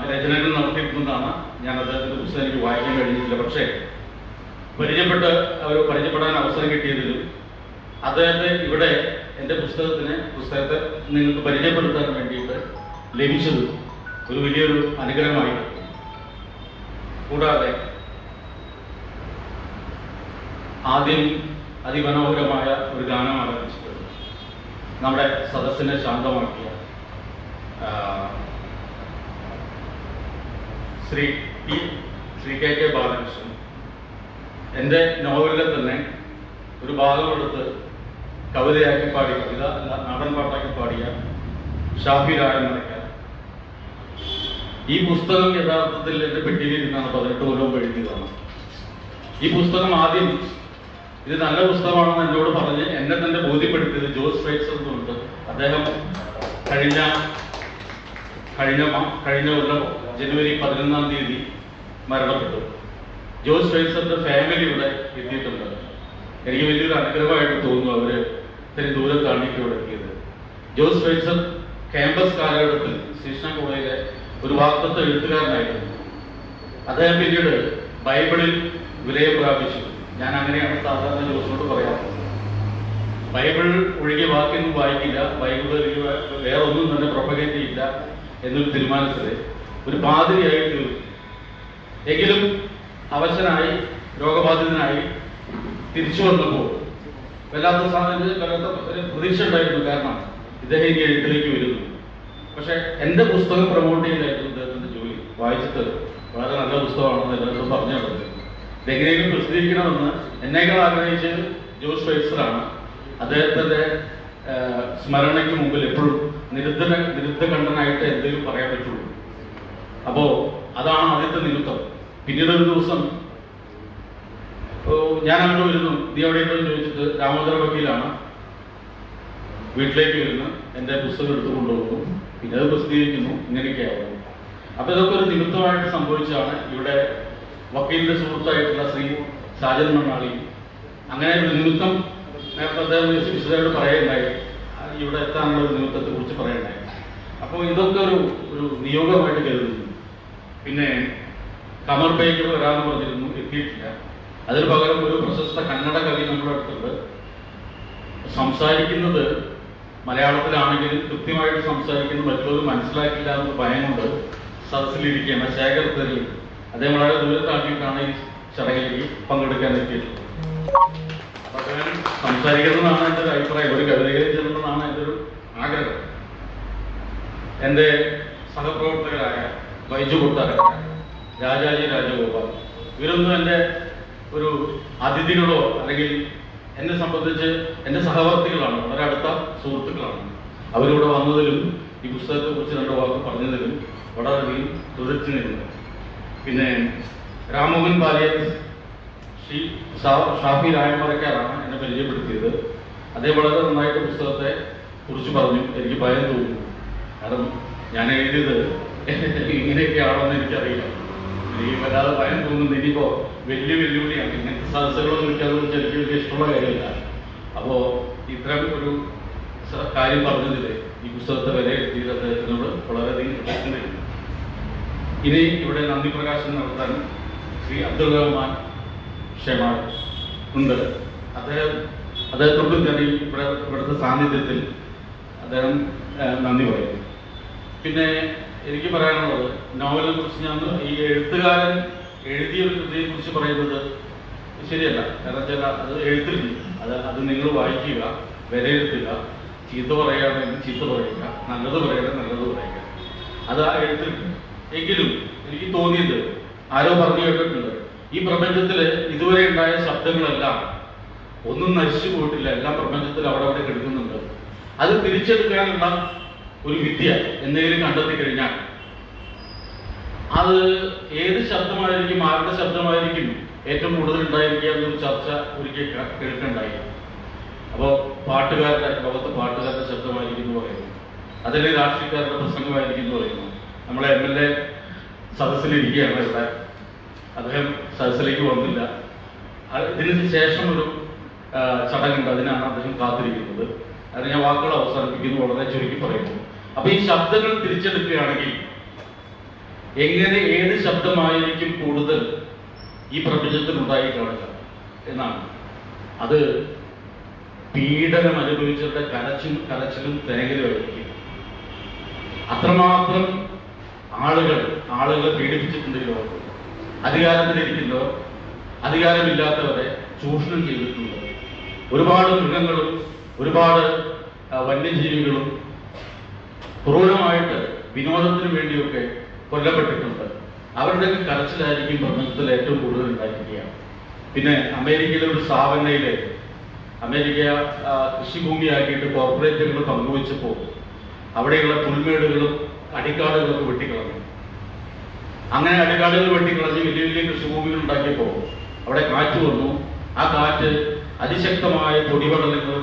രചനകൾ നടത്തിയിട്ടുണ്ടെന്നാണ്. ഞാൻ അദ്ദേഹത്തിന്റെ പുസ്തകം എനിക്ക് വായിക്കാൻ കഴിഞ്ഞിട്ടില്ല. പക്ഷേ പരിചയപ്പെടാൻ അവസരം കിട്ടിയതിലും അദ്ദേഹത്തെ ഇവിടെ എൻ്റെ പുസ്തകത്തെ നിങ്ങൾക്ക് പരിചയപ്പെടുത്താൻ വേണ്ടിയിട്ട് ലഭിച്ചത് ഒരു വലിയൊരു അനുഗ്രഹമായി. കൂടാതെ ആദ്യം അതിമനോഹരമായ ഒരു ഗാനം ആരംഭിച്ചിട്ടുണ്ട്. നമ്മുടെ സദസ്സിനെ ശാന്തമാക്കിയ ശ്രീ കെ കെ ബാലകൃഷ്ണൻ എൻ്റെ നോവലിലെ തന്നെ ഒരു ഭാഗമെടുത്ത് കവിതയാക്കി പാടിയ, കവിത അല്ല നാടൻ പാട്ടാക്കി പാടിയ ഷാഫി രായനടയ്ക്ക, ഈ പുസ്തകം യഥാർത്ഥത്തിൽ എൻ്റെ പെട്ടിയിലിരുന്നാണ് 18 കൊല്ലം എഴുതിയതാണ്. ഈ പുസ്തകം ആദ്യം ഇത് നല്ല പുസ്തകമാണെന്ന് എന്നോട് പറഞ്ഞ് എന്നെ തന്നെ ബോധ്യപ്പെടുത്തിയത് ജോസ് ഫൈസർ എന്നുണ്ട്. അദ്ദേഹം കഴിഞ്ഞ കൊല്ലം ജനുവരി 11-ാം തീയതി മരണപ്പെട്ടു. ജോസ് ഫൈസറിന്റെ ഫാമിലി ഇവിടെ എത്തിയിട്ടുണ്ട്. എനിക്ക് വലിയൊരു അനുഗ്രഹമായിട്ട് തോന്നുന്നു അവര് ഇത്രയും ദൂരത്താണ് എനിക്ക് ഇവിടെ എത്തിയത്. ജോസ് ഫൈസർ ക്യാമ്പസ് കാലഘട്ടത്തിൽ ശ്രീകൃഷ്ണ കോളേജിലെ ഒരു വാർത്തത്വ എഴുത്തുകാരനായിരുന്നു. അദ്ദേഹം പിന്നീട് ബൈബിളിൽ വിലയം പ്രാപിച്ചു. ഞാൻ അങ്ങനെയാണ് സാധാരണ ജോസിനോട് പറയാറ്. ബൈബിൾ ഒഴികെ ബാക്കിയൊന്നും വായിക്കില്ല, ബൈബിൾ വേറെ ഒന്നും തന്നെ പ്രൊപ്പഗേറ്റ് ചെയ്യില്ല എന്നൊരു തീരുമാനത്തിൽ ഒരു പാതിരിയായി തീർന്നു. എങ്കിലും അവശനായി രോഗബാധിതനായി തിരിച്ചു വന്നപ്പോൾ വല്ലാത്ത ഒരു പ്രതീക്ഷ ഉണ്ടായിരുന്നു. കാരണം ഇദ്ദേഹം ഇനി എഴുത്തിലേക്ക് വരുന്നു. പക്ഷെ എൻ്റെ പുസ്തകം പ്രൊമോട്ട് ചെയ്തായിരുന്നു ഇദ്ദേഹത്തിൻ്റെ ജോലി. വായിച്ചിട്ട് വളരെ നല്ല പുസ്തകമാണെന്ന് എല്ലാവരും പറഞ്ഞു നടന്നത്. ഇതെങ്ങനെയെങ്കിലും പ്രസിദ്ധീകരിക്കണമെന്ന് എന്നേക്കാൾ ആഗ്രഹിച്ച് ജോസ് ഫൈസറാണ്. അദ്ദേഹത്തിൻ്റെ സ്മരണയ്ക്ക് മുമ്പിൽ എപ്പോഴും നിരുദ്ധകണ്ഠനായിട്ട് എന്തെങ്കിലും പറയാൻ പറ്റുള്ളൂ. അപ്പോൾ അതാണ് ആദ്യത്തെ നിമിത്തം. പിന്നീട് ഒരു ദിവസം ഞാൻ അങ്ങോട്ട് വരുന്നു, നീ എവിടെയെങ്കിലും ചോദിച്ചിട്ട് രാമോദര വക്കീലാണ് വീട്ടിലേക്ക് വരുന്നു, എൻ്റെ പുസ്തകം എടുത്തു കൊണ്ടുപോകുന്നു, പിന്നെ അത് പ്രസിദ്ധീകരിക്കുന്നു. ഇങ്ങനെയൊക്കെയാവുന്നു. അപ്പൊ ഇതൊക്കെ ഒരു നിമിത്തമായിട്ട് സംഭവിച്ചാണ്. ഇവിടെ വക്കീലിന്റെ സുഹൃത്തായിട്ടുള്ള ശ്രീ സാജൻ മണ്ണാളി അങ്ങനെ ഒരു നിമിത്തം നേരത്തെ അദ്ദേഹം വിശദമായിട്ട് പറയുണ്ടായി, ഇവിടെ എത്താനുള്ള ഒരു നിമിത്തത്തെ കുറിച്ച് പറയുണ്ടായി. അപ്പോൾ ഇതൊക്കെ ഒരു നിയോഗമായിട്ട് കരുതുന്നു. പിന്നെ കമർ ബേക്കർ വരാമെന്ന് പറഞ്ഞിരുന്നു, എത്തിയിട്ടില്ല. അതിന് പകരം ഒരു പ്രശസ്ത കന്നഡ കവി നമ്മുടെ അടുത്തുണ്ട്. സംസാരിക്കുന്നത് മലയാളത്തിലാണെങ്കിലും കൃത്യമായിട്ട് സംസാരിക്കുന്നത് മറ്റുള്ളവർ മനസ്സിലാക്കില്ല എന്ന ഭയം കൊണ്ട് സദസ്സിലിരിക്കുകയാണ് ശേഖർ തെറി. അദ്ദേഹം വളരെ ദൂരത്താക്കിയിട്ടാണ് ഈ ചടങ്ങിലേക്ക് പങ്കെടുക്കാൻ എത്തിയിട്ടുള്ളത്. അപ്പൊ അദ്ദേഹം സംസാരിക്കുന്നതാണ് എൻ്റെ ഒരു അഭിപ്രായം. ഒരു കവിതയിൽ ചെല്ലുന്നതാണ് എൻ്റെ ഒരു ആഗ്രഹം. എൻ്റെ സഹപ്രവർത്തകരായ ബൈജു കൊട്ടാരൻ, രാജാജി രാജഗോപാൽ, ഇവരൊന്നും എൻ്റെ ഒരു അതിഥികളോ അല്ലെങ്കിൽ എന്നെ സംബന്ധിച്ച് എൻ്റെ സഹവർത്തികളാണ്, വളരെ അടുത്ത സുഹൃത്തുക്കളാണ്. അവരിവിടെ വന്നതിലും ഈ പുസ്തകത്തെ കുറിച്ച് 2 വാക്ക് പറഞ്ഞതിലും വളരെയധികം കൃതജ്ഞതയുണ്ട്. പിന്നെ രാമോഹൻ പാലിയ ഷാഫി രായമറക്കാരാണ് എന്നെ പരിചയപ്പെടുത്തിയത്. അദ്ദേഹം വളരെ നന്നായിട്ട് പുസ്തകത്തെ കുറിച്ച് പറഞ്ഞു. എനിക്ക് ഭയം തോന്നുന്നു, കാരണം ഞാൻ എഴുതിയത് ഇങ്ങനെയൊക്കെയാണെന്ന് എനിക്കറിയില്ല. എനിക്ക് വല്ലാതെ ഭയം തോന്നുന്നു. ഇനിയിപ്പോ വലിയ വെല്ലുവിളിയാണ്. ഇങ്ങനത്തെ സദസ്സുകളൊന്നും എനിക്കതൊന്നും എനിക്ക് വലിയ ഇഷ്ടമുള്ള കാര്യമില്ല. അപ്പോ ഇത്തരം ഒരു കാര്യം പറഞ്ഞതിൽ ഈ പുസ്തകത്തെ വിലയിരുത്തിയത് അദ്ദേഹത്തിനോട് വളരെയധികം കൃതജ്ഞതയുണ്ട്. ഇനി ഇവിടെ നന്ദി പ്രകാശനം നടത്താൻ ശ്രീ അബ്ദുൾ റഹ്മാൻ ഷെമാൻ ഉണ്ട്. അദ്ദേഹത്തോട് തന്നെ ഇവിടുത്തെ സാന്നിധ്യത്തിൽ അദ്ദേഹം നന്ദി പറയുന്നു. പിന്നെ എനിക്ക് പറയാനുള്ളത്, നോവലിനെ കുറിച്ച് ഞാൻ ഈ എഴുത്തുകാരൻ എഴുതിയ ഒരു കൃതിയെ കുറിച്ച് പറയുന്നത് ശരിയല്ല. കാരണം വെച്ചാൽ അത് എഴുത്തില്ല. അത് നിങ്ങൾ വായിക്കുക, വിലയിരുത്തുക. ചീത്ത പറയുകയാണെങ്കിൽ ചീത്ത പറയുക, നല്ലത് പറയുക നല്ലത് പറയുക. അത് ആ എഴുത്തില്ല. എങ്കിലും എനിക്ക് തോന്നിയത്, ആരോ പറഞ്ഞു കേട്ടിട്ടുണ്ട്, ഈ പ്രപഞ്ചത്തിൽ ഇതുവരെ ഉണ്ടായ ശബ്ദങ്ങളെല്ലാം ഒന്നും നശിച്ചു പോയിട്ടില്ല. എല്ലാം പ്രപഞ്ചത്തിൽ അവിടെ കിടക്കുന്നുണ്ട്. അത് തിരിച്ചെടുക്കാനുള്ള ഒരു വിദ്യ എന്തെങ്കിലും കണ്ടെത്തി കഴിഞ്ഞാൽ അത് ഏത് ശബ്ദമായിരിക്കും, ആരുടെ ശബ്ദമായിരിക്കും ഏറ്റവും കൂടുതൽ ഉണ്ടായിരിക്കുക എന്നൊരു ചർച്ച ഒരിക്കൽ കേൾക്കുന്നുണ്ടായി. അപ്പോൾ ലോകത്തെ പാട്ടുകാരുടെ ശബ്ദമായിരിക്കും എന്ന് പറയുന്നു, അതിലെ രാഷ്ട്രീയക്കാരുടെ പ്രസംഗമായിരിക്കും എന്ന് പറയുന്നു. നമ്മളെ MLA സദസ്സിലിരിക്കുകയാണ് ഇവിടെ. അദ്ദേഹം സദസ്സിലേക്ക് വന്നില്ല. ഇതിന് ശേഷം ഒരു ചടങ്ങുണ്ട്, അതിനാണ് അദ്ദേഹം കാത്തിരിക്കുന്നത്. അത് ഞാൻ വാക്കുകൾ അവസാനിപ്പിക്കുന്നു, വളരെ ചുരുക്കി പറയുന്നു. അപ്പൊ ഈ ശബ്ദങ്ങൾ തിരിച്ചെടുക്കുകയാണെങ്കിൽ എങ്ങനെ ഏത് ശബ്ദമായിരിക്കും കൂടുതൽ ഈ പ്രപഞ്ചത്തിൽ ഉണ്ടായി കാണുക എന്നാണ്. അത് പീഡനം അനുഭവിച്ചവരുടെ കരച്ചിലും തേങ്ങലുമായിരിക്കും. അത്രമാത്രം ആളുകളെ പീഡിപ്പിച്ചിട്ടുണ്ട് ഈ ലോകത്ത്. അധികാരത്തിലിരിക്കുന്നവർ അധികാരമില്ലാത്തവരെ ചൂഷണം ചെയ്തിട്ടുണ്ട്. ഒരുപാട് മൃഗങ്ങളും ഒരുപാട് വന്യജീവികളും ക്രൂരമായിട്ട് വിനോദത്തിന് വേണ്ടിയൊക്കെ കൊല്ലപ്പെട്ടിട്ടുണ്ട്. അവരുടെയൊക്കെ കരച്ചിലായിരിക്കും പ്രപഞ്ചത്തിൽ ഏറ്റവും കൂടുതൽ ഉണ്ടായിരിക്കുകയാണ്. പിന്നെ അമേരിക്കയിലെ ഒരു സാവന്നയിലെ അമേരിക്ക കൃഷിഭൂമിയാക്കിയിട്ട് കോർപ്പറേറ്റുകൾ പങ്കുവെച്ചപ്പോൾ അവിടെയുള്ള പുൽമേടുകളും അടിക്കാടുകളൊക്കെ വെട്ടിക്കളഞ്ഞു. അങ്ങനെ അടുക്കാടുകൾ വെട്ടിക്കളഞ്ഞ് വലിയ വലിയ കൃഷിഭൂമികൾ ഉണ്ടാക്കിയപ്പോൾ അവിടെ കാറ്റ് വന്നു. ആ കാറ്റ് അതിശക്തമായ പൊടിപടലങ്ങൾ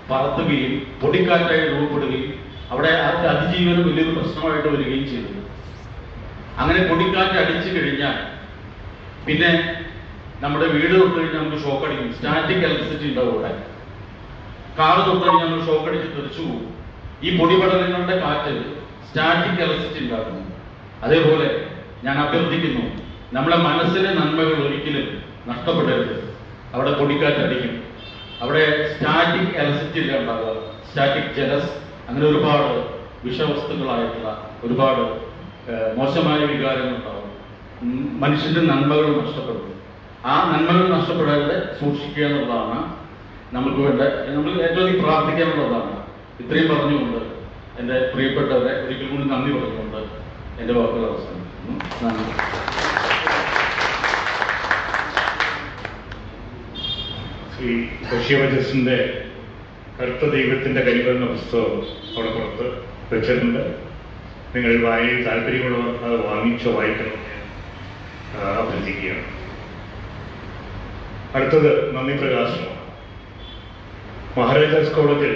പറത്തുകയും പൊടിക്കാറ്റായി രൂപപ്പെടുകയും അവിടെ അതിജീവനം വലിയൊരു പ്രശ്നമായിട്ട് വരികയും ചെയ്തു. അങ്ങനെ പൊടിക്കാറ്റ് അടിച്ചു കഴിഞ്ഞാൽ പിന്നെ നമ്മുടെ വീട് തൊട്ട് കഴിഞ്ഞാൽ നമുക്ക് ഷോക്ക് അടിക്കും. സ്റ്റാറ്റിക് ഇലക്ട്രിസിറ്റി ഉണ്ടാവും അവിടെ. കാറ് തൊട്ട് കഴിഞ്ഞാൽ നമ്മൾ ഷോക്ക് അടിച്ച് തെറിച്ചു പോകും. ഈ പൊടിപടലങ്ങളുടെ കാറ്റ് സ്റ്റാറ്റിക് ഇലക്ട്രിസിറ്റി ഉണ്ടാക്കുന്നു. അതേപോലെ ഞാൻ അഭ്യർത്ഥിക്കുന്നു, നമ്മളെ മനസ്സിലെ നന്മകൾ ഒരിക്കലും നഷ്ടപ്പെടരുത്. അവിടെ പൊടിക്കാറ്റ് അടിക്കും. അവിടെ സ്റ്റാറ്റിക് ഇലക്ട്രിസിറ്റി ഇല്ല ഉണ്ടാവുക, സ്റ്റാറ്റിക് ജലസ്, അങ്ങനെ ഒരുപാട് വിഷവസ്തുക്കളായിട്ടുള്ള ഒരുപാട് മോശമായ വികാരങ്ങൾ ഉണ്ടാവും. മനുഷ്യന്റെ നന്മകൾ നഷ്ടപ്പെടും. ആ നന്മകൾ നഷ്ടപ്പെടാതെ സൂക്ഷിക്കുക എന്നുള്ളതാണ് നമുക്ക് വേണ്ട, നമ്മൾ ഏറ്റവും പ്രാർത്ഥിക്കാനുള്ളതാണ്. ഇത്രയും പറഞ്ഞുകൊണ്ട് എൻ്റെ പ്രിയപ്പെട്ടവരെ ഒരിക്കൽ കൂടി നന്ദി പറഞ്ഞുകൊണ്ട് എൻ്റെ വാക്കുകൾ അവസാനിക്കുന്നു. നന്ദി. ശ്രീ ബഷീർ കറുത്ത ദൈവത്തിൻ്റെ കരിവ് എന്ന പുസ്തകം അവിടെ പുറത്ത് വെച്ചിട്ടുണ്ട്. നിങ്ങൾ വായനയിൽ താല്പര്യമുള്ളവർ അത് വാങ്ങിച്ചോ വായിക്കണം അഭ്യർത്ഥിക്കുകയാണ്. അടുത്തത് നന്ദി പ്രകാശനമാണ്. മഹാരാജാസ് കോളേജിൽ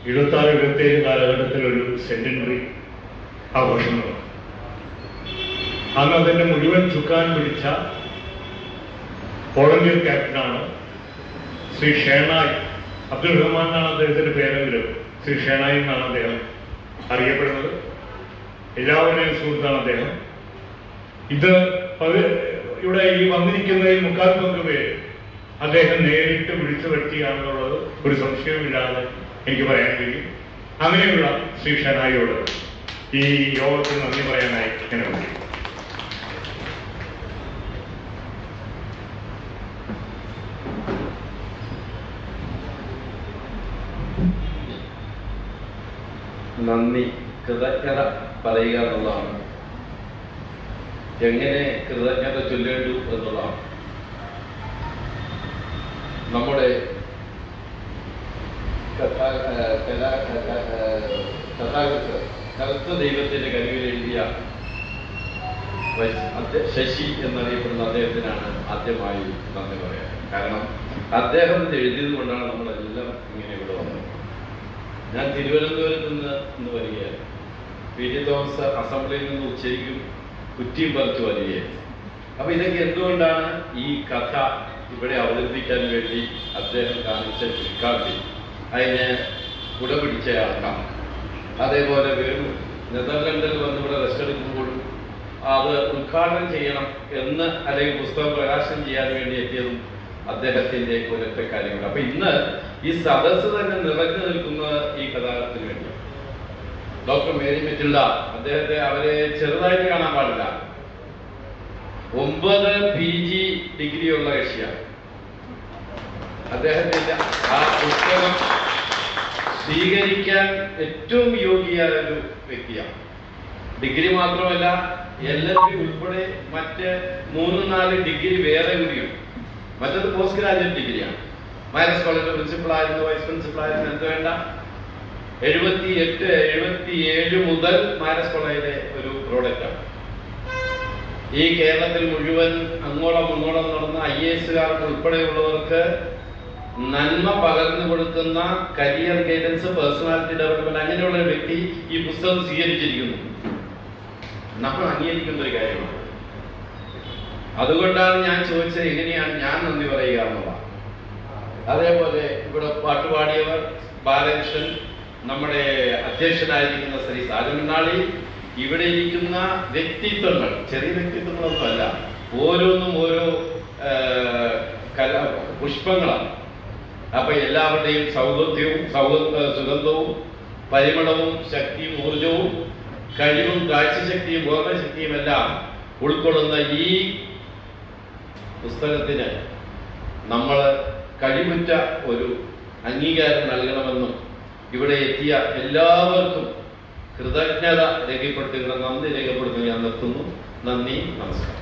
76-77 കാലഘട്ടത്തിൽ ഒരു സെന്റിനറി ആഘോഷം നടന്നു. അന്ന് അതിൻ്റെ മുഴുവൻ ചുക്കാൻ പിടിച്ച വോളണ്ടിയർ ക്യാപ്റ്റനാണ് ശ്രീ ഷേണായി. അബ്ദുൾ റഹ്മാൻ എന്നാണ് അദ്ദേഹത്തിന്റെ പേരെങ്കിലും ശ്രീ ഷേണായി എന്നാണ് അദ്ദേഹം അറിയപ്പെടുന്നത്. എല്ലാവരുടെയും സുഹൃത്താണ് അദ്ദേഹം. ഇത് ഇവിടെ ഈ വന്നിരിക്കുന്നതിൽ 3/4 പങ്ക് പേര് അദ്ദേഹം നേരിട്ട് വിളിച്ചു വരുത്തിയാണെന്നുള്ളത് ഒരു സംശയവുമില്ലാതെ എനിക്ക് പറയാൻ കഴിയും. അങ്ങനെയുള്ള ശ്രീ ഷേണായിയോട് ഈ യോഗത്തിൽ നന്ദി പറയാനായി ഞാൻ വിളിക്കും. നന്ദി, കൃതജ്ഞത പറയുക എന്നുള്ളതാണ്. എങ്ങനെ കൃതജ്ഞത ചൊല്ലേണ്ടു എന്നുള്ളതാണ്. നമ്മുടെ കഥാകൃത്ത് കറുത്ത ദൈവത്തിന്റെ കരിവിൽ എഴുതിയ ശശി എന്നറിയപ്പെടുന്ന അദ്ദേഹത്തിനാണ് ആദ്യമായി നന്ദി പറയാൻ. കാരണം അദ്ദേഹം ഇത് എഴുതിയത് കൊണ്ടാണ് നമ്മളെല്ലാം ഇങ്ങനെ ഇവിടെ വന്നത്. ഞാൻ തിരുവനന്തപുരത്ത് നിന്ന് വരികയാണ്. പി ടി തോമസ് അസംബ്ലിയിൽ നിന്ന് ഉച്ചയ്ക്കും കുറ്റിയും പറിച്ചു വരികയാണ്. അപ്പൊ ഇതൊക്കെ എന്തുകൊണ്ടാണ് ഈ കഥ ഇവിടെ അവതരിപ്പിക്കാൻ വേണ്ടി അദ്ദേഹം കാണിച്ച ചുക്കാട്ടി, അതിനെ കുടപിടിച്ചയാൾക്കാം. അതേപോലെ വേണു നെതർലൻഡിൽ വന്ന് ഇവിടെ റെസ്റ്റ് എടുക്കുമ്പോഴും അത് ഉദ്ഘാടനം ചെയ്യണം എന്ന് അല്ലെങ്കിൽ പുസ്തകം പ്രകാശനം ചെയ്യാൻ വേണ്ടി എത്തിയതും അദ്ദേഹത്തിന്റെ ഒരൊറ്റ കാര്യങ്ങൾ. അപ്പൊ ഇന്ന് ഈ സദസ്സ് തന്നെ നിറഞ്ഞു നിൽക്കുന്നത് ഈ കഥാകൃത്തിന് വേണ്ടി. ഡോക്ടർ മേരി മെറ്റിൽഡ, അദ്ദേഹത്തെ അവരെ ചെറുതായിട്ട് കാണാൻ പാടില്ല. 9 PG ഡിഗ്രിയുള്ള കക്ഷിയാണ്. അദ്ദേഹത്തിന്റെ ആ പുസ്തകം സ്വീകരിക്കാൻ ഏറ്റവും യോഗ്യയായ ഒരു വ്യക്തിയാണ്. ഡിഗ്രി മാത്രമല്ല, LLB ഉൾപ്പെടെ മറ്റ് 3-4 ഡിഗ്രി വേറെ കൂടിയുണ്ട്. മറ്റത് പോസ്റ്റ് ഗ്രാജുവേറ്റ് ഡിഗ്രിയാണ്. മൈനസ് കോളേജ് പ്രിൻസിപ്പൾ ആയിരുന്നു, വൈസ് പ്രിൻസിപ്പൾ ആയിരുന്നു, എന്ത് വേണ്ട. 78-77 മുതൽ മൈനസ് കോളേജിലെ ഒരു പ്രോഡക്റ്റാണ്. ഈ കേരളത്തിൽ മുഴുവൻ അങ്ങോളം നടന്ന IAS ഉൾപ്പെടെയുള്ളവർക്ക് നന്മ പകർന്നു കൊടുക്കുന്ന കരിയർ ഗൈഡൻസ്, പേഴ്സണാലിറ്റി ഡെവലപ്മെന്റ്, അങ്ങനെയുള്ള ഒരു വ്യക്തി ഈ പുസ്തകം സ്വീകരിച്ചിരിക്കുന്നു. നമ്മൾ അംഗീകരിക്കുന്ന ഒരു കാര്യമാണ്. അതുകൊണ്ടാണ് ഞാൻ ചോദിച്ചത് എങ്ങനെയാണ് ഞാൻ നന്ദി പറയുക എന്നുള്ളത്. അതേപോലെ ഇവിടെ പാട്ടുപാടിയവർ ബാലകൃഷ്ണൻ, നമ്മുടെ അധ്യക്ഷനായിരിക്കുന്ന ശ്രീ സാജമണ്ണാളി, ഇവിടെ ഇരിക്കുന്ന വ്യക്തിത്വങ്ങൾ ചെറിയ വ്യക്തിത്വങ്ങളൊന്നുമല്ല, ഓരോന്നും ഓരോ പുഷ്പങ്ങളാണ്. അപ്പൊ എല്ലാവരുടെയും സൗഗന്ധ്യവും സുഗന്ധവും പരിമളവും ശക്തിയും ഊർജവും കഴിവും കാഴ്ചശക്തിയും ബോധശക്തിയും എല്ലാം ഉൾക്കൊള്ളുന്ന ഈ പുസ്തകത്തിന് നമ്മൾ കഴിവുറ്റ ഒരു അംഗീകാരം നൽകണമെന്നും ഇവിടെ എത്തിയ എല്ലാവർക്കും കൃതജ്ഞത രേഖപ്പെടുത്തുക, നന്ദി രേഖപ്പെടുത്തുക ഞാൻ നിർത്തുന്നു. നന്ദി, നമസ്കാരം.